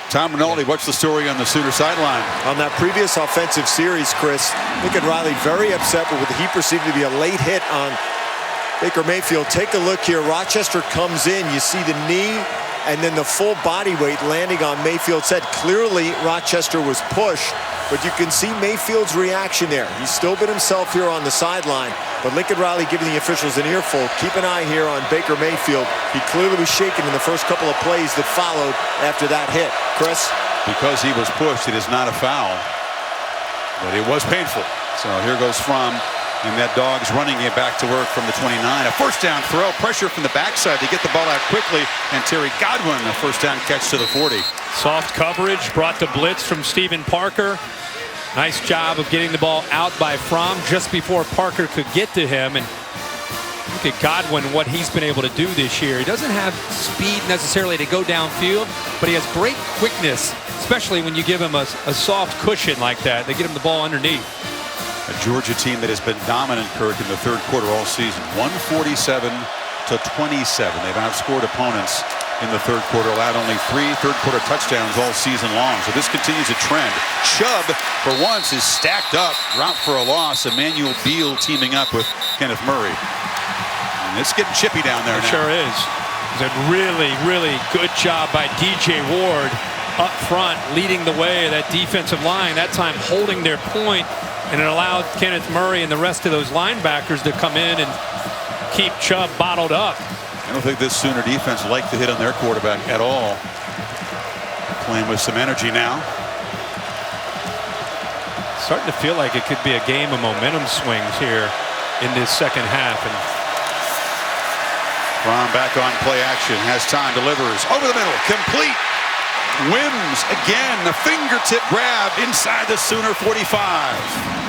Tom Rinaldi, what's the story on the Sooner sideline? On that previous offensive series, Chris, Lincoln Riley very upset with he perceived to be a late hit on Baker Mayfield. Take a look here. Rochester comes in. You see the knee and then the full body weight landing on Mayfield's head. Clearly, Rochester was pushed, but you can see Mayfield's reaction there. He's still been himself here on the sideline. But Lincoln Riley giving the officials an earful. Keep an eye here on Baker Mayfield. He clearly was shaken in the first couple of plays that followed after that hit. Chris? Because he was pushed, it is not a foul. But it was painful. So here goes Fromm. And that Dog's running it back to work from the 29. A first down throw. Pressure from the backside to get the ball out quickly. And Terry Godwin, a first down catch to the 40. Soft coverage, brought the blitz from Stephen Parker. Nice job of getting the ball out by Fromm just before Parker could get to him. And look at Godwin, what he's been able to do this year. He doesn't have speed necessarily to go downfield, but he has great quickness, especially when you give him a soft cushion like that. They get him the ball underneath. A Georgia team that has been dominant, Kirk, in the third quarter all season. 147-27. They've outscored opponents in the third quarter, allowed only 3 third-quarter touchdowns all season long. So this continues a trend. Chubb, for once, is stacked up. Route for a loss. Emmanuel Beal teaming up with Kenneth Murray. And it's getting chippy down there now. It sure is. It's a really, really good job by DJ Ward up front, leading the way of that defensive line, that time holding their point. And it allowed Kenneth Murray and the rest of those linebackers to come in and keep Chubb bottled up. I don't think this Sooner defense liked to hit on their quarterback at all. Playing with some energy now. Starting to feel like it could be a game of momentum swings here in this second half. And Fromm back on play action, has time, delivers over the middle, complete. Wims again, a fingertip grab inside the Sooner 45.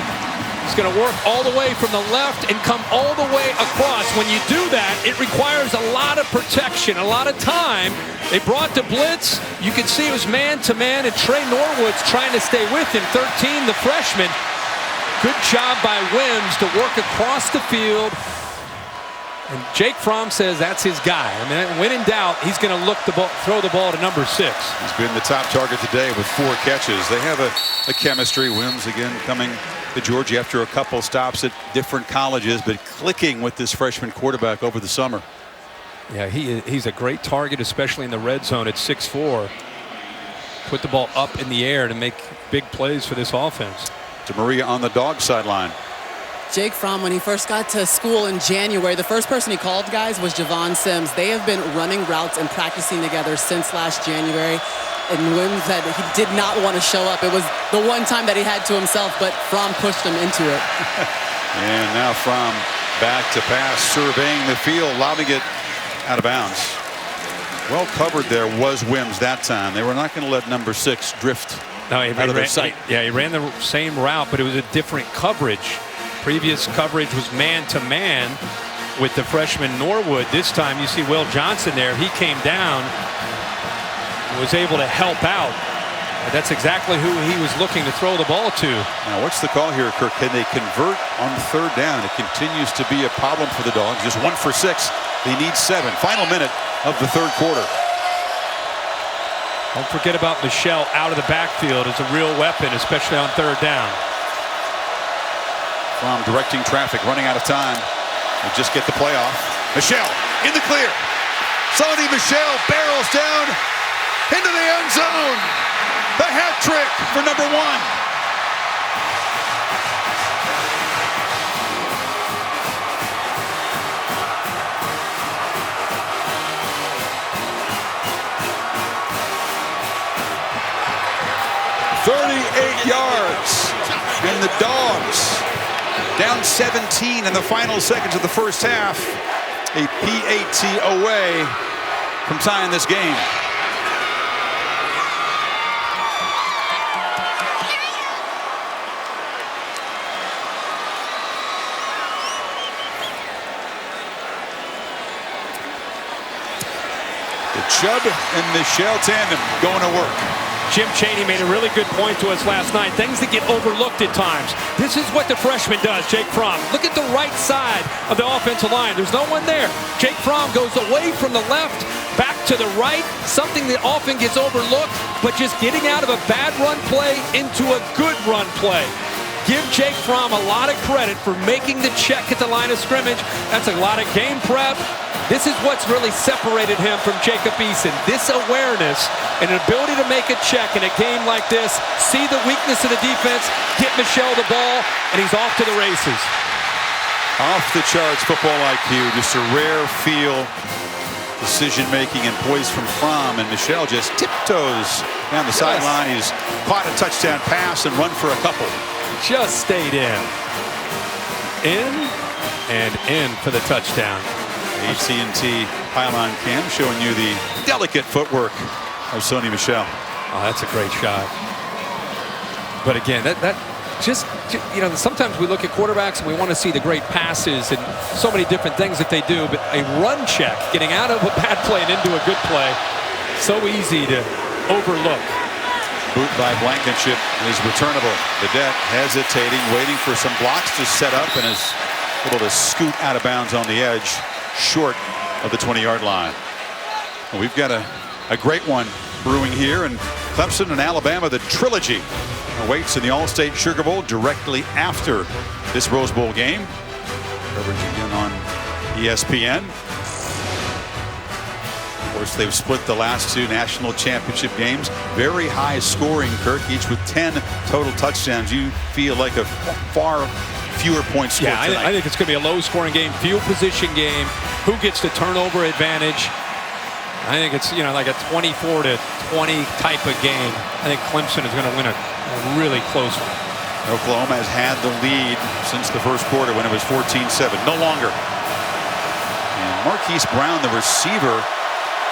He's going to work all the way from the left and come all the way across. When you do that, it requires a lot of protection, a lot of time. They brought the blitz. You can see it was man-to-man, and Trey Norwood's trying to stay with him. 13, the freshman. Good job by Wims to work across the field. And Jake Fromm says that's his guy. I mean, when in doubt, he's going to look throw the ball to number 6. He's been the top target today with 4 catches. They have a chemistry. Wims again coming to Georgia after a couple stops at different colleges, but clicking with this freshman quarterback over the summer. Yeah, he's a great target, especially in the red zone at 6'4". Put the ball up in the air to make big plays for this offense. DeMaria on the Dog sideline. Jake Fromm, when he first got to school in January, the first person he called, guys, was Javon Sims. They have been running routes and practicing together since last January. And Wims said he did not want to show up. It was the one time that he had to himself, but Fromm pushed him into it. And now Fromm back to pass, surveying the field, lobbing it out of bounds. Well covered there was Wims that time. They were not going to let number 6 drift out of their sight. He ran the same route, but it was a different coverage. Previous coverage was man-to-man with the freshman Norwood. This time you see Will Johnson there. He came down, was able to help out. That's exactly who he was looking to throw the ball to. Now what's the call here, Kirk? Can they convert on third down? It continues to be a problem for the Dogs. Just 1 for 6. They need 7. Final minute of the third quarter. Don't forget about Michelle out of the backfield as a real weapon, especially on third down. Fromm directing traffic, running out of time. They just get the play off. Michelle in the clear. Sony Michelle barrels down into the end zone. The hat trick for number 1. Yards, and the Dogs down 17 in the final seconds of the first half. A PAT away from tying this game. The Chubb and Michelle tandem going to work. Jim Chaney made a really good point to us last night. Things that get overlooked at times. This is what the freshman does, Jake Fromm. Look at the right side of the offensive line. There's no one there. Jake Fromm goes away from the left, back to the right, something that often gets overlooked, but just getting out of a bad run play into a good run play. Give Jake Fromm a lot of credit for making the check at the line of scrimmage. That's a lot of game prep. This is what's really separated him from Jacob Eason. This awareness and an ability to make a check in a game like this, see the weakness of the defense, get Michelle the ball, and he's off to the races. Off the charts football IQ, just a rare feel, decision-making and poise from Fromm, and Michel just tiptoes down the sideline. He's caught a touchdown pass and run for a couple. Just stayed in and in for the touchdown. AT&T pylon cam showing you the delicate footwork of Sony Michel. Oh, that's a great shot. But again, that just, you know, sometimes we look at quarterbacks and we want to see the great passes and so many different things that they do, but a run check, getting out of a bad play and into a good play, so easy to overlook. Boot by Blankenship is returnable. Vedette hesitating, waiting for some blocks to set up, and is able to scoot out of bounds on the edge, short of the 20-yard line. Well, we've got a great one brewing here, and Clemson and Alabama, the trilogy, awaits in the All-State Sugar Bowl directly after this Rose Bowl game. Coverage again on ESPN. Of course, they've split the last two national championship games. Very high scoring, Kirk, each with 10 total touchdowns. You feel like a far fewer points scored tonight. I think it's going to be a low-scoring game, field position game. Who gets the turnover advantage? I think it's, you know, like a 24-20 type of game. I think Clemson is going to win a really close one. Oklahoma has had the lead since the first quarter when it was 14-7. No longer. And Marquise Brown, the receiver,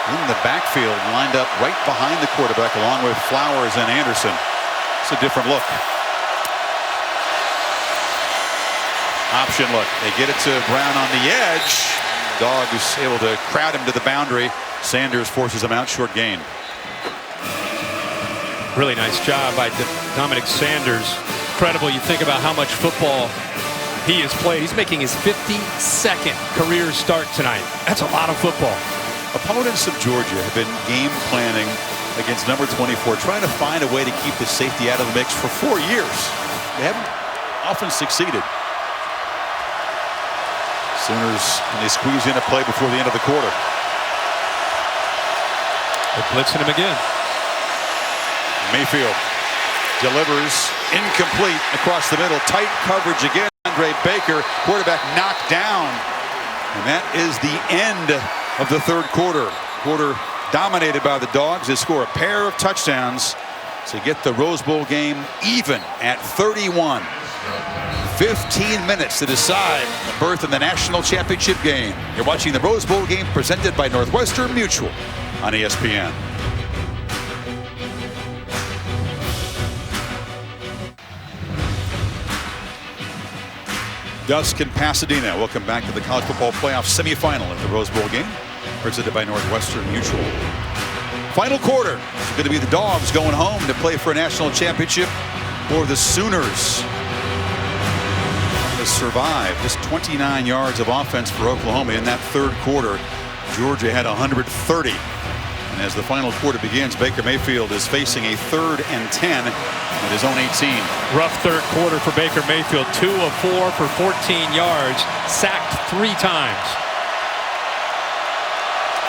in the backfield, lined up right behind the quarterback along with Flowers and Anderson. It's a different look. Option look. They get it to Brown on the edge. Dogs able to crowd him to the boundary. Sanders forces him out, short gain. Really nice job by Dominic Sanders. Incredible. You think about how much football he has played. He's making his 52nd career start tonight. That's a lot of football. Opponents of Georgia have been game planning against number 24, trying to find a way to keep the safety out of the mix for 4 years. They haven't often succeeded. Sooners, and they squeeze in a play before the end of the quarter. They're blitzing him again. Mayfield delivers incomplete across the middle. Tight coverage again. Andre Baker, quarterback knocked down. And that is the end of the third quarter. Quarter dominated by the Dogs. They score a pair of touchdowns to get the Rose Bowl game even at 31. 15 minutes to decide the berth in the national championship game. You're watching the Rose Bowl game presented by Northwestern Mutual on ESPN. Dusk in Pasadena. Welcome back to the College Football Playoff semifinal at the Rose Bowl game, presented by Northwestern Mutual. Final quarter. It's going to be the Dogs going home to play for a national championship, or the Sooners to survive. Just 29 yards of offense for Oklahoma in that third quarter. Georgia had 130. And as the final quarter begins, Baker Mayfield is facing a 3rd and 10 at his own 18. Rough third quarter for Baker Mayfield. 2 of 4 for 14 yards. Sacked 3 times.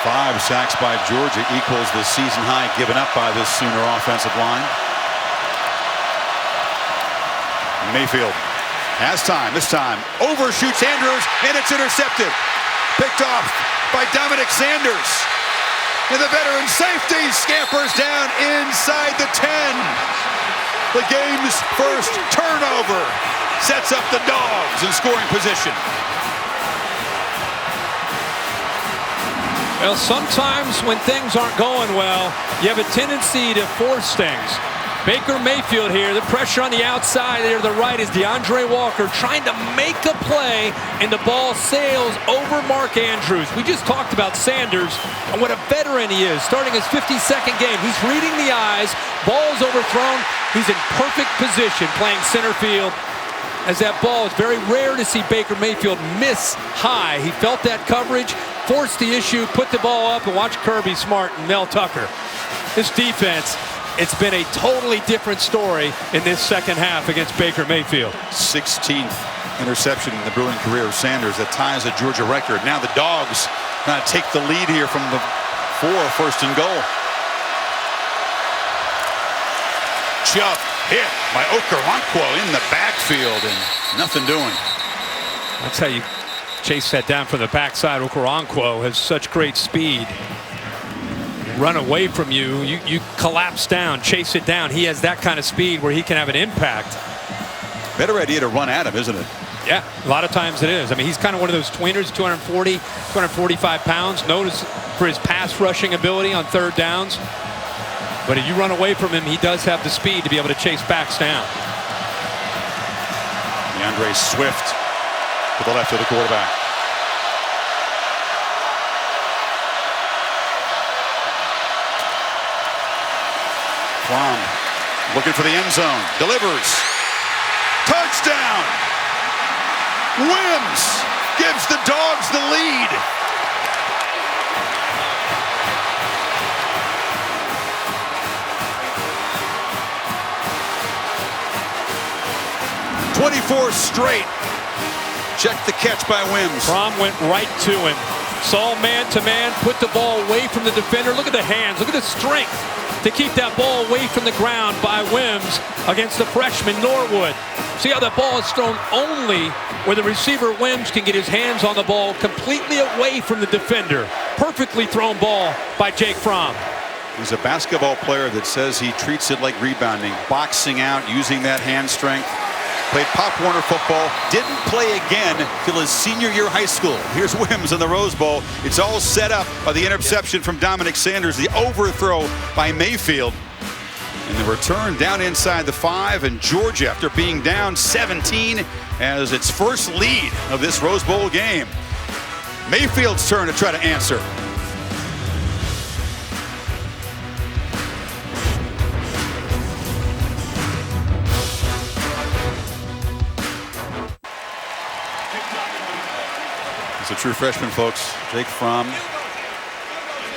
5 sacks by Georgia equals the season high given up by this Sooner offensive line. Mayfield has time. This time overshoots Andrews, and it's intercepted. Picked off by Dominic Sanders. And the veteran safety scampers down inside the 10. The game's first turnover sets up the Dogs in scoring position. Well, sometimes when things aren't going well, you have a tendency to force things. Baker Mayfield here, the pressure on the outside there to the right is DeAndre Walker trying to make a play, and the ball sails over Mark Andrews. We just talked about Sanders and what a veteran he is, starting his 52nd game. He's reading the eyes, ball's overthrown. He's in perfect position playing center field. As that ball, it's very rare to see Baker Mayfield miss high. He felt that coverage, forced the issue, put the ball up, and watch Kirby Smart and Mel Tucker. This defense, it's been a totally different story in this second half against Baker Mayfield. 16th interception in the Bruin career of Sanders that ties a Georgia record. Now the Dogs trying to take the lead here from the 4, 1st and goal. Chubb hit by Okoronkwo in the backfield, and nothing doing. That's how you chase that down from the backside. Okoronkwo has such great speed. Run away from you, you collapse down, chase it down. He has that kind of speed where he can have an impact. Better idea to run at him, isn't it? Yeah, a lot of times it is. I mean, he's kind of one of those tweeners, 240, 245 pounds. Notice for his pass rushing ability on third downs. But if you run away from him, he does have the speed to be able to chase backs down. DeAndre Swift to the left of the quarterback. Fromm looking for the end zone. Delivers. Touchdown! Wims gives the Dogs the lead. '24 straight. Check the catch by Wims. Fromm went right to him. Saw man-to-man, put the ball away from the defender. Look at the hands. Look at the strength to keep that ball away from the ground by Wims against the freshman Norwood. See how that ball is thrown only where the receiver Wims can get his hands on the ball completely away from the defender. Perfectly thrown ball by Jake Fromm. He's a basketball player that says he treats it like rebounding, boxing out, using that hand strength. Played Pop Warner football, didn't play again till his senior year of high school. Here's Wims in the Rose Bowl. It's all set up by the interception from Dominic Sanders, the overthrow by Mayfield. And the return down inside the 5, and Georgia, after being down 17, has its first lead of this Rose Bowl game. Mayfield's turn to try to answer. He's a true freshman, folks. Jake Fromm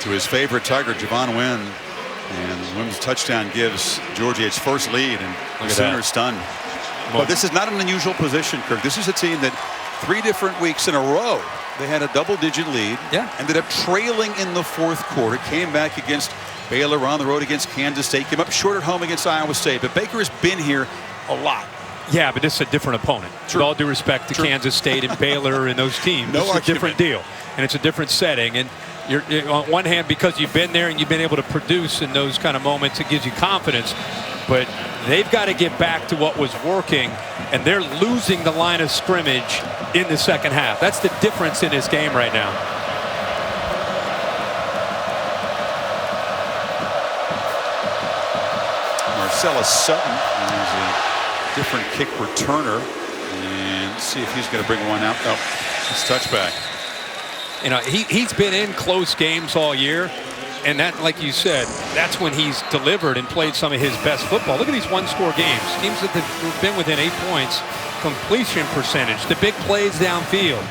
to his favorite Tiger, Javon Wynn. And Wims' touchdown gives Georgia its first lead, and the Sooners stunned. But this is not an unusual position, Kirk. This is a team that 3 different weeks in a row, they had a double-digit lead. Yeah. Ended up trailing in the 4th quarter. Came back against Baylor, on the road against Kansas State. Came up short at home against Iowa State. But Baker has been here a lot. Yeah, but this is a different opponent. True. With all due respect to Kansas State and Baylor and those teams. No it's argument. a different deal. And it's a different setting. And you're on one hand, because you've been there and you've been able to produce in those kind of moments, it gives you confidence. But they've got to get back to what was working, and they're losing the line of scrimmage in the second half. That's the difference in this game right now. Marcellus Sutton is a different kick returner, and let's see if he's going to bring one out. Oh, it's touchback. You know, he's been in close games all year, and that, like you said, that's when he's delivered and played some of his best football. Look at these one-score games. Teams that have been within 8 points, completion percentage, the big plays downfield.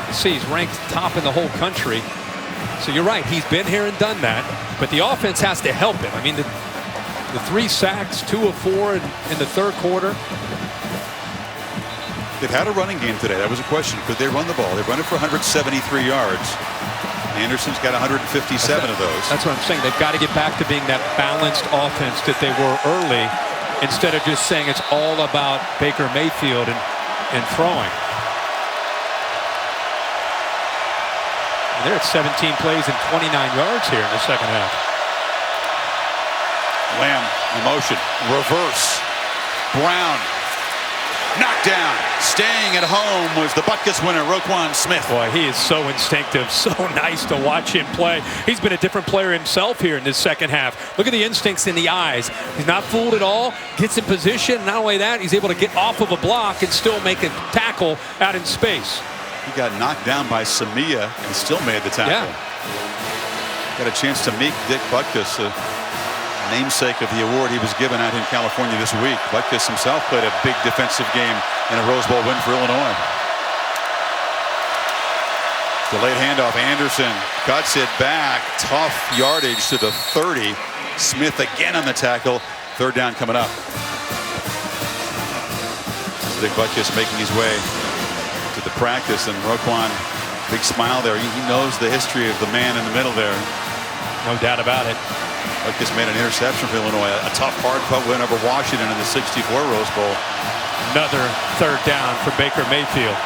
You see, he's ranked top in the whole country. So you're right, he's been here and done that, but the offense has to help him. I mean, the 3 sacks, 2 of 4 in the 3rd quarter. They've had a running game today. That was a question. Could they run the ball? They run it for 173 yards. Anderson's got 157 of those. That's what I'm saying. They've got to get back to being that balanced offense that they were early, instead of just saying it's all about Baker Mayfield and throwing. And they're at 17 plays and 29 yards here in the second half. Lamb in motion. Reverse. Brown. Knocked down. Staying at home was the Butkus winner, Roquan Smith. Boy, he is so instinctive. So nice to watch him play. He's been a different player himself here in this second half. Look at the instincts in the eyes. He's not fooled at all. Gets in position. Not only that, he's able to get off of a block and still make a tackle out in space. He got knocked down by Samia and still made the tackle. Yeah. Got a chance to meet Dick Butkus, namesake of the award he was given out in California this week. Butkus himself played a big defensive game in a Rose Bowl win for Illinois. Delayed handoff. Anderson cuts it back. Tough yardage to the 30. Smith again on the tackle. 3rd down coming up. Dick Butkus making his way to the practice, and Roquan, big smile there. He knows the history of the man in the middle there. No doubt about it. Butkus made an interception for Illinois. A tough, hard-fought win over Washington in the '64 Rose Bowl. another third down for Baker Mayfield.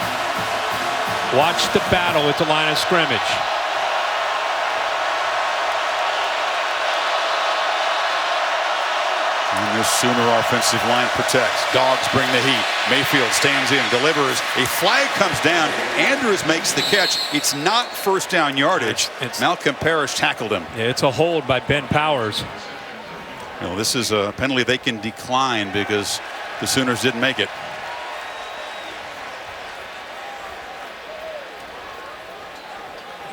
Watch the battle at the line of scrimmage. And this Sooner offensive line protects. Dogs bring the heat. Mayfield stands in, delivers. A flag comes down. Andrews makes the catch. It's not first down yardage. Malcolm Parrish tackled him. Yeah, it's a hold by Ben Powers. You know, this is a penalty they can decline because the Sooners didn't make it.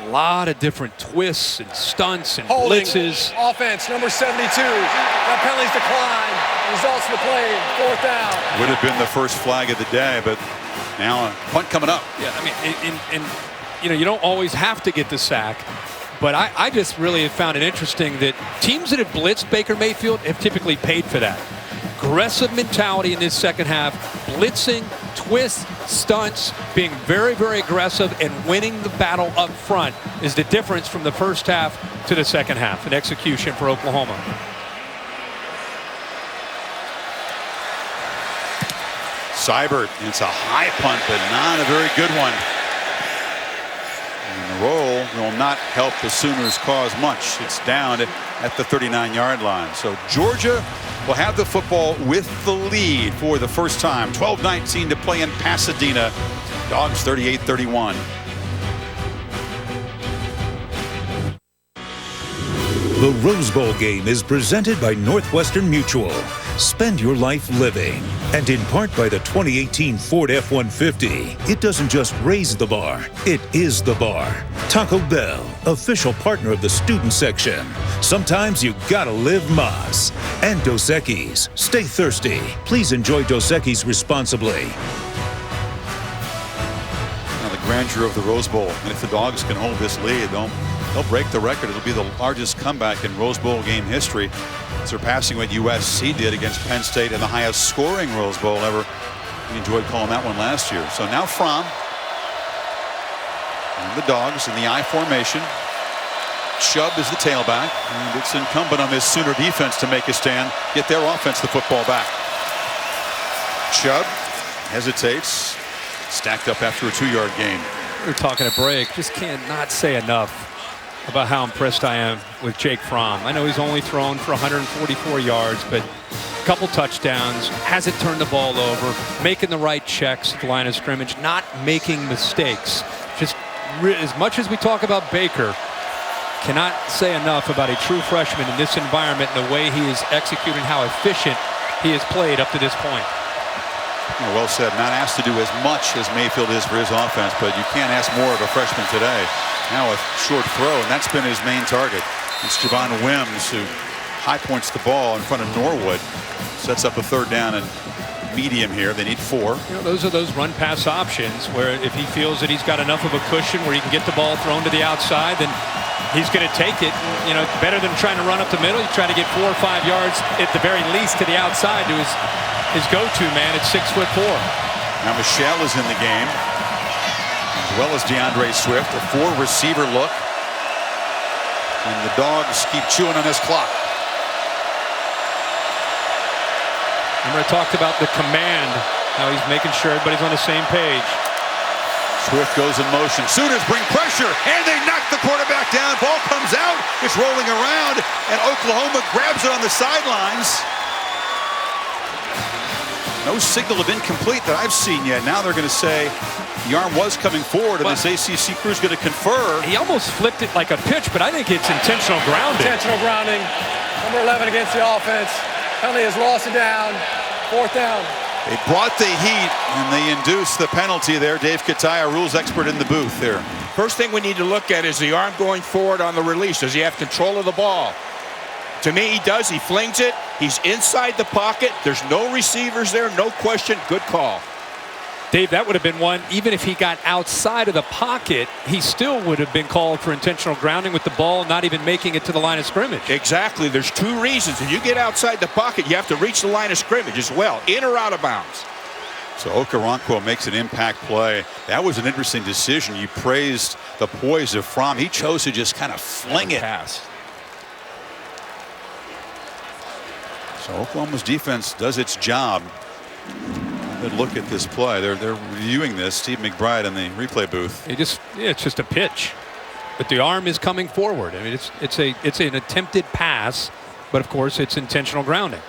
A lot of different twists and stunts and Holding. blitzes. Offense, number 72. That penalty's declined. Results of the play, 4th down. Would have been the first flag of the day, but now a punt coming up. Yeah, I mean, and you know, you don't always have to get the sack. But I just really have found it interesting that teams that have blitzed Baker Mayfield have typically paid for that. Aggressive mentality in this second half, blitzing, twists, stunts, being very, very aggressive and winning the battle up front is the difference from the first half to the second half in execution for Oklahoma. Seibert, it's a high punt, but not a very good one. And the roll will not help the Sooners cause much. It's down at the 39-yard line. So Georgia will have the football with the lead for the first time. 12-19 to play in Pasadena. Dogs 38-31. The Rose Bowl game is presented by Northwestern Mutual. Spend your life living. And in part by the 2018 Ford F-150. It doesn't just raise the bar, it is the bar. Taco Bell, official partner of the student section. Sometimes you gotta live Moss. And Dos Equis. Stay thirsty. Please enjoy Dos Equis responsibly. Now the grandeur of the Rose Bowl. And if the Dogs can hold this lead, they'll break the record. It'll be the largest comeback in Rose Bowl game history, surpassing what USC did against Penn State in the highest scoring Rose Bowl ever. We enjoyed calling that one last year. So now Fromm and the Dogs in the I formation. Chubb is the tailback, and it's incumbent on this Sooner defense to make a stand, get their offense the football back. Chubb hesitates, stacked up after a 2-yard gain. We were talking a break. Just cannot say enough about how impressed I am with Jake Fromm. I know he's only thrown for 144 yards, but a couple touchdowns, hasn't turned the ball over, making the right checks at the line of scrimmage, not making mistakes. Just as much as we talk about Baker, cannot say enough about a true freshman in this environment and the way he is executing, how efficient he has played up to this point. Well said. Not asked to do as much as Mayfield is for his offense, but you can't ask more of a freshman today. Now a short throw, and that's been his main target. It's Javon Wims who high points the ball in front of Norwood. Sets up a third down and medium here. They need 4. You know, those are those run pass options where if he feels that he's got enough of a cushion where he can get the ball thrown to the outside, then he's going to take it. You know, better than trying to run up the middle. You try to get 4 or 5 yards at the very least to the outside to his go-to man at 6'4". Now Michelle is in the game, as well as DeAndre Swift. A 4-receiver look. And the Dogs keep chewing on this clock. Remember I talked about the command, how he's making sure everybody's on the same page. Swift goes in motion. Sooners bring pressure, and they knock the quarterback down. Ball comes out. It's rolling around, and Oklahoma grabs it on the sidelines. No signal of incomplete that I've seen yet. Now they're going to say the arm was coming forward, and this ACC crew is going to confer. He almost flipped it like a pitch, but I think it's intentional grounding. Intentional grounding. Number 11 against the offense. Penalty has lost it down. 4th down. They brought the heat, and they induced the penalty there. Dave Kataya, rules expert in the booth there. First thing we need to look at is the arm going forward on the release. Does he have control of the ball? To me, he does. He flings it. He's inside the pocket. There's no receivers there. No question. Good call. Dave, that would have been one. Even if he got outside of the pocket, he still would have been called for intentional grounding with the ball not even making it to the line of scrimmage. Exactly. There's 2 reasons. If you get outside the pocket, you have to reach the line of scrimmage as well, in or out of bounds. So Okoronkwo makes an impact play. That was an interesting decision. You praised the poise of Fromm. He chose to just kind of fling it. Pass. So Oklahoma's defense does its job. Good look at this play. They're reviewing this. Steve McBride in the replay booth. It's just a pitch, but the arm is coming forward. I mean, it's an attempted pass, but of course it's intentional grounding.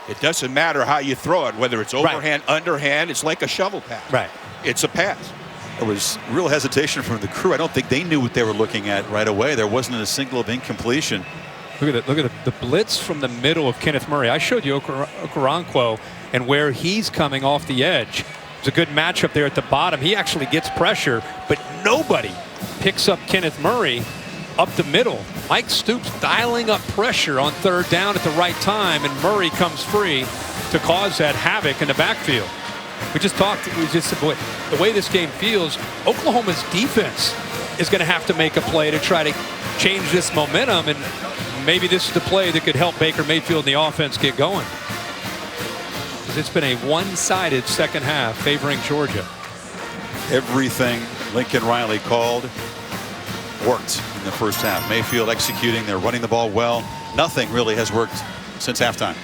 It doesn't matter how you throw it, whether it's overhand, underhand. It's like a shovel pass. Right. It's a pass. There was real hesitation from the crew. I don't think they knew what they were looking at right away. There wasn't a single of incompletion. Look at the blitz from the middle of Kenneth Murray. I showed you Okoronkwo and where he's coming off the edge. It's a good matchup there at the bottom. He actually gets pressure, but nobody picks up Kenneth Murray up the middle. Mike Stoops dialing up pressure on third down at the right time, and Murray comes free to cause that havoc in the backfield. We just said, boy, the way this game feels, Oklahoma's defense is going to have to make a play to try to change this momentum, and maybe this is the play that could help Baker Mayfield and the offense get going. Because it's been a one-sided second half favoring Georgia. Everything Lincoln Riley called worked in the first half. Mayfield executing. They're running the ball well. Nothing really has worked since halftime.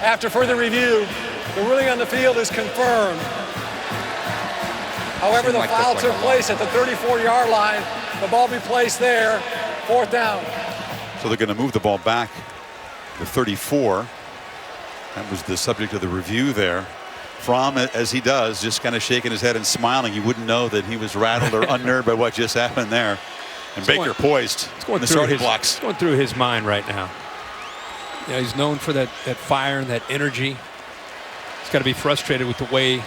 After further review, the ruling on the field is confirmed. However, the foul took place at the 34-yard line. The ball be placed there. Fourth down. So they're going to move the ball back to 34. That was the subject of the review there. Fromm, as he does, just kind of shaking his head and smiling. You wouldn't know that he was rattled or unnerved by what just happened there. And Baker poised in the starting blocks. It's going through his mind right now. Yeah, he's known for that fire and that energy. He's got to be frustrated with the way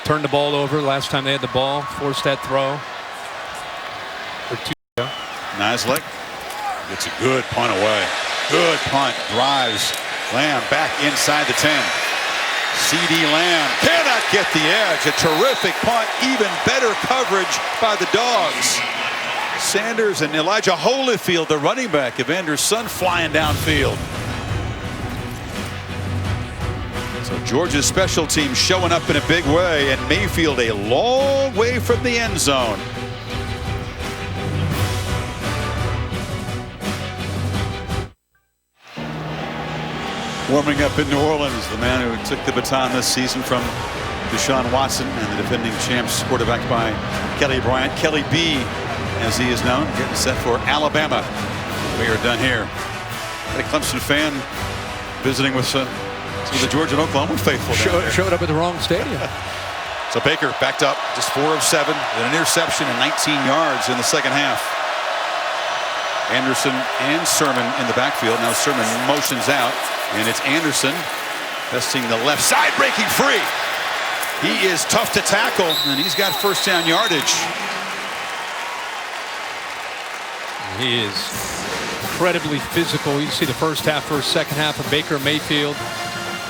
turned the ball over last time they had the ball, forced that throw. Nislek gets a good punt away. Good punt. Drives Lamb back inside the 10. CeeDee Lamb cannot get the edge. A terrific punt. Even better coverage by the Dogs. Sanders and Elijah Holyfield, the running back, Evander's son, flying downfield. So Georgia's special team showing up in a big way, and Mayfield a long way from the end zone. Warming up in New Orleans, the man who took the baton this season from Deshaun Watson and the defending champs, quarterbacked by Kelly Bryant. Kelly B, as he is known, getting set for Alabama. We are done here. Had a Clemson fan visiting with some of the Georgia and Oklahoma faithful. Showed up at the wrong stadium. So Baker backed up, just 4 of 7, an interception and 19 yards in the second half. Anderson and Sermon in the backfield. Now Sermon motions out, and it's Anderson testing the left side, breaking free. He is tough to tackle, and he's got first down yardage. He is incredibly physical. You see the first half, second half of Baker Mayfield.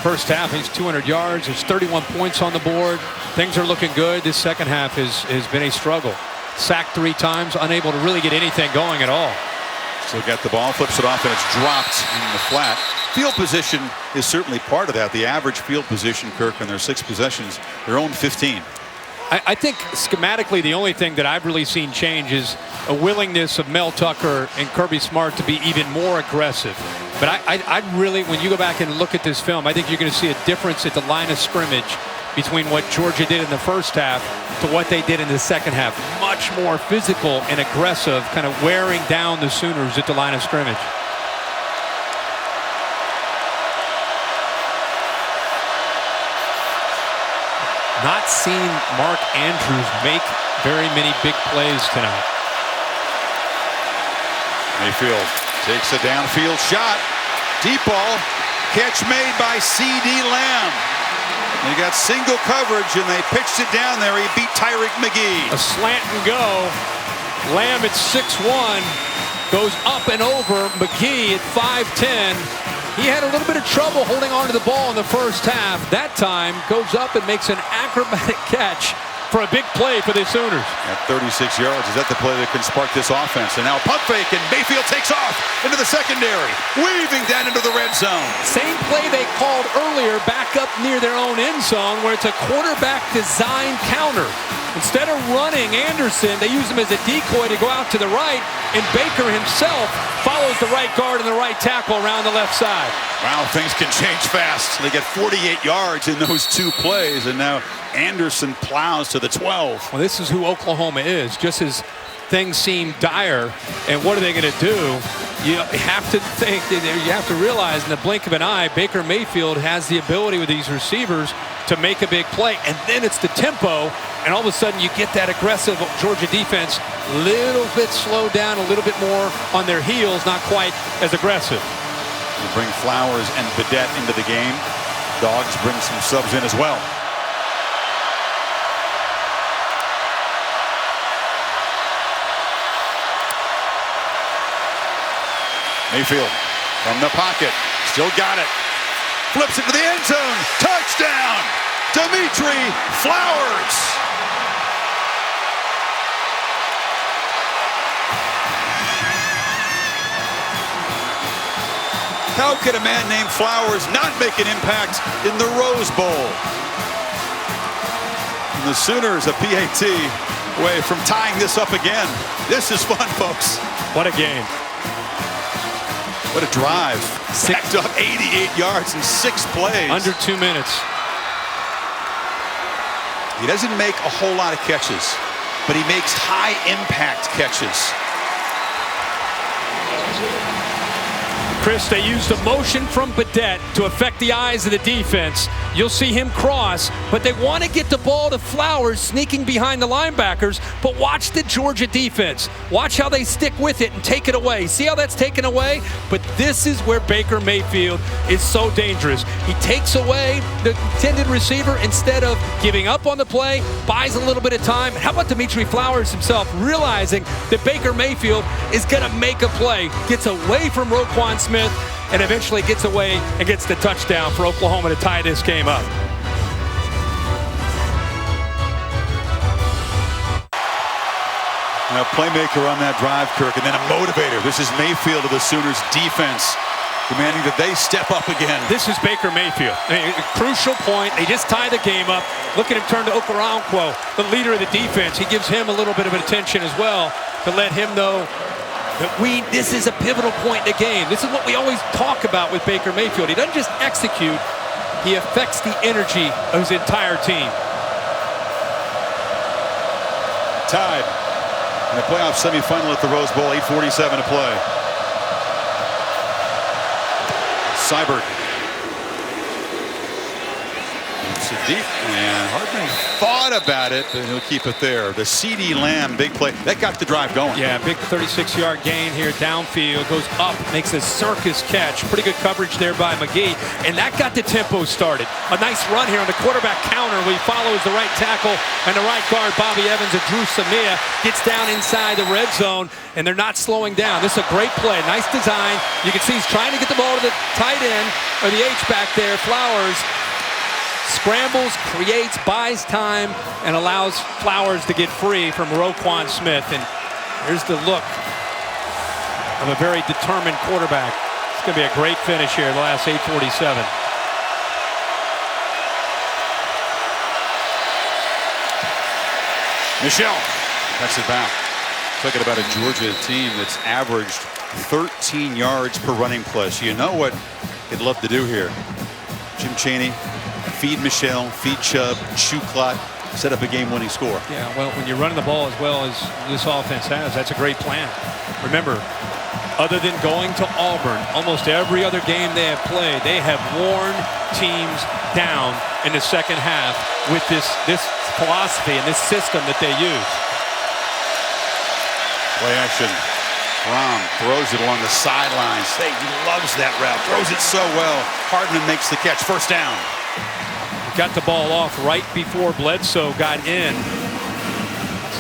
First half, he's 200 yards. There's 31 points on the board. Things are looking good. This second half has been a struggle. Sacked 3 times, unable to really get anything going at all. So got the ball, flips it off, and it's dropped in the flat. Field position is certainly part of that. The average field position, Kirk, in their 6 possessions, their own 15. I think schematically the only thing that I've really seen change is a willingness of Mel Tucker and Kirby Smart to be even more aggressive. But I really, when you go back and look at this film, I think you're going to see a difference at the line of scrimmage between what Georgia did in the first half to what they did in the second half. Much more physical and aggressive, kind of wearing down the Sooners at the line of scrimmage. Not seen Mark Andrews make very many big plays tonight. Mayfield takes a downfield shot. Deep ball. Catch made by CeeDee Lamb. They got single coverage, and they pitched it down there. He beat Tyrick McGee. A slant and go. Lamb at 6'1", goes up and over McGee at 5'10". He had a little bit of trouble holding on to the ball in the first half. That time goes up and makes an acrobatic catch for a big play for the Sooners. At 36 yards, is that the play that can spark this offense? And now pump fake, and Mayfield takes off into the secondary, weaving down into the red zone. Same play they called earlier back up near their own end zone, where it's a quarterback design counter. Instead of running Anderson, they use him as a decoy to go out to the right, and Baker himself follows goes the right guard and the right tackle around the left side. Wow, things can change fast. They get 48 yards in those 2 plays, and now Anderson plows to the 12. Well, this is who Oklahoma is. Just as things seem dire, and what are they going to do? You have to think, you have to realize in the blink of an eye, Baker Mayfield has the ability with these receivers to make a big play, and then it's the tempo, and all of a sudden you get that aggressive Georgia defense, little bit slowed down, a little bit more on their heels, not quite as aggressive. They bring Flowers and Badette into the game. Dogs bring some subs in as well. Mayfield from the pocket, still got it. Flips it to the end zone. Touchdown, Dimitri Flowers. How could a man named Flowers not make an impact in the Rose Bowl? And the Sooners, a PAT away from tying this up again. This is fun, folks. What a game. What a drive. Stacked up 88 yards in 6 plays. Under 2 minutes. He doesn't make a whole lot of catches, but he makes high impact catches. Chris, they used a motion from Badette to affect the eyes of the defense. You'll see him cross, but they want to get the ball to Flowers sneaking behind the linebackers, but watch the Georgia defense. Watch how they stick with it and take it away. See how that's taken away? But this is where Baker Mayfield is so dangerous. He takes away the intended receiver instead of giving up on the play, buys a little bit of time. How about Dimitri Flowers himself realizing that Baker Mayfield is going to make a play, gets away from Roquan Smith, and eventually gets away and gets the touchdown for Oklahoma to tie this game up. Now, playmaker on that drive, Kirk, and then a motivator. This is Mayfield of the Sooners defense, demanding that they step up again. This is Baker Mayfield. A crucial point. They just tie the game up. Look at him turn to Okoronkwo, the leader of the defense. He gives him a little bit of attention as well to let him know that this is a pivotal point in the game. This is what we always talk about with Baker Mayfield. He doesn't just execute, he affects the energy of his entire team. Tied in the playoff semifinal at the Rose Bowl, 8:47 to play. Seibert. Sadiq, and Hardman thought about it, but he'll keep it there. The CeeDee Lamb big play that got the drive going. Yeah, big 36-yard gain here downfield, goes up, makes a circus catch. Pretty good coverage there by McGee, and that got the tempo started. A nice run here on the quarterback counter where he follows the right tackle and the right guard Bobby Evans and Drew Samia gets down inside the red zone, and they're not slowing down. This is a great play, nice design. You can see he's trying to get the ball to the tight end or the H-back there, Flowers. Scrambles, creates, buys time, and allows Flowers to get free from Roquan Smith. And here's the look of a very determined quarterback. It's going to be a great finish here, the last 8:47. Michelle, that's it back. Talking about a Georgia team that's averaged 13 yards per running play. So you know what they'd love to do here. Jim Chaney, feed Michelle, feed Chubb, chew clock, set up a game-winning score. Yeah, well, when you're running the ball as well as this offense has, that's a great plan. Remember, other than going to Auburn, almost every other game they have played, they have worn teams down in the second half with this philosophy and this system that they use. Play action. Rom throws it along the sidelines. He loves that route. Throws it so well. Hardman makes the catch. First down. Got the ball off right before Bledsoe got in.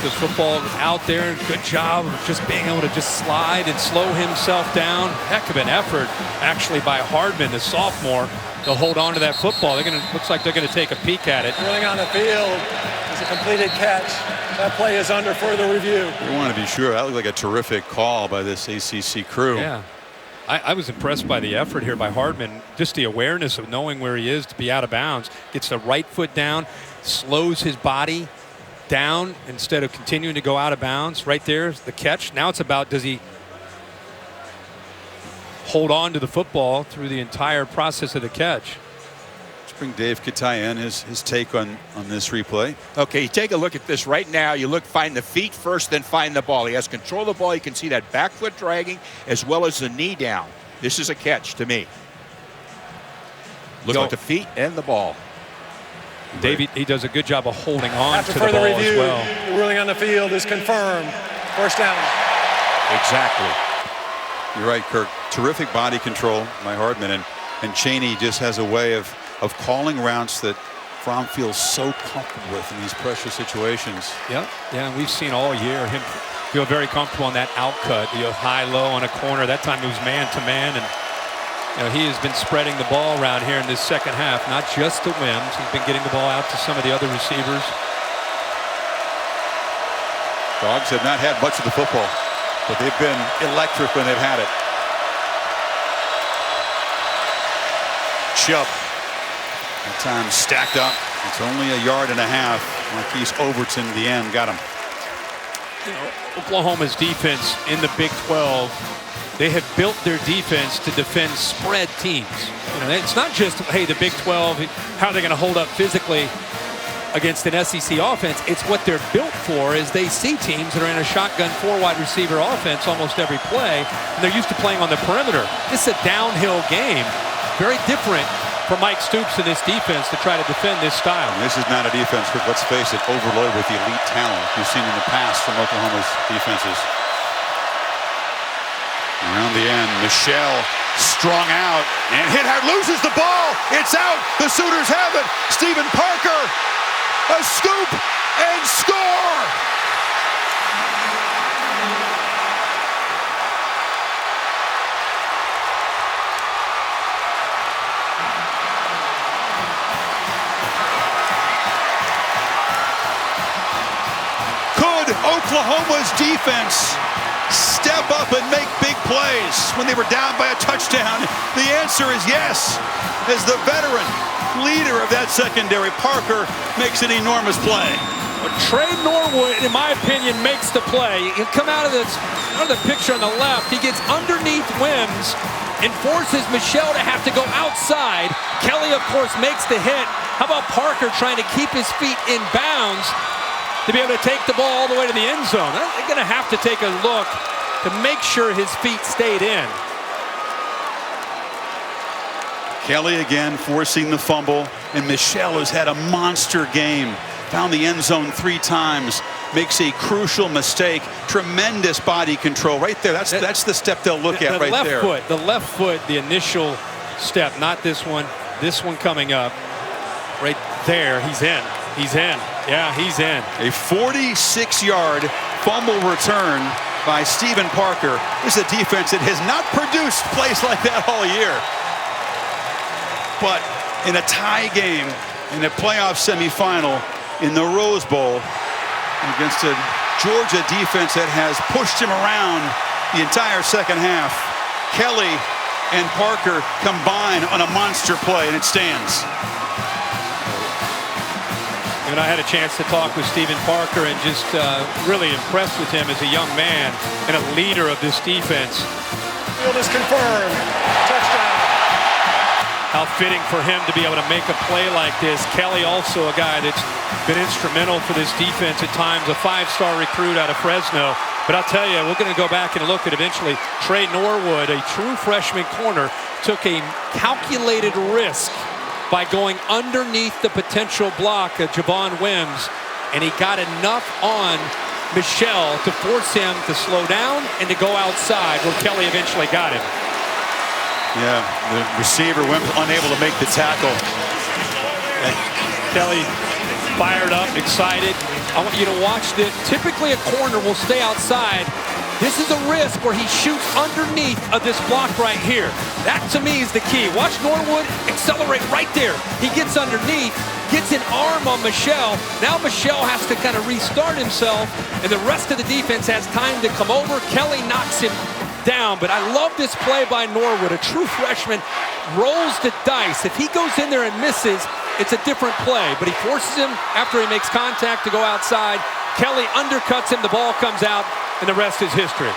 The football out there. Good job of just being able to just slide and slow himself down. Heck of an effort, actually, by Hardman, the sophomore, to hold on to that football. Looks like they're going to take a peek at it. Drilling on the field is a completed catch. That play is under further review. We want to be sure. That looked like a terrific call by this ACC crew. Yeah. I was impressed by the effort here by Hardman. Just the awareness of knowing where he is to be out of bounds. Gets the right foot down, slows his body down instead of continuing to go out of bounds. Right there's the catch. Now it's about, does he hold on to the football through the entire process of the catch. Let's bring Dave Kataya in, his take on this replay. Okay, you take a look at this right now. You find the feet first, then find the ball. He has control of the ball. You can see that back foot dragging as well as the knee down. This is a catch to me. Look at the feet and the ball. Davey, he does a good job of holding on After to the further ball review, as well. the ruling on the field is confirmed. First down. Exactly. You're right, Kirk. Terrific body control by Hardman, and Chaney just has a way of calling routes that Fromm feels so comfortable with in these pressure situations. Yeah, we've seen all year him feel very comfortable on that out cut, high-low on a corner. That time it was man-to-man, and he has been spreading the ball around here in this second half, not just to Wims. He's been getting the ball out to some of the other receivers. Dogs have not had much of the football, but they've been electric when they've had it. Chubb. That time stacked up. It's only a yard and a half. Marquise Overton, the end, got him. Oklahoma's defense in the Big 12, they have built their defense to defend spread teams. It's not just, hey, the Big 12, how are they going to hold up physically against an SEC offense? It's what they're built for is they see teams that are in a shotgun 4-wide receiver offense almost every play, and they're used to playing on the perimeter. This is a downhill game. Very different for Mike Stoops and this defense to try to defend this style. And this is not a defense, but let's face it, overloaded with the elite talent you've seen in the past from Oklahoma's defenses. Around the end, Michelle strung out and loses the ball. It's out. The Sooners have it. Stephen Parker, a scoop and score. Could Oklahoma's defense step up and make big plays when they were down by a touchdown? The answer is yes. As the veteran leader of that secondary, Parker makes an enormous play. Trey Norwood, in my opinion, makes the play. He'll come out of the picture on the left. He gets underneath Wims and forces Michelle to have to go outside. Kelly, of course, makes the hit. How about Parker trying to keep his feet in bounds to be able to take the ball all the way to the end zone? They're going to have to take a look to make sure his feet stayed in. Kelly again forcing the fumble, and Michelle has had a monster game. Found the end zone 3 times, makes a crucial mistake. Tremendous body control right there. That's the step they'll look at right there. The left foot, the initial step, not this one. This one coming up. Right there, he's in. He's in. Yeah, he's in. A 46-yard fumble return by Stephen Parker. This is a defense that has not produced plays like that all year. But in a tie game, in a playoff semifinal, in the Rose Bowl, against a Georgia defense that has pushed him around the entire second half, Kelly and Parker combine on a monster play, and it stands. And I had a chance to talk with Stephen Parker and just really impressed with him as a young man and a leader of this defense. Field is confirmed. Touchdown. How fitting for him to be able to make a play like this. Kelly, also a guy that's been instrumental for this defense at times, a 5-star recruit out of Fresno. But I'll tell you, we're going to go back and look at eventually Trey Norwood, a true freshman corner, took a calculated risk by going underneath the potential block of Javon Wims, and he got enough on Michelle to force him to slow down and to go outside, where Kelly eventually got him. Yeah, the receiver Wims unable to make the tackle. And Kelly fired up, excited. I want you to watch this. Typically a corner will stay outside. This is a risk where he shoots underneath of this block right here. That, to me, is the key. Watch Norwood accelerate right there. He gets underneath, gets an arm on Michelle. Now Michelle has to kind of restart himself, and the rest of the defense has time to come over. Kelly knocks him down, but I love this play by Norwood. A true freshman rolls the dice. If he goes in there and misses, it's a different play, but he forces him after he makes contact to go outside. Kelly undercuts him, the ball comes out, and the rest is history.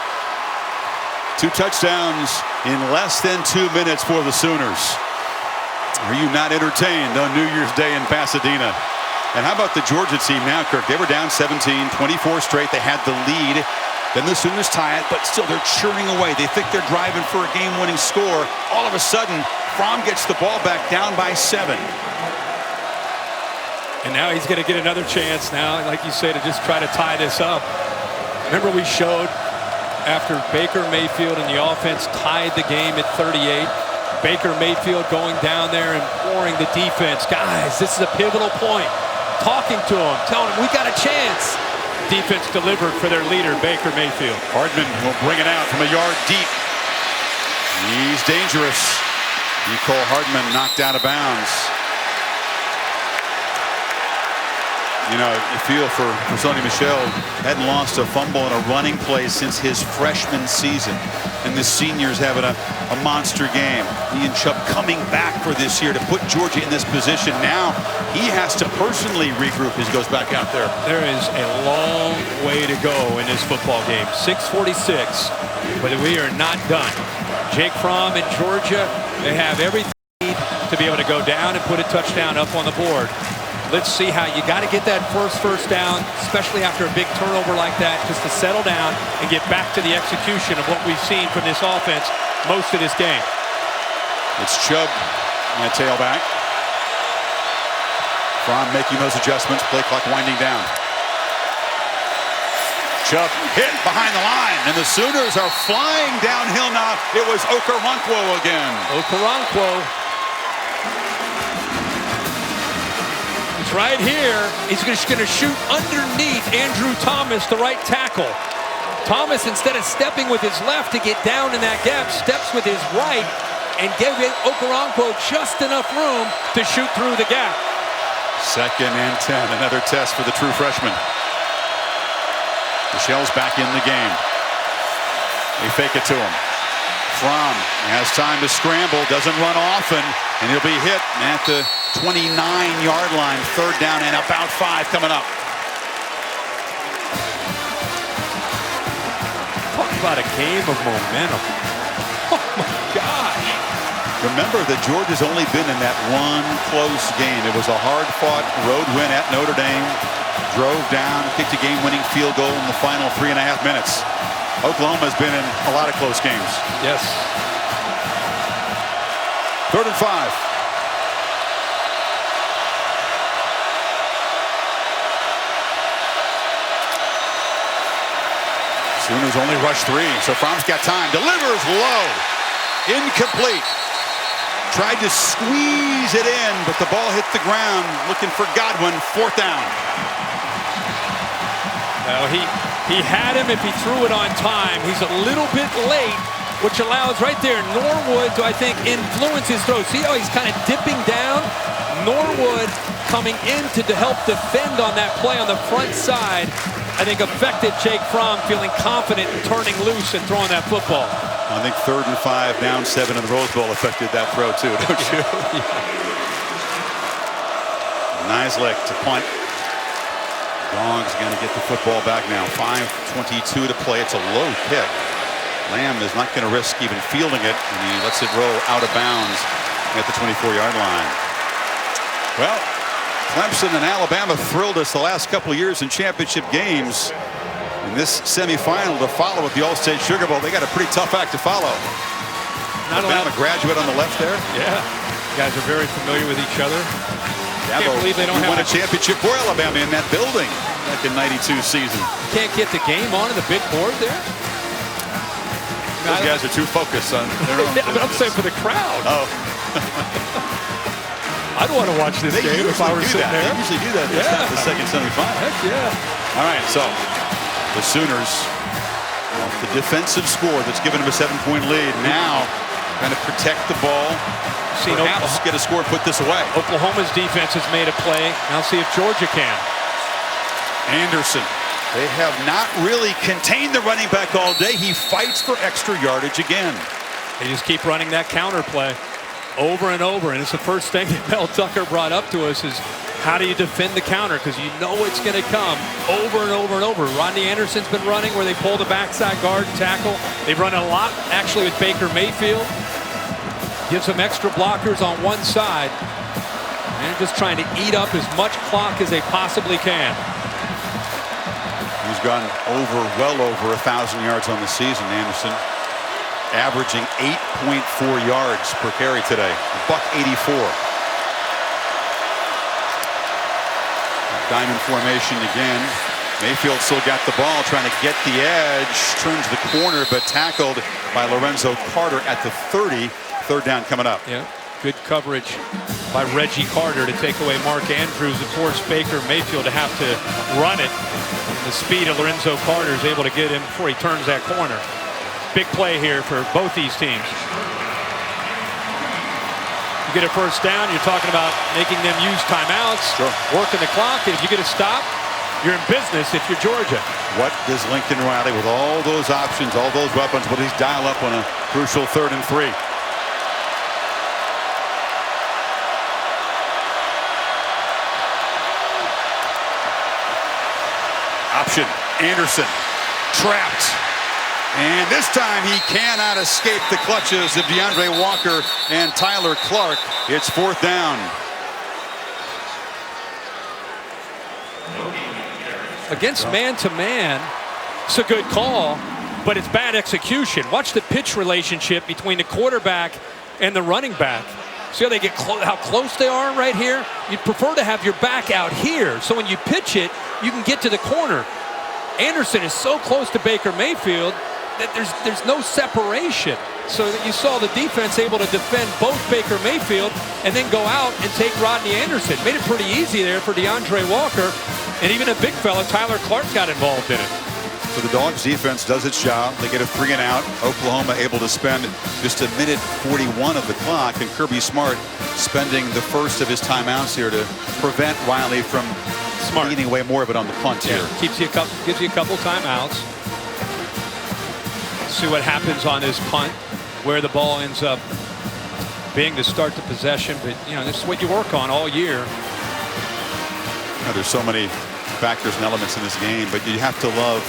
2 touchdowns in less than 2 minutes for the Sooners. Are you not entertained on New Year's Day in Pasadena? And how about the Georgia team now, Kirk? They were down 17, 24 straight. They had the lead. Then the Sooners tie it, but still they're churning away. They think they're driving for a game-winning score. All of a sudden, Fromm gets the ball back down by 7. And now he's going to get another chance now, like you say, to just try to tie this up. Remember we showed after Baker Mayfield and the offense tied the game at 38. Baker Mayfield going down there and pouring the defense. Guys, this is a pivotal point. Talking to him, telling him we got a chance. Defense delivered for their leader, Baker Mayfield. Hardman will bring it out from a yard deep. He's dangerous. Nicole Hardman knocked out of bounds. You know, you feel for Sony Michel. Hadn't lost a fumble in a running play since his freshman season. And the senior's having a monster game. He and Chubb coming back for this year to put Georgia in this position. Now he has to personally regroup as he goes back out there. There is a long way to go in this football game. 6:46, but we are not done. Jake Fromm in Georgia, they have everything to be able to go down and put a touchdown up on the board. Let's see how you got to get that first down, especially after a big turnover like that, just to settle down and get back to the execution of what we've seen from this offense most of this game. It's Chubb and a tailback. Fromm making those adjustments, play clock winding down. Chubb hit behind the line, and the Sooners are flying downhill now. It was Okoronkwo again. Okoronkwo. He's right here. He's just going to shoot underneath Andrew Thomas, the right tackle. Thomas, instead of stepping with his left to get down in that gap, steps with his right and gave Okoronkwo just enough room to shoot through the gap. 2nd and 10, another test for the true freshman. Michel's back in the game. They fake it to him. Fromm has time to scramble, doesn't run often, and he'll be hit at the 29-yard line. 3rd down and about 5 coming up. Talk about a game of momentum. Oh my gosh. Remember that Georgia's only been in that one close game. It was a hard-fought road win at Notre Dame. Drove down, kicked a game-winning field goal in the final 3.5 minutes. Oklahoma's been in a lot of close games. Yes. 3rd and 5. Sooners only rush 3, so Fromm's got time. Delivers low. Incomplete. Tried to squeeze it in, but the ball hit the ground. Looking for Godwin. 4th down. Well, he had him if he threw it on time. He's a little bit late, which allows right there Norwood to, I think, influence his throw. See how he's kind of dipping down? Norwood coming in to help defend on that play on the front side, I think affected Jake Fromm feeling confident in turning loose and throwing that football. I think 3rd and 5, down 7 in the Rose Bowl affected that throw too, don't you? Nislek to punt. Dogs going to get the football back now. 5:22 to play. It's a low kick. Lamb is not going to risk even fielding it, and he lets it roll out of bounds at the 24-yard line. Well, Clemson and Alabama thrilled us the last couple of years in championship games. In this semifinal to follow with the All-State Sugar Bowl, they got a pretty tough act to follow. Alabama graduate on the left there. Yeah, you guys are very familiar with each other. Yeah, can't believe they don't have won a championship for Alabama in that building back in '92 season. Can't get the game on the big board there. Those guys are too focused on their own. Yeah, but I'm saying for the crowd. Oh. I'd want to watch this game if I were sitting there. They usually do that. Yeah. The second semifinal. Heck yeah. All right, so the Sooners, the defensive score that's given them a 7-point lead. Now, trying to protect the ball. Perhaps get a score, put this away. Oklahoma's defense has made a play. Now see if Georgia can. Anderson. They have not really contained the running back all day. He fights for extra yardage again. They just keep running that counter play. over and over. And it's the first thing that Mel Tucker brought up to us is how do you defend the counter? Because you know it's going to come over and over and over. Rodney Anderson's been running where they pull the backside guard and tackle. They've run a lot, actually, with Baker Mayfield. Gives them extra blockers on one side. And they're just trying to eat up as much clock as they possibly can. He's gone well over 1,000 yards on the season, Anderson. Averaging 8.4 yards per carry today. $184. Diamond formation again. Mayfield still got the ball, trying to get the edge. Turns the corner, but tackled by Lorenzo Carter at the 30. Third down coming up. Yeah, good coverage by Reggie Carter to take away Mark Andrews and force Baker Mayfield to have to run it. And the speed of Lorenzo Carter is able to get him before he turns that corner. Big play here for both these teams. You get a first down, you're talking about making them use timeouts, working the clock, and if you get a stop, you're in business if you're Georgia. What does Lincoln Riley, with all those options, all those weapons, what does he dial up on a crucial 3rd and 3? Option, Anderson, trapped. And this time he cannot escape the clutches of DeAndre Walker and Tyler Clark. It's 4th down. Against man-to-man, it's a good call, but it's bad execution. Watch the pitch relationship between the quarterback and the running back. See how they get how close they are right here? You'd prefer to have your back out here, so when you pitch it, you can get to the corner. Anderson is so close to Baker Mayfield that there's no separation. So that you saw the defense able to defend both Baker Mayfield and then go out and take Rodney Anderson. Made it pretty easy there for DeAndre Walker, and even a big fella, Tyler Clark, got involved in it. So the Dogs defense does its job. They get a 3 and out. Oklahoma able to spend just 1:41 of the clock, and Kirby Smart spending the first of his timeouts here to prevent Riley from getting away more of it on the punt here. Gives you a couple timeouts. See what happens on this punt, where the ball ends up being to start the possession. But you know, this is what you work on all year. There's so many factors and elements in this game, but you have to love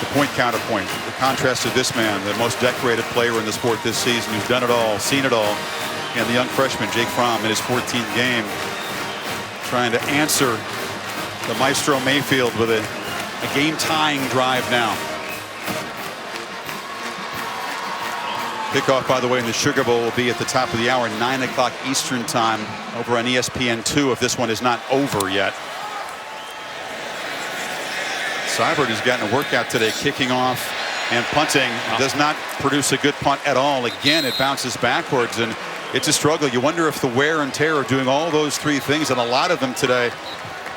the point counterpoint. The contrast of this man, the most decorated player in the sport this season, who's done it all, seen it all, and the young freshman Jake Fromm in his 14th game, trying to answer the Maestro Mayfield with a game-tying drive now. Kickoff, by the way, in the Sugar Bowl will be at the top of the hour, 9 o'clock Eastern time over on ESPN2 if this one is not over yet. Seibert has gotten a workout today, kicking off and punting. Does not produce a good punt at all. Again, it bounces backwards, and it's a struggle. You wonder if the wear and tear of doing all those 3 things, and a lot of them today,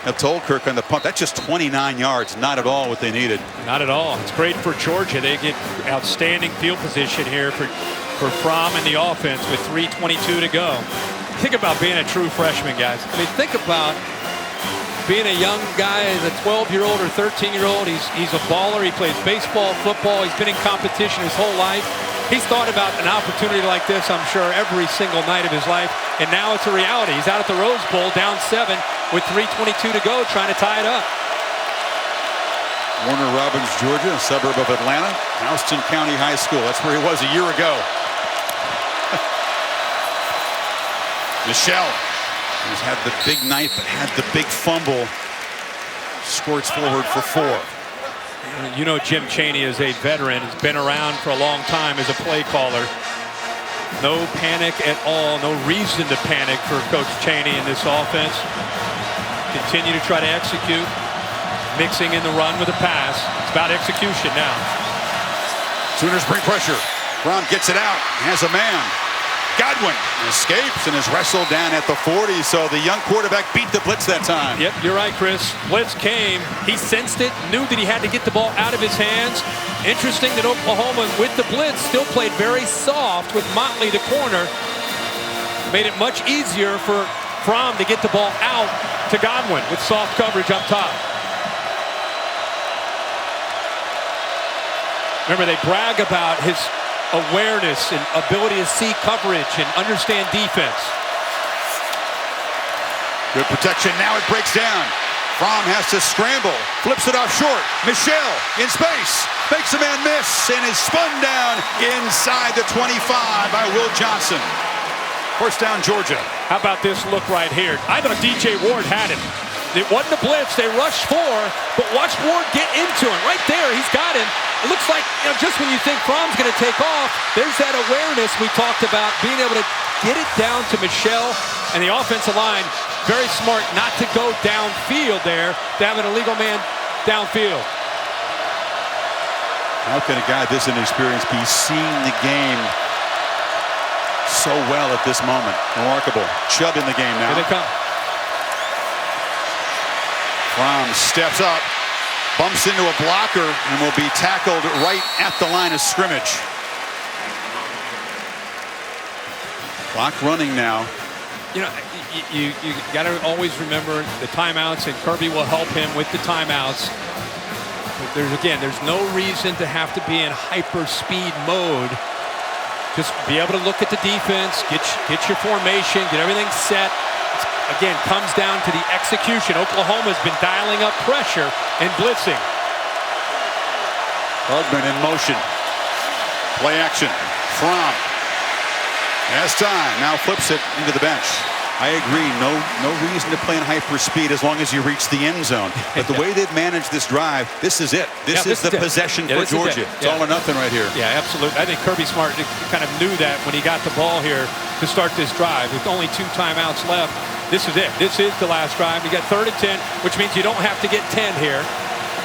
have told Kirk on the punt. That's just 29 yards, not at all what they needed. Not at all. It's great for Georgia. They get outstanding field position here for Fromm and the offense with 3:22 to go. Think about being a true freshman, guys. I mean, think about being a young guy, a 12-year-old or 13-year-old. He's a baller. He plays baseball, football. He's been in competition his whole life. He's thought about an opportunity like this, I'm sure, every single night of his life. And now it's a reality. He's out at the Rose Bowl, down 7 with 3:22 to go, trying to tie it up. Warner Robins, Georgia, a suburb of Atlanta. Houston County High School. That's where he was a year ago. Michelle, who's had the big night but had the big fumble, squirts forward for 4. You know Jim Chaney is a veteran. He's been around for a long time as a play caller. No panic at all. No reason to panic for Coach Chaney in this offense. Continue to try to execute. Mixing in the run with a pass. It's about execution now. Sooners bring pressure. Brown gets it out. Has a man. Godwin escapes and is wrestled down at the 40. So the young quarterback beat the blitz that time. Yep, you're right, Chris. Blitz came. He sensed it, knew that he had to get the ball out of his hands. Interesting that Oklahoma, with the blitz, still played very soft with Motley the corner. Made it much easier for Fromm to get the ball out to Godwin with soft coverage up top. Remember, they brag about his awareness and ability to see coverage and understand defense. Good protection. Now it breaks down. Fromm has to scramble. Flips it off short. Michel in space. Makes a man miss and is spun down inside the 25 by Will Johnson. First down, Georgia. How about this look right here? I thought DJ Ward had him. It wasn't a blitz. They rushed 4, but watch Ward get into him. Right there, he's got him. It looks like, just when you think Fromm's going to take off, there's that awareness we talked about, being able to get it down to Michel and the offensive line. Very smart not to go downfield there, to have an illegal man downfield. How can a guy this inexperienced be seeing the game so well at this moment? Remarkable. Chubb in the game now. Here they come. Fromm steps up, bumps into a blocker, and will be tackled right at the line of scrimmage. Clock running now. You know, you got to always remember the timeouts, and Kirby will help him with the timeouts. But there's no reason to have to be in hyper speed mode. Just be able to look at the defense, get your formation, get everything set. Again, comes down to the execution. Oklahoma's been dialing up pressure and blitzing. Hardman in motion. Play action. Fromm has time. Now flips it into the bench. I agree. No reason to play in hyper speed as long as you reach the end zone. But the way they've managed this drive, this is it. This is the possession for Georgia. It's all or nothing right here. Yeah, absolutely. I think Kirby Smart kind of knew that when he got the ball here to start this drive. With only 2 timeouts left, this is it. This is the last drive. You got 3rd and 10, which means you don't have to get 10 here.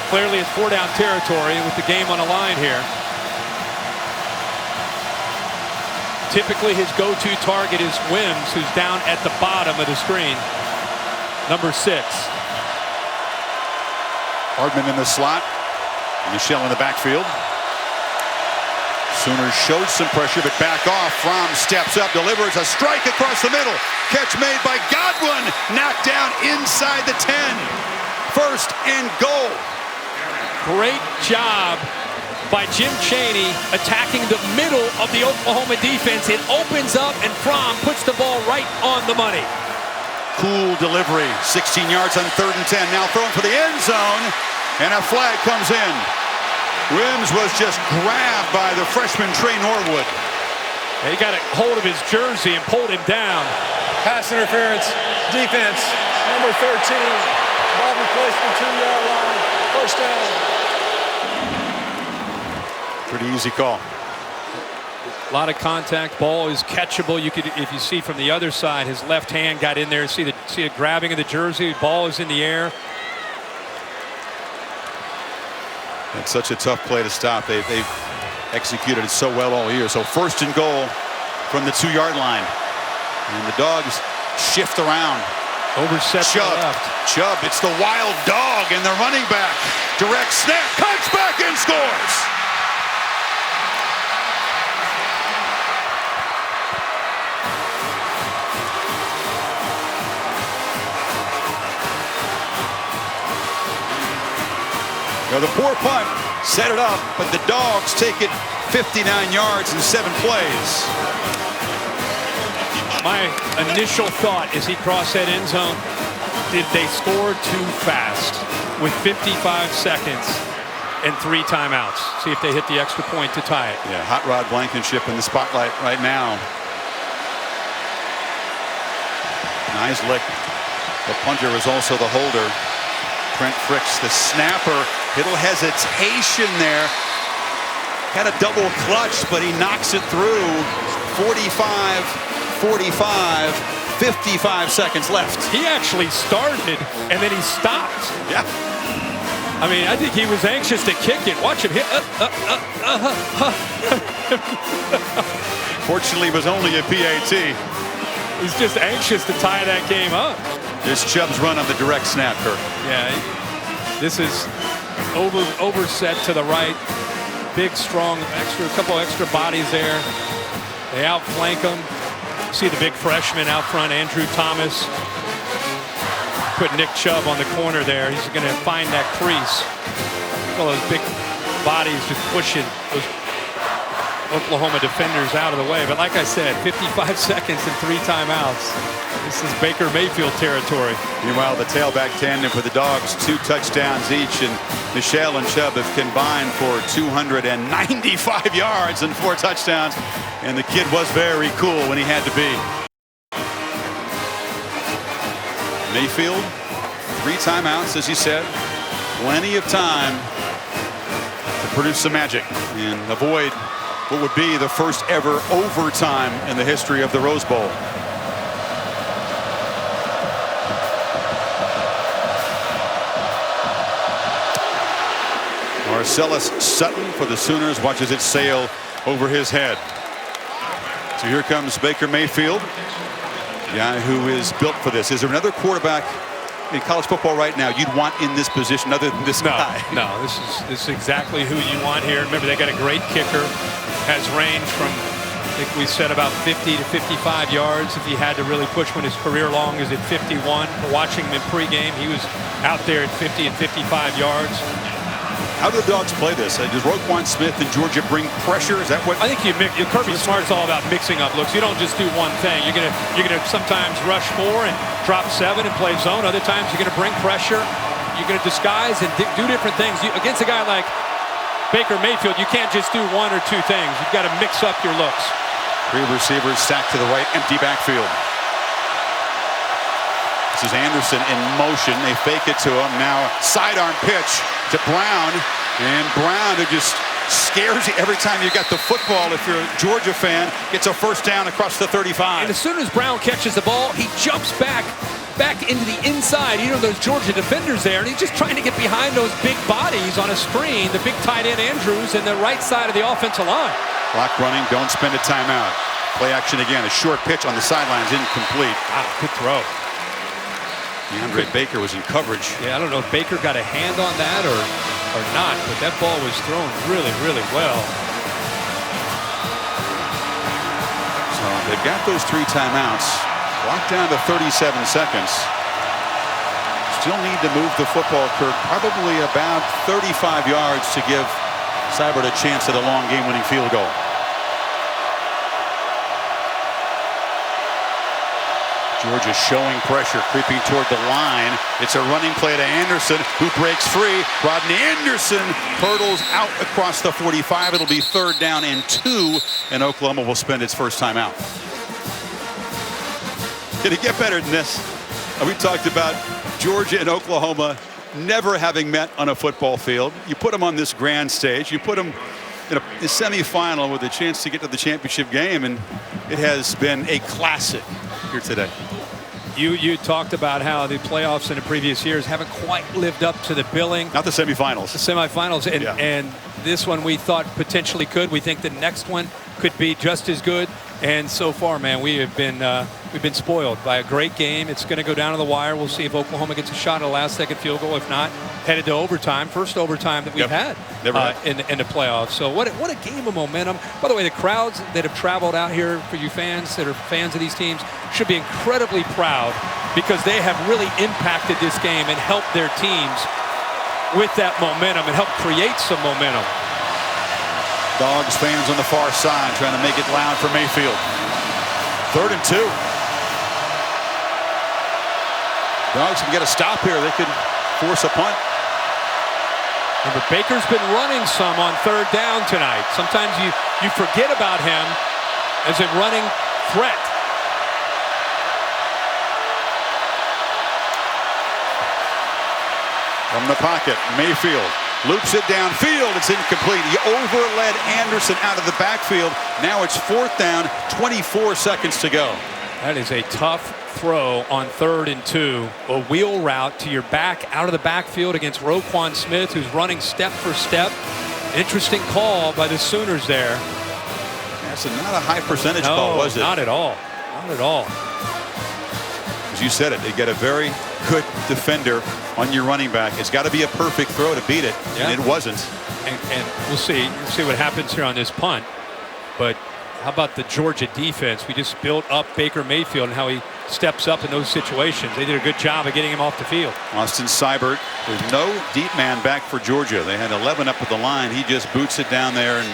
Clearly, it's 4-down territory with the game on the line here. Typically, his go-to target is Wims, who's down at the bottom of the screen. Number 6. Hardman in the slot. Michel in the backfield. Sooners showed some pressure, but back off. Fromm steps up, delivers a strike across the middle. Catch made by Godwin. Knocked down inside the 10. 1st and goal. Great job by Jim Chaney attacking the middle of the Oklahoma defense. It opens up, and Fromm puts the ball right on the money. Cool delivery. 16 yards on 3rd and 10. Now thrown for the end zone, and a flag comes in. Wims was just grabbed by the freshman Trey Norwood. He got a hold of his jersey and pulled him down. Pass interference, defense, number 13. Ball replacement, 2-yard line, 1st down. Pretty easy call. A lot of contact. Ball is catchable. You could, if you see from the other side, his left hand got in there. See the grabbing of the jersey. Ball is in the air. It's such a tough play to stop. They've executed it so well all year. So 1st and goal from the 2-yard line. And the Dogs shift around. Overset Chubb. to the left. Chubb, it's the wild dog and the running back. Direct snap, cuts back and scores. Now the poor punt set it up, but the Dogs take it 59 yards in 7 plays. My initial thought as he crossed that end zone, did they score too fast with 55 seconds and 3 timeouts? See if they hit the extra point to tie it. Yeah, Hot Rod Blankenship in the spotlight right now. Nice lick. The punter is also the holder. Trent Fricks, the snapper. Little hesitation there. Had a double clutch, but he knocks it through. 45, 45, 55 seconds left. He actually started, and then he stopped. Yeah. I mean, I think he was anxious to kick it. Watch him hit. Fortunately, it was only a PAT. He's just anxious to tie that game up. There's Chubb's run on the direct snap, Kirk. Yeah, this is overset to the right. Big, strong, couple extra bodies there. They outflank him. See the big freshman out front, Andrew Thomas. Put Nick Chubb on the corner there. He's going to find that crease. All those big bodies just pushing. Oklahoma defenders out of the way. But like I said, 55 seconds and 3 timeouts. This is Baker Mayfield territory. Meanwhile, the tailback tandem for the Dogs, 2 touchdowns each, and Michelle and Chubb have combined for 295 yards and 4 touchdowns. And the kid was very cool when he had to be. Mayfield, 3 timeouts, as he said. Plenty of time to produce some magic and avoid what would be the first ever overtime in the history of the Rose Bowl. Marcellus Sutton for the Sooners watches it sail over his head. So here comes Baker Mayfield, the guy who is built for this. Is there another quarterback in college football right now you'd want in this position other than this guy? No, this is exactly who you want here. Remember, they got a great kicker. Has range from, I think we said, about 50 to 55 yards. If he had to really push when his career long is at 51. Watching him in pregame, he was out there at 50 and 55 yards. How do the Dogs play this? Does Roquan Smith and Georgia bring pressure? Is that what? I think Kirby Smart's all about mixing up looks. You don't just do one thing. You're gonna sometimes rush 4 and drop 7 and play zone. Other times you're gonna bring pressure. You're gonna disguise and do different things. Against a guy like Baker Mayfield, you can't just do 1 or 2 things. You've got to mix up your looks. 3 receivers stacked to the right, empty backfield. This is Anderson in motion. They fake it to him. Now sidearm pitch to Brown. And Brown, who just scares you every time you got the football. If you're a Georgia fan, gets a first down across the 35. And as soon as Brown catches the ball, he jumps back into the inside. You know, those Georgia defenders there, and he's just trying to get behind those big bodies on a screen, the big tight end Andrews and the right side of the offensive line. Clock running, don't spend a timeout. Play action again, a short pitch on the sidelines, incomplete. Wow, good throw. DeAndre Baker was in coverage. Yeah, I don't know if Baker got a hand on that or not, but that ball was thrown really, really well. So they've got those 3 timeouts. Locked down to 37 seconds. Still need to move the football, Kirk, probably about 35 yards to give Seibert a chance at a long game-winning field goal. Georgia showing pressure, creeping toward the line. It's a running play to Anderson, who breaks free. Rodney Anderson hurdles out across the 45. It'll be 3rd down and 2, and Oklahoma will spend its first time out. Can it get better than this? We talked about Georgia and Oklahoma never having met on a football field. You put them on this grand stage. You put them in a semifinal with a chance to get to the championship game, and it has been a classic here today. You talked about how the playoffs in the previous years haven't quite lived up to the billing. Not the semifinals. The semifinals, and this one we thought potentially could. We think the next one could be just as good. And so far, man, we've been spoiled by a great game. It's going to go down to the wire. We'll see if Oklahoma gets a shot at a last-second field goal. If not, headed to overtime. First overtime that we've had in the playoffs. So what a game of momentum. By the way, the crowds that have traveled out here for you fans that are fans of these teams should be incredibly proud because they have really impacted this game and helped their teams with that momentum and helped create some momentum. Dogs fans on the far side trying to make it loud for Mayfield. 3rd and 2. Dogs can get a stop here. They could force a punt. Remember, Baker's been running some on 3rd down tonight. Sometimes you forget about him as a running threat. From the pocket, Mayfield loops it downfield. It's incomplete. He overled Anderson out of the backfield. Now it's 4th down, 24 seconds to go. That is a tough throw on 3rd and 2. A wheel route to your back out of the backfield against Roquan Smith, who's running step for step. Interesting call by the Sooners there. That's not a high percentage call, was it? Not at all. Not at all. As you said it, they get a very good defender on your running back. It's got to be a perfect throw to beat it, and it wasn't. And we'll see what happens here on this punt. But how about the Georgia defense? We just built up Baker Mayfield and how he steps up in those situations. They did a good job of getting him off the field. Austin Seibert, there's no deep man back for Georgia. They had 11 up at the line. He just boots it down there and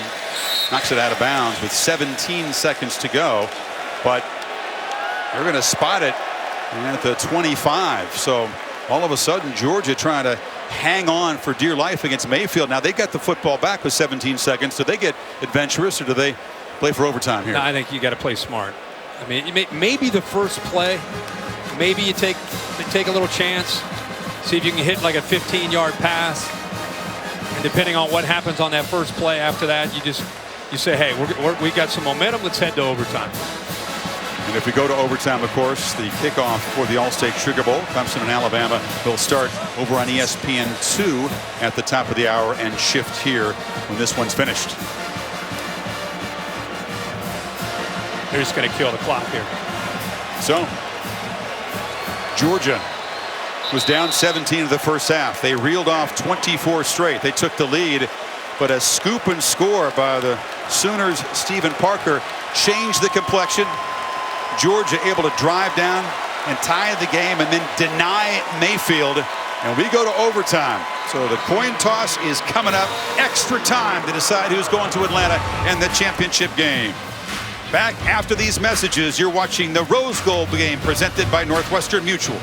knocks it out of bounds with 17 seconds to go. But they're going to spot it at the 25. So all of a sudden, Georgia trying to hang on for dear life against Mayfield. Now they got the football back with 17 seconds. Do they get adventurous, or do they play for overtime here? No, I think you got to play smart. I mean, maybe the first play, maybe you take a little chance, see if you can hit like a 15-yard pass, and depending on what happens on that first play after that, you say, hey, we got some momentum. Let's head to overtime. And if we go to overtime, of course, the kickoff for the All-State Sugar Bowl, Clemson and Alabama, will start over on ESPN2 at the top of the hour and shift here when this one's finished. They're just going to kill the clock here. So, Georgia was down 17 in the first half. They reeled off 24 straight. They took the lead, but a scoop and score by the Sooners' Stephen Parker changed the complexion. Georgia able to drive down and tie the game and then deny Mayfield. And we go to overtime. So the coin toss is coming up. Extra time to decide who's going to Atlanta in the championship game. Back after these messages, you're watching the Rose Bowl game presented by Northwestern Mutual.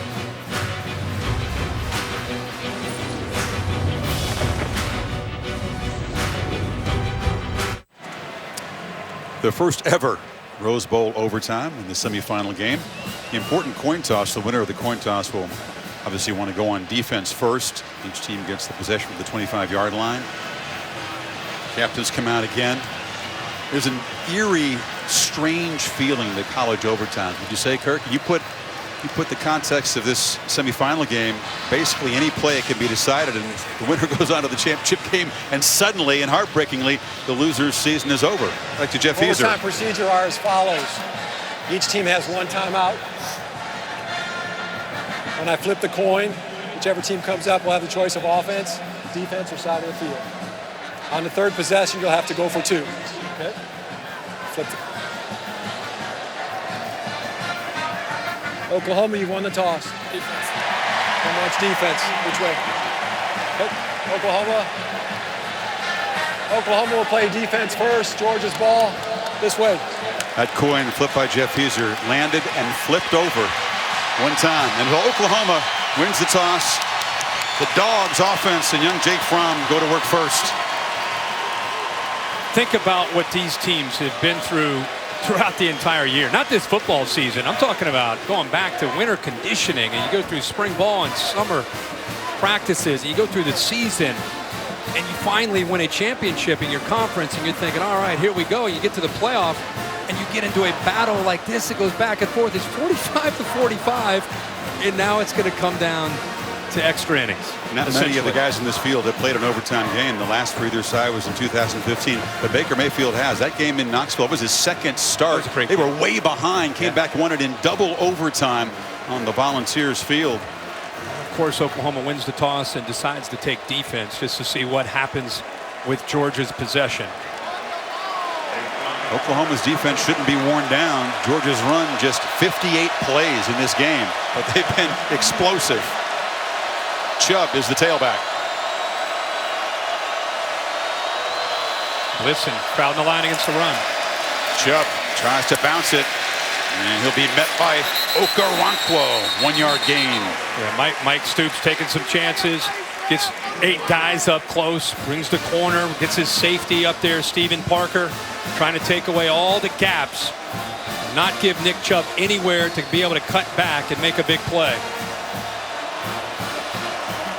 The first ever Rose Bowl overtime in the semifinal game. The important coin toss. The winner of the coin toss will obviously want to go on defense first. Each team gets the possession of the 25-yard line. Captains come out again. There's an eerie, strange feeling to college overtime. Would you say, Kirk? You put the context of this semifinal game. Basically, any play can be decided, and the winner goes on to the championship game. And suddenly and heartbreakingly, the loser's season is over. Back to Jeff Heiser. Overtime procedure are as follows. Each team has one timeout. When I flip the coin, whichever team comes up will have the choice of offense, defense, or side of the field. On the third possession, you'll have to go for two. Okay? Flip the Oklahoma, you won the toss. Defense. And that's defense. Which way? Okay. Oklahoma will play defense first. Georgia's ball this way. That coin flipped by Jeff Heiser landed and flipped over one time. And Oklahoma wins the toss. The Dogs offense and young Jake Fromm go to work first. Think about what these teams have been through throughout the entire year. Not this football season. I'm talking about going back to winter conditioning, and you go through spring ball and summer practices, and you go through the season, and you finally win a championship in your conference, and you're thinking, all right, here we go. You get to the playoff, and you get into a battle like this. It goes back and forth. It's 45-45, and now it's going to come down to extra innings. Not many of the guys in this field have played an overtime game. The last for either side was in 2015. But Baker Mayfield has. That game in Knoxville was his second start. They were way behind, came back, won it in double overtime on the Volunteers field. Of course, Oklahoma wins the toss and decides to take defense just to see what happens with Georgia's possession. Oklahoma's defense shouldn't be worn down. Georgia's run just 58 plays in this game, but they've been explosive. Chubb is the tailback. Listen, crowd in the line against the run. Chubb tries to bounce it, and he'll be met by Okoronkwo. 1 yard gain. Yeah, Mike Stoops taking some chances. Gets 8 guys up close, brings the corner, gets his safety up there, Stephen Parker, trying to take away all the gaps, not give Nick Chubb anywhere to be able to cut back and make a big play.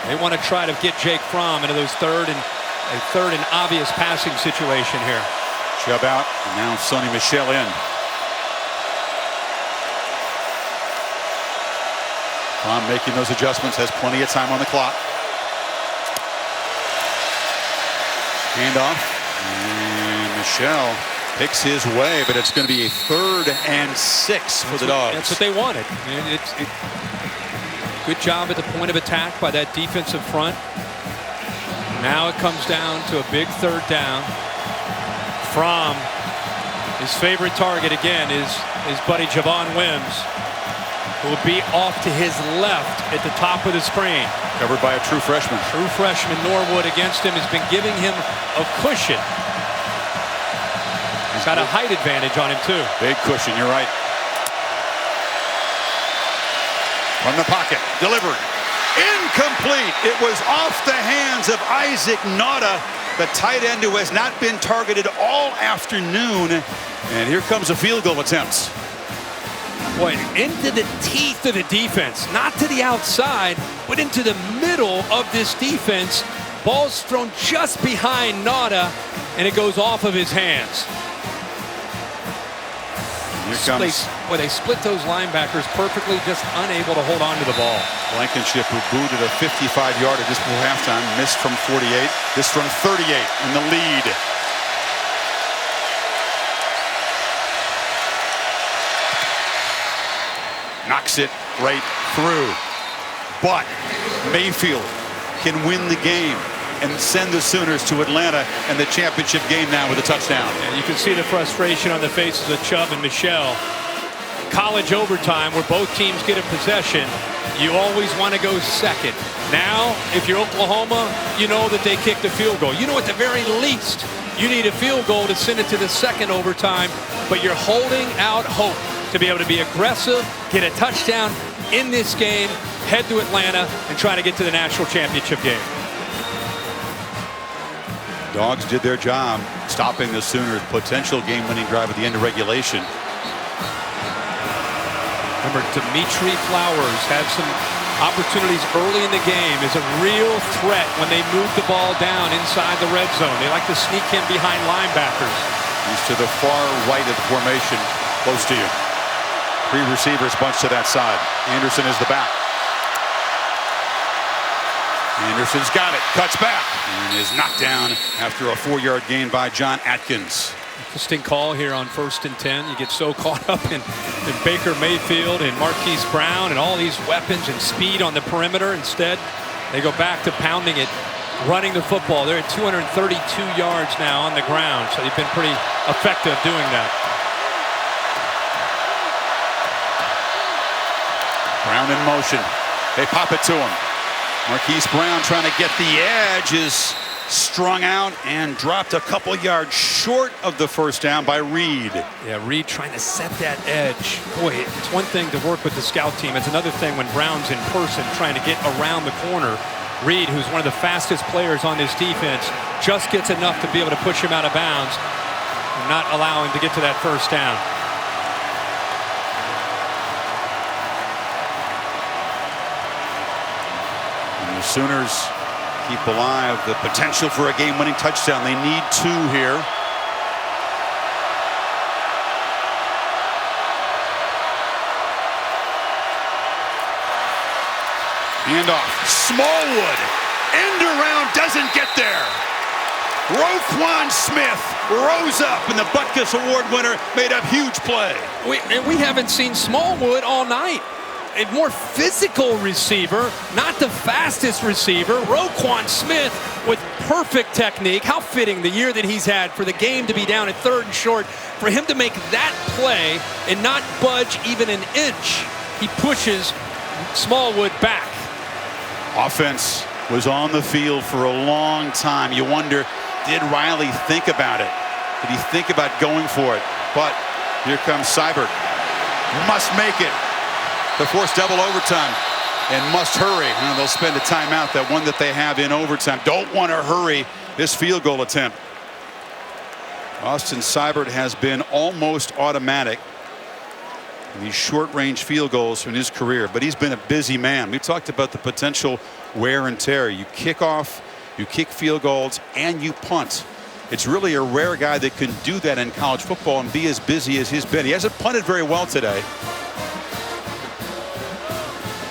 They want to try to get Jake Fromm into those third and obvious passing situation here. Chubb out, and now Sonny Michel in. Fromm making those adjustments, has plenty of time on the clock. Handoff, and Michel picks his way, but it's going to be a 3rd and 6 for the Dogs. That's what they wanted. And good job at the point of attack by that defensive front. Now it comes down to a big 3rd down. Fromm, his favorite target again is his buddy Javon Wims. will be off to his left at the top of the screen. Covered by a true freshman. True freshman Norwood against him has been giving him a cushion. He's got a height advantage on him, too. Big cushion, you're right. From the pocket, delivered. Incomplete. It was off the hands of Isaac Nauta, the tight end who has not been targeted all afternoon. And here comes a field goal attempt. Boy, into the teeth of the defense. Not to the outside, but into the middle of this defense. Ball's thrown just behind Nauta, and it goes off of his hands. Here comes. They split those linebackers perfectly, just unable to hold on to the ball. Blankenship, who booted a 55-yarder just before halftime, missed from 48. This from 38 in the lead. Knocks it right through. But Mayfield can win the game and send the Sooners to Atlanta and the championship game now with a touchdown. And you can see the frustration on the faces of Chubb and Michelle. College overtime, where both teams get a possession, you always want to go second. Now, if you're Oklahoma, you know that they kicked a field goal. You know at the very least, you need a field goal to send it to the second overtime, but you're holding out hope to be able to be aggressive, get a touchdown in this game, head to Atlanta, and try to get to the national championship game. Dogs did their job stopping the Sooners' potential game-winning drive at the end of regulation. Remember, Dimitri Flowers had some opportunities early in the game, is a real threat when they move the ball down inside the red zone. They like to sneak him behind linebackers. He's to the far right of the formation, close to you. Three receivers bunched to that side. Anderson is the back. Anderson's got it, cuts back, and is knocked down after a 4-yard gain by John Atkins. Interesting call here on 1st and 10. You get so caught up in Baker Mayfield and Marquise Brown and all these weapons and speed on the perimeter. Instead, they go back to pounding it, running the football. They're at 232 yards now on the ground, so they've been pretty effective doing that. Brown in motion. They pop it to him. Marquise Brown trying to get the edge, is strung out and dropped a couple yards short of the first down by Reed. Yeah, Reed trying to set that edge. Boy, it's one thing to work with the scout team. It's another thing when Brown's in person trying to get around the corner. Reed, who's one of the fastest players on this defense, just gets enough to be able to push him out of bounds and not allow him to get to that first down. And the Sooners keep alive the potential for a game-winning touchdown. They need 2 here. Handoff. Smallwood. End around, doesn't get there. Roquan Smith rose up, and the Butkus Award winner made a huge play. We haven't seen Smallwood all night. A more physical receiver, not the fastest receiver. Roquan Smith with perfect technique. How fitting the year that he's had for the game to be down at 3rd and short. For him to make that play and not budge even an inch, he pushes Smallwood back. Offense was on the field for a long time. You wonder, did Riley think about it? Did he think about going for it? But here comes Seibert. Must make it. To force double overtime and must hurry. And they'll spend a timeout, that one that they have in overtime. Don't want to hurry this field goal attempt. Austin Seibert has been almost automatic in these short-range field goals in his career, but he's been a busy man. We talked about the potential wear and tear. You kick off, you kick field goals, and you punt. It's really a rare guy that can do that in college football and be as busy as he's been. He hasn't punted very well today.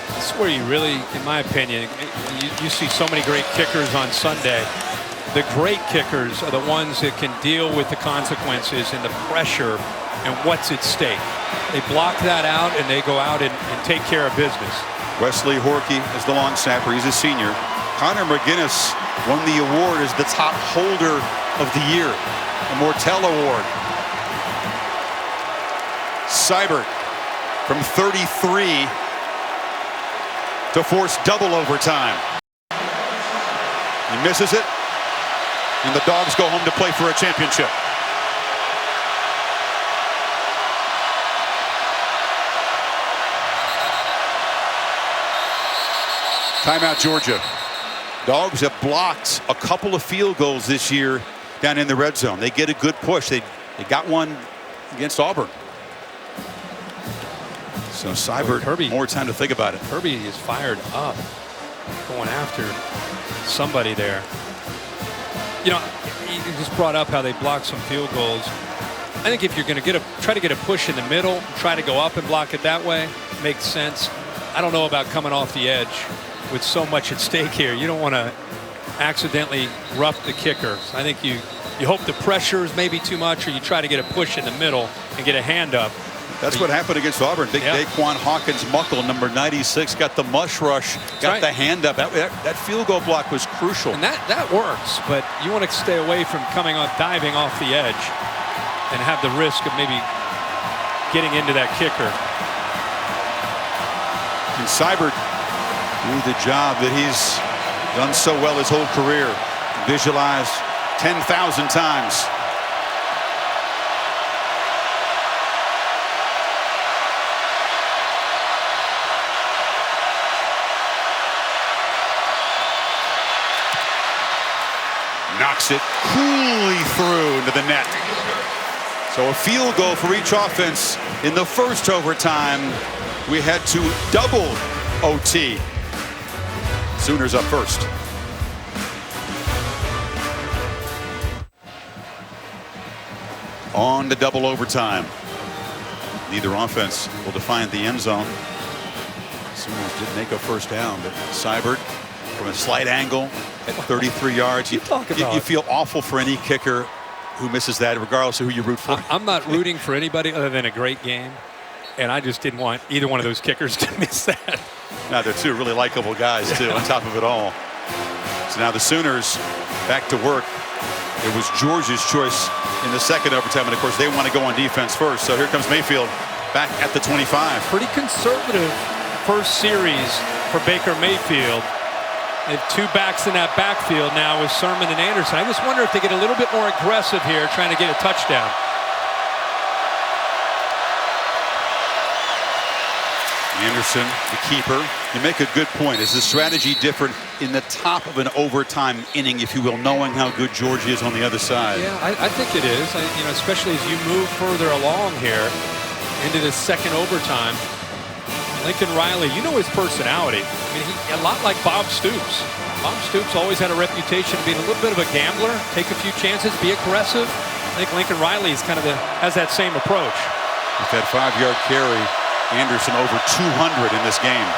That's where you really, in my opinion, you see so many great kickers on Sunday. The great kickers are the ones that can deal with the consequences and the pressure and what's at stake. They block that out and they go out and take care of business. Wesley Horkey is the long snapper. He's a senior. Connor McGinnis won the award as the top holder of the year, the Mortel Award. Seibert from 33 to force double overtime. He misses it, and the Dogs go home to play for a championship. Timeout, Georgia. Dogs have blocked a couple of field goals this year down in the red zone. They get a good push. They got one against Auburn. So Seibert, Kirby, more time to think about it. Kirby is fired up, going after somebody there. You know, you just brought up how they blocked some field goals. I think if you're going to try to get a push in the middle, try to go up and block it that way, makes sense. I don't know about coming off the edge with so much at stake here. You don't want to accidentally rough the kicker. So I think you hope the pressure is maybe too much, or you try to get a push in the middle and get a hand up. That's what happened against Auburn. Big Daquan Hawkins-Muckle, number 96, got the mush rush, got the hand up. That field goal block was crucial. And that works, but you want to stay away from diving off the edge and have the risk of maybe getting into that kicker. And Seibert do the job that he's done so well his whole career. Visualize 10,000 times. Knocks it coolly through into the net. So a field goal for each offense in the first overtime. We had to double OT. Sooners up first. On to double overtime. Neither offense will define the end zone. Sooners did make a first down, but Seibert from a slight angle at 33 yards. You feel awful for any kicker who misses that, regardless of who you root for. I'm not rooting for anybody other than a great game, and I just didn't want either one of those kickers to miss that. Now they're two really likable guys too, on top of it all. So now the Sooners back to work. It was Georgia's choice in the second overtime, and of course they want to go on defense first. So here comes Mayfield back at the 25. Pretty conservative first series for Baker Mayfield. They have two backs in that backfield now with Sermon and Anderson. I just wonder if they get a little bit more aggressive here trying to get a touchdown. Anderson, the keeper. You make a good point. Is the strategy different in the top of an overtime inning, if you will, knowing how good Georgia is on the other side? Yeah, I think it is. Especially as you move further along here into the second overtime. Lincoln Riley, you know his personality. I mean, a lot like Bob Stoops. Bob Stoops always had a reputation of being a little bit of a gambler, take a few chances, be aggressive. I think Lincoln Riley is has that same approach. With that 5-yard carry, Anderson over 200 in this game.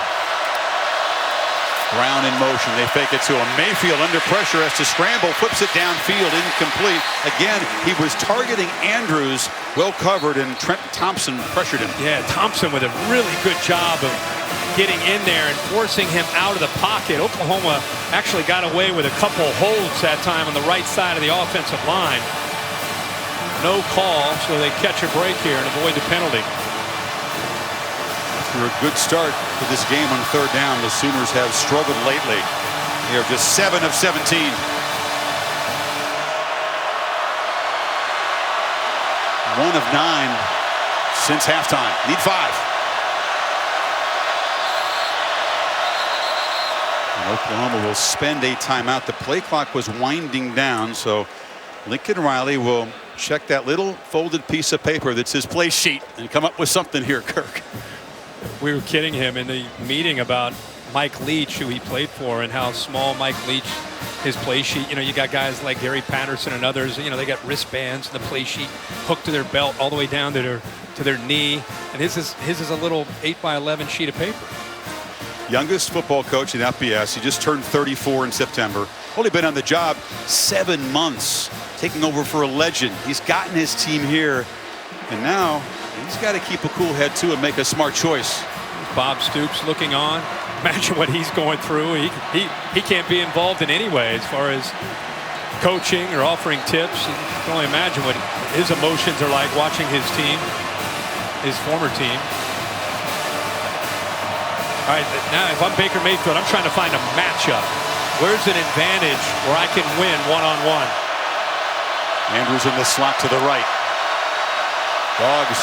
Brown in motion. They fake it to him. Mayfield under pressure has to scramble, flips it downfield, incomplete. Again, he was targeting Andrews, well covered, and Trent Thompson pressured him. Yeah, Thompson with a really good job of getting in there and forcing him out of the pocket. Oklahoma actually got away with a couple holds that time on the right side of the offensive line. No call, so they catch a break here and avoid the penalty. After a good start to this game on third down, the Sooners have struggled lately. They are just 7 of 17. 1 of 9 since halftime. Need 5. And Oklahoma will spend a timeout. The play clock was winding down, so Lincoln Riley will check that little folded piece of paper that's his play sheet and come up with something here, Kirk. We were kidding him in the meeting about Mike Leach, who he played for, and how small Mike Leach, his play sheet. You got guys like Gary Patterson and others. They got wristbands and the play sheet hooked to their belt all the way down to their knee. And his is a little 8x11 sheet of paper. Youngest football coach in FBS. He just turned 34 in September. Only been on the job 7 months, taking over for a legend. He's gotten his team here, and now he's got to keep a cool head too and make a smart choice. Bob Stoops looking on. Imagine what he's going through. He can't be involved in any way as far as coaching or offering tips. You can only imagine what his emotions are like watching his team, his former team. All right, now if I'm Baker Mayfield, I'm trying to find a matchup. Where's an advantage where I can win one-on-one? Andrews in the slot to the right. Dogs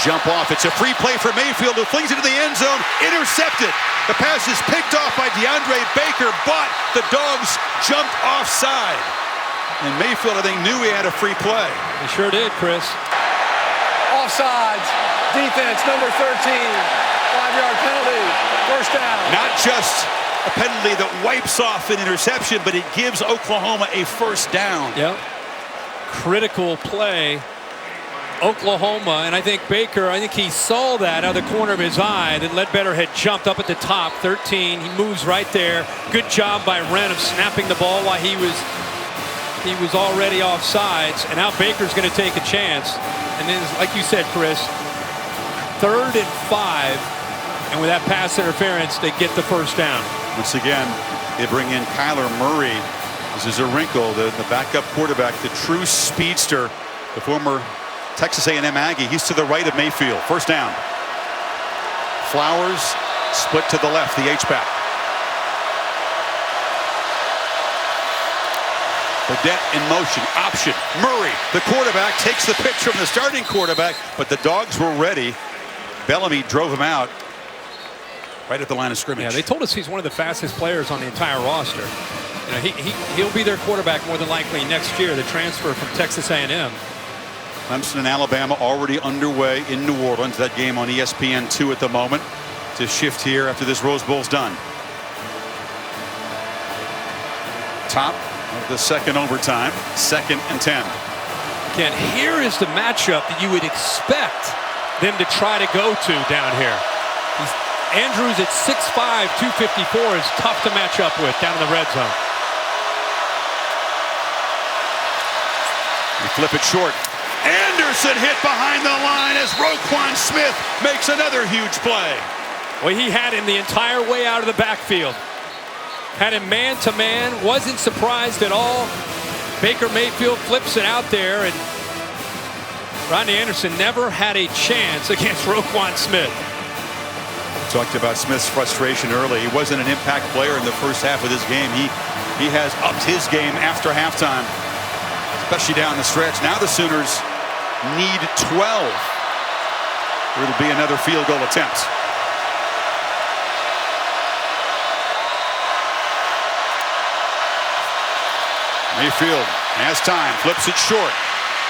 jump off. It's a free play for Mayfield, who flings it to the end zone. Intercepted. The pass is picked off by DeAndre Baker, but the Dogs jumped offside. And Mayfield, I think, knew he had a free play. He sure did, Chris. Offsides. Defense, number 13. 5-yard penalty. First down. Not just a penalty that wipes off an interception, but it gives Oklahoma a first down. Yep. Critical play. Oklahoma, and I think Baker, I think he saw that out of the corner of his eye that Ledbetter had jumped up at the top. 13. He moves right there. Good job by Wren of snapping the ball while he was already offsides, and now Baker's going to take a chance. And then, like you said, Chris, 3rd and 5, and with that pass interference, they get the first down. Once again, they bring in Kyler Murray. This is a wrinkle, the backup quarterback, the true speedster, the former Texas A&M Aggie. He's to the right of Mayfield. First down. Flowers split to the left, the H-back. Burdette in motion, option. Murray, the quarterback, takes the pitch from the starting quarterback, but the Dogs were ready. Bellamy drove him out right at the line of scrimmage. Yeah, they told us he's one of the fastest players on the entire roster. You know, he'll be their quarterback more than likely next year, the transfer from Texas A&M. Clemson and Alabama already underway in New Orleans. That game on ESPN2 at the moment. To shift here after this Rose Bowl's done. Top of the second overtime, 2nd and 10. Again, here is the matchup that you would expect them to try to go to down here. Andrews at 6'5", 254 is tough to match up with down in the red zone. We flip it short. Anderson hit behind the line as Roquan Smith makes another huge play. Well, he had him the entire way out of the backfield. Had him man-to-man, wasn't surprised at all. Baker Mayfield flips it out there, and Rodney Anderson never had a chance against Roquan Smith. We talked about Smith's frustration early. He wasn't an impact player in the first half of this game. He has upped his game after halftime, especially down the stretch. Now the Sooners need 12. It'll be another field goal attempt. Mayfield has time, flips it short.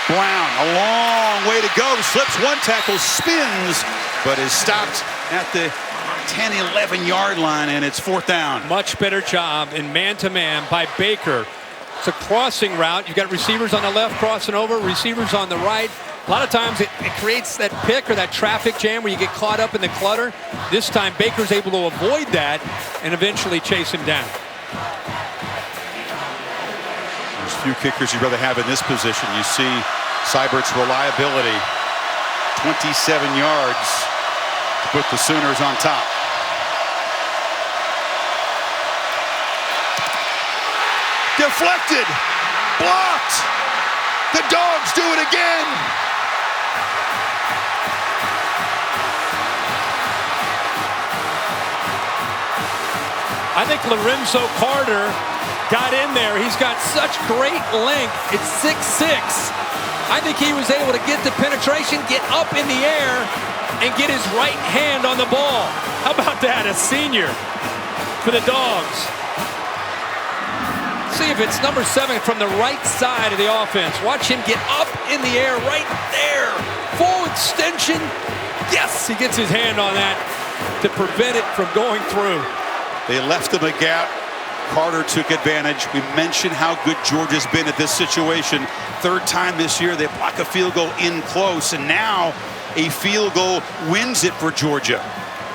Brown, a long way to go, slips one tackle, spins, but is stopped at the 10, 11-yard line, and it's 4th down. Much better job in man-to-man by Baker. It's a crossing route. You've got receivers on the left crossing over, receivers on the right. A lot of times it creates that pick or that traffic jam where you get caught up in the clutter. This time Baker's able to avoid that and eventually chase him down. There's few kickers you'd rather have in this position. You see Seibert's reliability, 27 yards to put the Sooners on top. Deflected, blocked. The Dogs do it again. I think Lorenzo Carter got in there. He's got such great length. It's 6'6". I think he was able to get the penetration, get up in the air, and get his right hand on the ball. How about that, a senior for the Dogs? See if it's number 7 from the right side of the offense. Watch him get up in the air right there. Full extension. Yes, he gets his hand on that to prevent it from going through. They left him a gap. Carter took advantage. We mentioned how good Georgia's been at this situation. 3rd time this year they block a field goal in close, and now a field goal wins it for Georgia.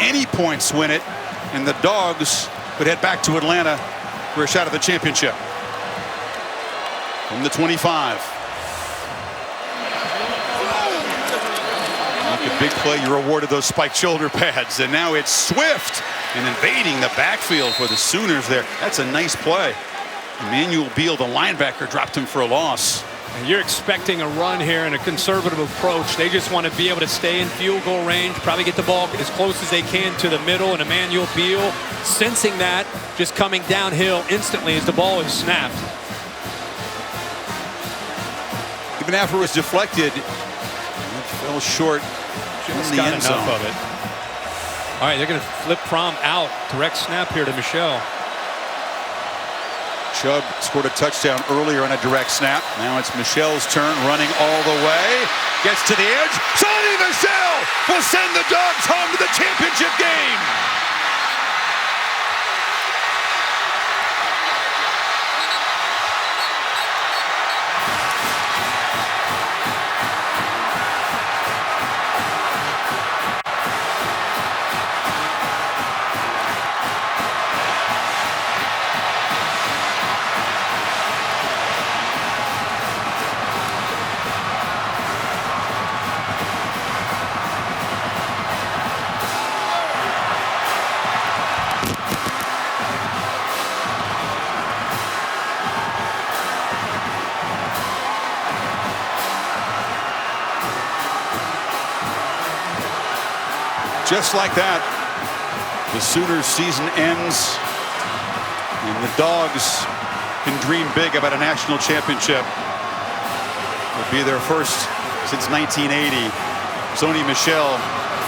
Any points win it, and the Dogs would head back to Atlanta for a shot at the championship. From the 25. Like a big play, you're awarded those spiked shoulder pads, and now it's Swift and invading the backfield for the Sooners there. That's a nice play. Emmanuel Beal, the linebacker, dropped him for a loss. And you're expecting a run here and a conservative approach. They just want to be able to stay in field goal range, probably get the ball as close as they can to the middle, and Emmanuel Beal sensing that, just coming downhill instantly as the ball is snapped. Even after it was deflected, it fell short Just in the got end enough zone. of it. All right, they're going to flip Fromm out. Direct snap here to Michel. Chubb scored a touchdown earlier on a direct snap. Now it's Michel's turn, running all the way. Gets to the edge. Sony Michel will send the Dogs home to the championship game. Just like that, the Sooners season ends, and the Dogs can dream big about a national championship. It'll be their first since 1980. Sony Michel,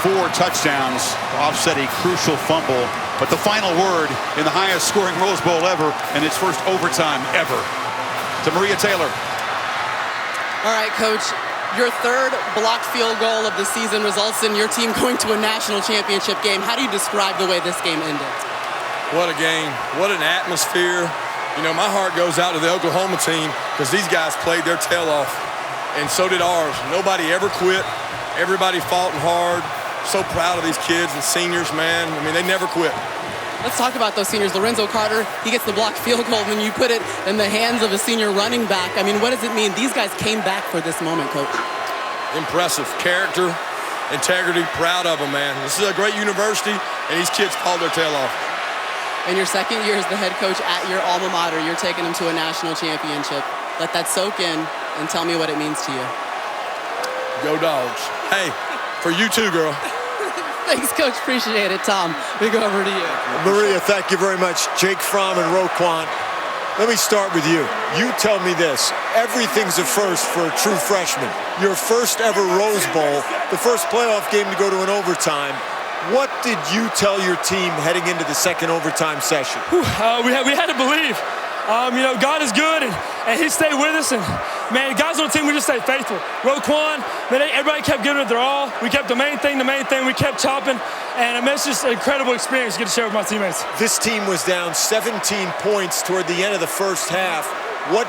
4 touchdowns to offset a crucial fumble, but the final word in the highest scoring Rose Bowl ever and its first overtime ever. To Maria Taylor. All right, Coach. Your third blocked field goal of the season results in your team going to a national championship game. How do you describe the way this game ended? What a game. What an atmosphere. You know, my heart goes out to the Oklahoma team because these guys played their tail off, and so did ours. Nobody ever quit. Everybody fought hard. So proud of these kids and seniors, man. I mean, they never quit. Let's talk about those seniors. Lorenzo Carter, he gets the blocked field goal, and then you put it in the hands of a senior running back. I mean, what does it mean? These guys came back for this moment, Coach. Impressive. Character, integrity, proud of them, man. This is a great university, and these kids called their tail off. In your second year as the head coach at your alma mater, you're taking them to a national championship. Let that soak in and tell me what it means to you. Go Dogs. Hey, for you too, girl. Thanks, Coach. Appreciate it. Tom, we go over to you. Maria, thank you very much. Jake Fromm and Roquan. Let me start with you. You tell me this. Everything's a first for a true freshman. Your first ever Rose Bowl, the first playoff game to go to an overtime. What did you tell your team heading into the second overtime session? We had to believe. You know, God is good, and He stayed with us. And, man, guys on the team, we just stayed faithful. Roquan, man, everybody kept giving it their all. We kept the main thing. We kept chopping. And it's just an incredible experience to get to share with my teammates. This team was down 17 points toward the end of the first half. What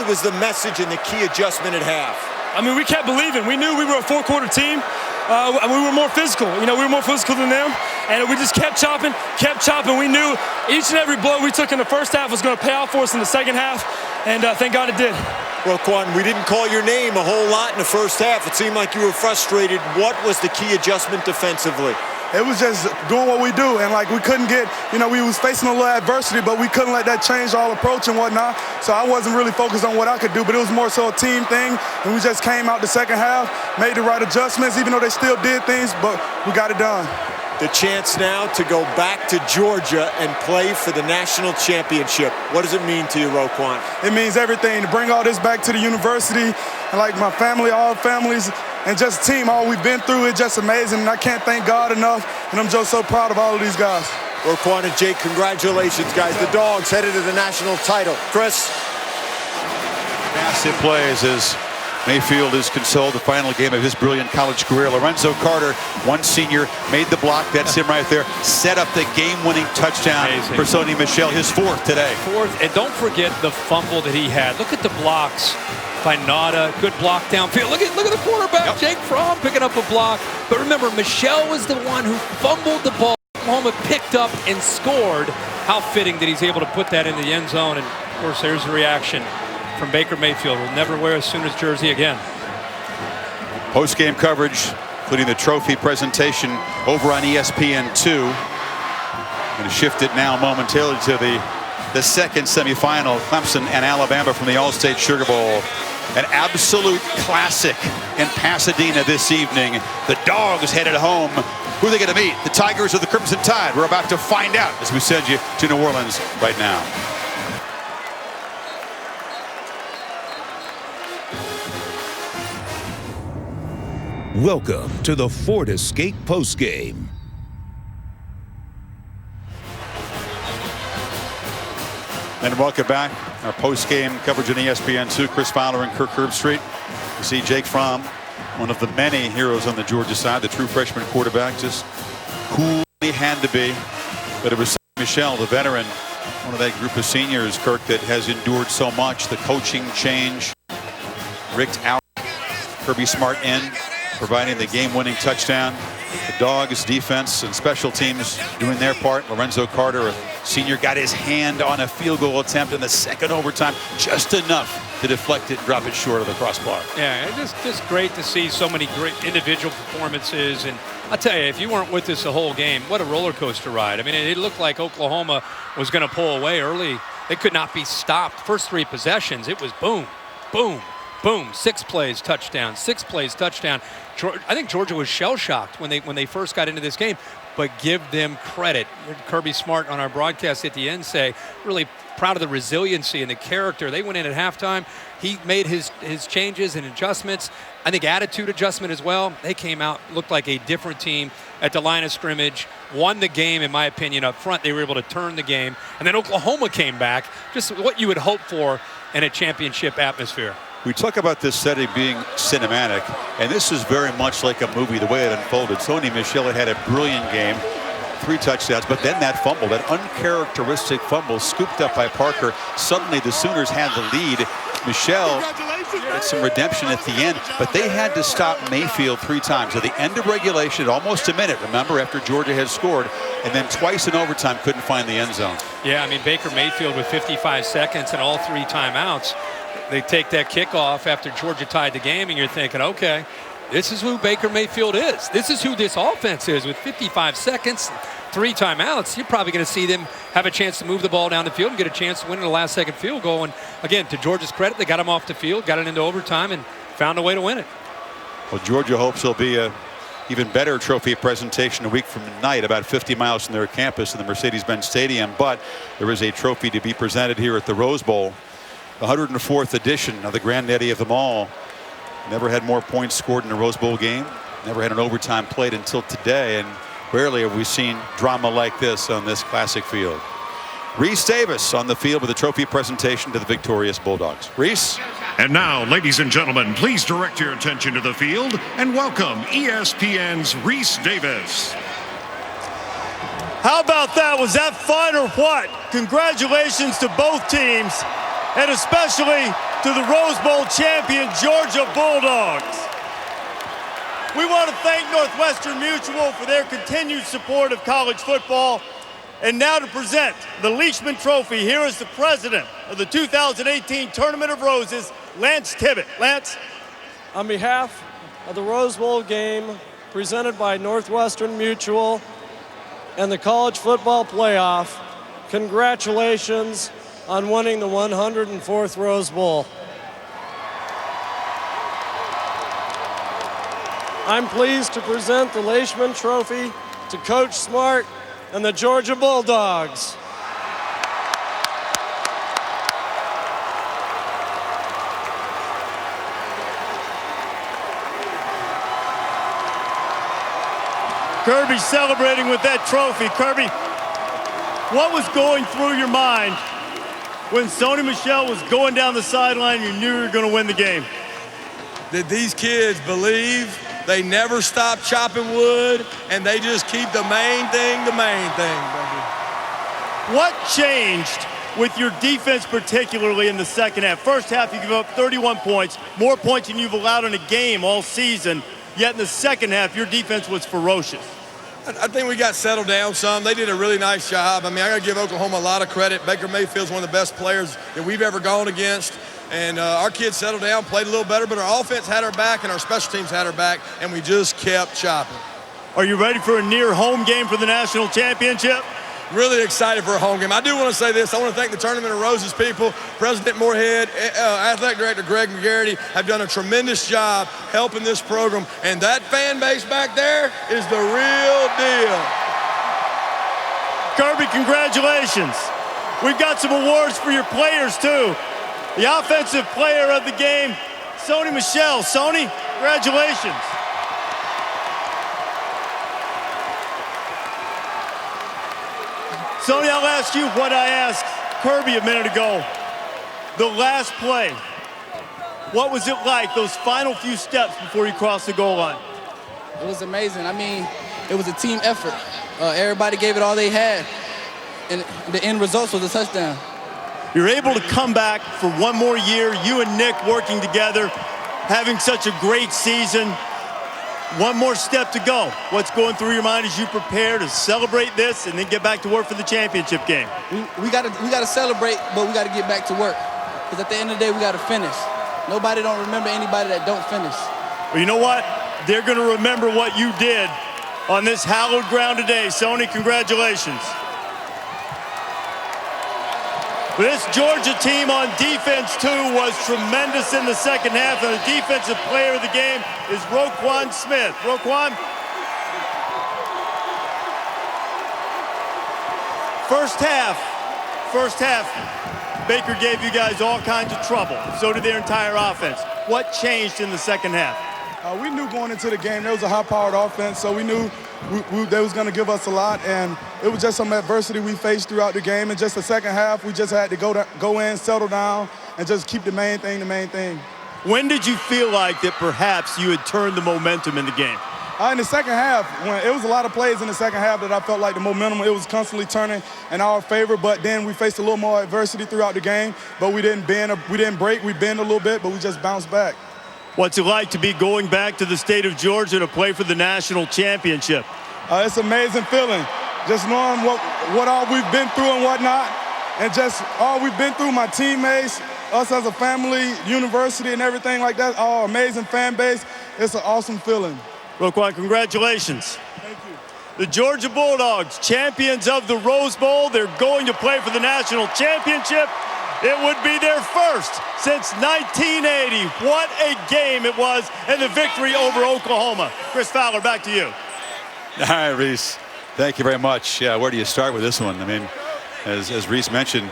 was the message and the key adjustment at half? I mean, we kept believing. We knew we were a 4-quarter team. And we were more physical. You know, we were more physical than them. And we just kept chopping. We knew each and every blow we took in the first half was going to pay off for us in the second half. And thank God it did. Roquan, we didn't call your name a whole lot in the first half. It seemed like you were frustrated. What was the key adjustment defensively? It was just doing what we do, and like we couldn't get, you know, we was facing a little adversity, but we couldn't let that change our approach and whatnot. So I wasn't really focused on what I could do, but it was more so a team thing, and we just came out the second half, made the right adjustments, even though they still did things, but we got it done. The chance now to go back to Georgia and play for the national championship. What does it mean to you, Roquan? It means everything. To bring all this back to the university, and like my family, all families, and just the team, all we've been through is just amazing, and I can't thank God enough, and I'm just so proud of all of these guys. Roquan and Jake, congratulations, guys. The Dogs headed to the national title. Chris? Massive plays as Mayfield is consoled the final game of his brilliant college career. Lorenzo Carter, one senior, made the block. That's him right there. Set up the game-winning touchdown for Sony Michel, his 4th today. 4th, and don't forget the fumble that he had. Look at the blocks by Nada. Good block downfield. Look at the quarterback, Jake Fromm, picking up a block. But remember, Michel was the one who fumbled the ball. Oklahoma picked up and scored. How fitting that he's able to put that in the end zone. And, of course, there's the reaction from Baker Mayfield. Will never wear a Sooners jersey again. Post-game coverage, including the trophy presentation over on ESPN2. Going to shift it now momentarily to the second semifinal, Clemson and Alabama from the All-State Sugar Bowl. An absolute classic in Pasadena this evening. The Dogs headed home. Who are they going to meet? The Tigers or the Crimson Tide? We're about to find out as we send you to New Orleans right now. Welcome to the Ford Escape postgame. And welcome back. Our postgame coverage on ESPN2. Chris Fowler and Kirk Herbstreit. You see Jake Fromm, one of the many heroes on the Georgia side, the true freshman quarterback, just cool he had to be. But it was Sonny Michel, the veteran, one of that group of seniors, Kirk, that has endured so much. The coaching change, Rick out, Kirby Smart in, providing the game-winning touchdown. The Dogs defense and special teams doing their part. Lorenzo Carter, a senior, got his hand on a field goal attempt in the second overtime, just enough to deflect it and drop it short of the crossbar. Yeah, it's just great to see so many great individual performances. And I'll tell you, if you weren't with us the whole game, what a roller coaster ride. I mean, it looked like Oklahoma was going to pull away early. They could not be stopped. First 3 possessions, it was boom, boom, boom. 6 plays, touchdown. 6 plays, touchdown. I think Georgia was shell-shocked when they first got into this game, but give them credit. Kirby Smart on our broadcast at the end say, really proud of the resiliency and the character. They went in at halftime. He made his changes and adjustments. I think attitude adjustment as well. They came out, looked like a different team at the line of scrimmage, won the game, in my opinion, up front. They were able to turn the game. And then Oklahoma came back, just what you would hope for in a championship atmosphere. We talk about this setting being cinematic, and this is very much like a movie, the way it unfolded. Sonny Michel had a brilliant game, 3 touchdowns, but then that fumble, that uncharacteristic fumble scooped up by Parker. Suddenly the Sooners had the lead. Michel had some redemption at the end, but they had to stop Mayfield 3 times. At the end of regulation, almost a minute, remember, after Georgia had scored, and then twice in overtime couldn't find the end zone. Yeah, I mean, Baker Mayfield with 55 seconds and all 3 timeouts. They take that kickoff after Georgia tied the game, and you're thinking, okay, this is who Baker Mayfield is. This is who this offense is. With 55 seconds, 3 timeouts, you're probably going to see them have a chance to move the ball down the field and get a chance to win in the last-second field goal. And, again, to Georgia's credit, they got him off the field, got it into overtime, and found a way to win it. Well, Georgia hopes there'll be a even better trophy presentation a week from tonight, about 50 miles from their campus in the Mercedes-Benz Stadium. But there is a trophy to be presented here at the Rose Bowl. The 104th edition of the granddaddy of them all. Never had more points scored in a Rose Bowl game. Never had an overtime played until today, and rarely have we seen drama like this on this classic field. Rece Davis on the field with a trophy presentation to the victorious Bulldogs. Rece? And now, ladies and gentlemen, please direct your attention to the field and welcome ESPN's Rece Davis. How about that? Was that fun or what? Congratulations to both teams, and especially to the Rose Bowl champion Georgia Bulldogs. We want to thank Northwestern Mutual for their continued support of college football. And now to present the Leishman Trophy, here is the president of the 2018 Tournament of Roses, Lance Tibbett. Lance? On behalf of the Rose Bowl game presented by Northwestern Mutual and the College Football Playoff, congratulations on winning the 104th Rose Bowl. I'm pleased to present the Leishman Trophy to Coach Smart and the Georgia Bulldogs. Kirby celebrating with that trophy. Kirby, what was going through your mind when Sonny Michel was going down the sideline and you knew you were going to win the game? That these kids believe, they never stop chopping wood, and they just keep the main thing, baby. What changed with your defense, particularly in the second half? First half, you give up 31 points, more points than you've allowed in a game all season, yet in the second half, your defense was ferocious. I think we got settled down some. They did a really nice job. I mean, I got to give Oklahoma a lot of credit. Baker Mayfield's one of the best players that we've ever gone against. And our kids settled down, played a little better, but our offense had our back and our special teams had our back, and we just kept chopping. Are you ready for a near home game for the national championship? Really excited for a home game. I do want to say this. I want to thank the Tournament of Roses people, President Moorhead, Athletic Director Greg McGarity have done a tremendous job helping this program. And that fan base back there is the real deal. Kirby, congratulations. We've got some awards for your players, too. The Offensive Player of the Game, Sony Michel. Sony, congratulations. Sony, I'll ask you what I asked Kirby a minute ago. The last play. What was it like, those final few steps before you crossed the goal line? It was amazing. I mean, it was a team effort. Everybody gave it all they had. And the end result was a touchdown. You're able to come back for one more year, you and Nick working together, having such a great season. One more step to go. What's going through your mind as you prepare to celebrate this and then get back to work for the championship game? We gotta celebrate, but we gotta get back to work. Because at the end of the day, we gotta finish. Nobody don't remember anybody that don't finish. Well, you know what? They're gonna remember what you did on this hallowed ground today. Sony, congratulations. This Georgia team on defense, too, was tremendous in the second half, and the defensive player of the game is Roquan Smith. Roquan? First half, Baker gave you guys all kinds of trouble. So did their entire offense. What changed in the second half? We knew going into the game there was a high-powered offense, so we knew they was going to give us a lot, and it was just some adversity we faced throughout the game. And just the second half, we just had to go in, settle down, and just keep the main thing. When did you feel like that perhaps you had turned the momentum in the game? In the second half, when it was a lot of plays in the second half that I felt like the momentum, it was constantly turning in our favor, but then we faced a little more adversity throughout the game, but we didn't break, we bend a little bit, but we just bounced back. What's it like to be going back to the state of Georgia to play for the national championship? It's an amazing feeling, just knowing what all we've been through and whatnot, and just all we've been through, my teammates, us as a family, university and everything like that, our amazing fan base. It's an awesome feeling. Roquan, congratulations. Thank you. The Georgia Bulldogs, champions of the Rose Bowl. They're going to play for the national championship. It would be their first since 1980. What a game it was, and the victory over Oklahoma. Chris Fowler, back to you. All right, Reese. Thank you very much. Yeah, where do you start with this one? I mean, as Reese mentioned,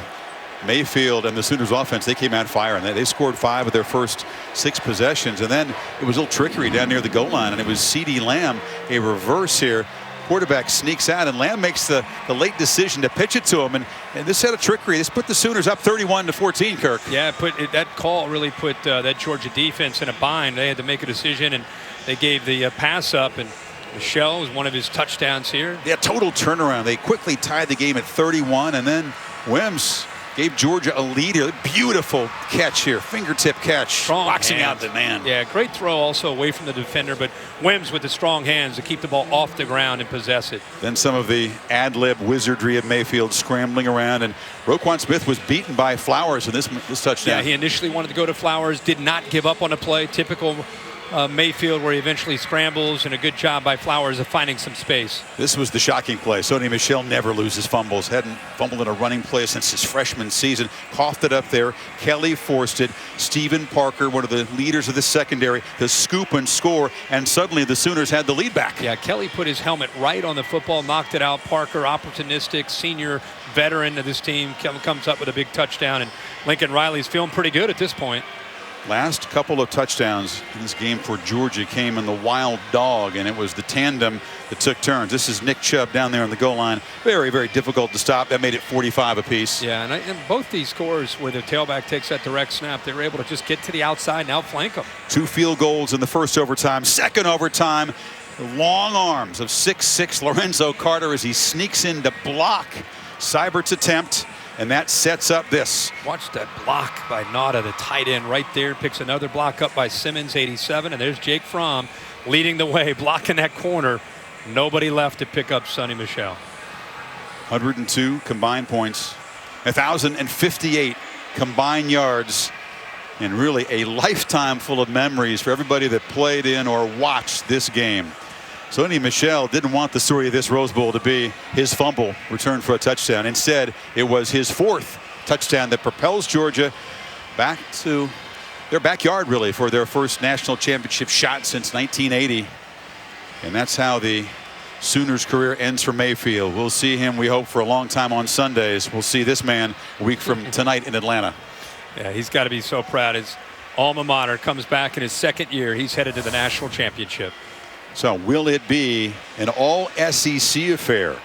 Mayfield and the Sooners offense, they came out firing. They scored 5 of their first 6 possessions, and then it was a little trickery down near the goal line, and it was CeeDee Lamb, a reverse here. Quarterback sneaks out, and Lamb makes the late decision to pitch it to him, and this had a trickery. This put the Sooners up 31-14, Kirk. Yeah, that call really put that Georgia defense in a bind. They had to make a decision, and they gave the pass up, and Michel was one of his touchdowns here. Yeah, total turnaround. They quickly tied the game at 31, and then Wims gave Georgia a lead here. Beautiful catch here, fingertip catch, strong boxing hands. out the man. Yeah, great throw also away from the defender, but Wims with the strong hands to keep the ball off the ground and possess it. Then some of the ad-lib wizardry of Mayfield scrambling around, and Roquan Smith was beaten by Flowers in this touchdown. Yeah, he initially wanted to go to Flowers, did not give up on a play. Typical Mayfield, where he eventually scrambles, and a good job by Flowers of finding some space. This was the shocking play. Sony Michel never loses fumbles. Hadn't fumbled in a running play since his freshman season. Coughed it up there. Kelly forced it. Stephen Parker, one of the leaders of the secondary, to scoop and score, and suddenly the Sooners had the lead back. Yeah, Kelly put his helmet right on the football, knocked it out. Parker, opportunistic, senior veteran of this team, comes up with a big touchdown, and Lincoln Riley's feeling pretty good at this point. Last couple of touchdowns in this game for Georgia came in the wild dog, and it was the tandem that took turns. This is Nick Chubb down there on the goal line. Very, very difficult to stop. That made it 45 apiece. Yeah, and both these scores where the tailback takes that direct snap, they were able to just get to the outside and outflank them. 2 field goals in the first overtime. Second overtime, the long arms of 6'6" Lorenzo Carter as he sneaks in to block Seibert's attempt. And that sets up this. Watch that block by Nauta, the tight end right there. Picks another block up by Simmons, 87. And there's Jake Fromm leading the way, blocking that corner. Nobody left to pick up Sony Michel. 102 combined points, 1,058 combined yards, and really a lifetime full of memories for everybody that played in or watched this game. Sony Michel didn't want the story of this Rose Bowl to be his fumble return for a touchdown. Instead, it was his 4th touchdown that propels Georgia back to their backyard, really, for their first national championship shot since 1980. And that's how the Sooners' career ends for Mayfield. We'll see him, we hope, for a long time on Sundays. We'll see this man a week from tonight in Atlanta. Yeah, he's got to be so proud. His alma mater comes back in his 2nd year. He's headed to the national championship. So will it be an all-SEC affair?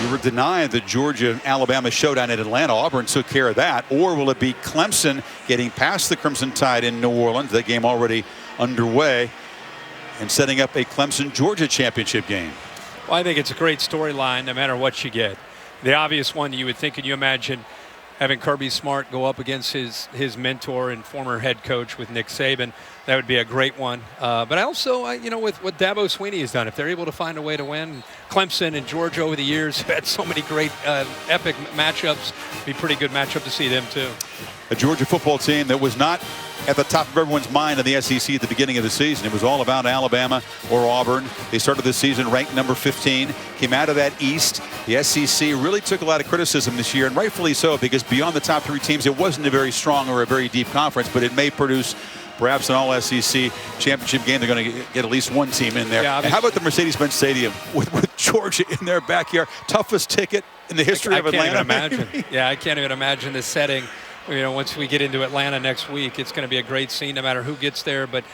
We were denied the Georgia-Alabama showdown in Atlanta. Auburn took care of that. Or will it be Clemson getting past the Crimson Tide in New Orleans, that game already underway, and setting up a Clemson-Georgia championship game? Well, I think it's a great storyline no matter what you get. The obvious one you would think, can you imagine having Kirby Smart go up against his mentor and former head coach with Nick Saban? That would be a great one. But I also, you know, with what Dabo Swinney has done, if they're able to find a way to win, Clemson and Georgia over the years have had so many great epic matchups. It'd be a pretty good matchup to see them too. A Georgia football team that was not at the top of everyone's mind in the SEC at the beginning of the season. It was all about Alabama or Auburn. They started the season ranked number 15, came out of that East. The SEC really took a lot of criticism this year, and rightfully so, because beyond the top 3 teams, it wasn't a very strong or a very deep conference, but it may produce perhaps an all-SEC championship game. They're going to get at least one team in there. Yeah, and how about the Mercedes-Benz Stadium with Georgia in their backyard? Toughest ticket in the history of Atlanta. I can't even imagine. Yeah, I can't even imagine the setting. You know, once we get into Atlanta next week, it's going to be a great scene no matter who gets there. But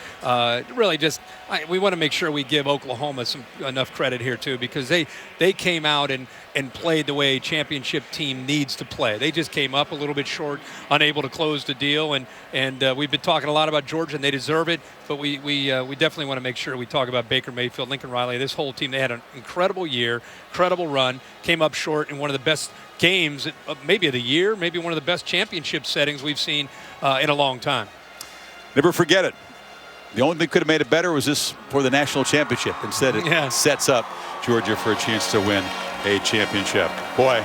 really just we want to make sure we give Oklahoma enough credit here, too, because they came out and played the way a championship team needs to play. They just came up a little bit short, unable to close the deal. And we've been talking a lot about Georgia, and they deserve it. But we definitely want to make sure we talk about Baker Mayfield, Lincoln Riley, this whole team. They had an incredible year, incredible run, came up short in one of the best games, maybe of the year, maybe one of the best championship settings we've seen in a long time. Never forget it. The only thing that could have made it better was this for the national championship. Instead, it sets up Georgia for a chance to win a championship. Boy,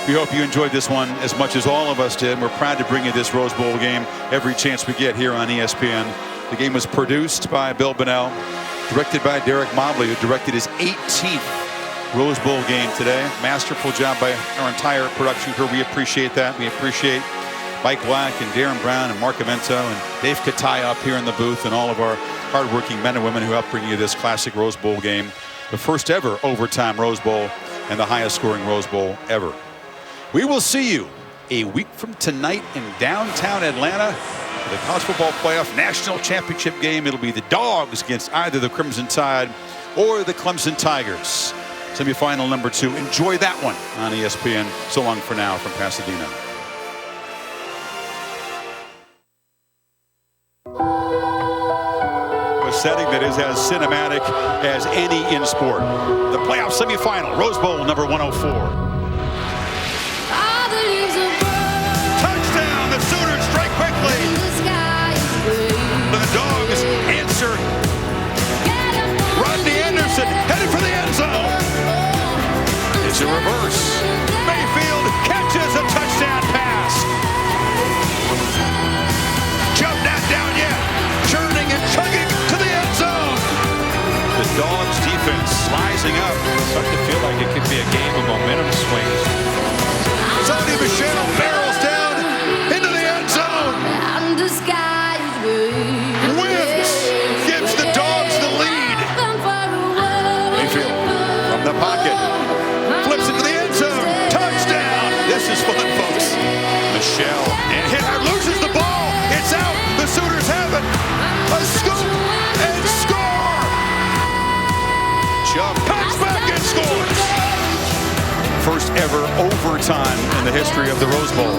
we hope you enjoyed this one as much as all of us did. We're proud to bring you this Rose Bowl game every chance we get here on ESPN. The game was produced by Bill Bonnell, directed by Derek Mobley, who directed his 18th Rose Bowl game today. Masterful job by our entire production crew. We appreciate that. We appreciate Mike Black and Darren Brown and Mark Amento and Dave Kataya up here in the booth, and all of our hardworking men and women who helped bring you this classic Rose Bowl game. The first ever overtime Rose Bowl and the highest scoring Rose Bowl ever. We will see you a week from tonight in downtown Atlanta for the College Football Playoff National Championship game. It'll be the Dogs against either the Crimson Tide or the Clemson Tigers. Semifinal number 2. Enjoy that one on ESPN. So long for now from Pasadena. A setting that is as cinematic as any in sport. The playoff semifinal, Rose Bowl number 104. Touchdown! The Sooners strike quickly. The Dogs answer. Rodney Anderson headed for the end zone. It's a reverse. Mayfield catches a touchdown pass. Jump not down yet. Churning and chugging to the end zone. The Dogs defense rising up. Starting to feel like it could be a game of momentum swings. Sony Michel barrels down into the end zone. Wins. Gives the Dogs the lead. Mayfield from the pocket. Flips into the end zone. Touchdown. This is fun, folks. Michel. And Hittard loses the ball. It's out. The Sooners have it. A scoop and score. Chubb cuts back and scores. First ever overtime in the history of the Rose Bowl.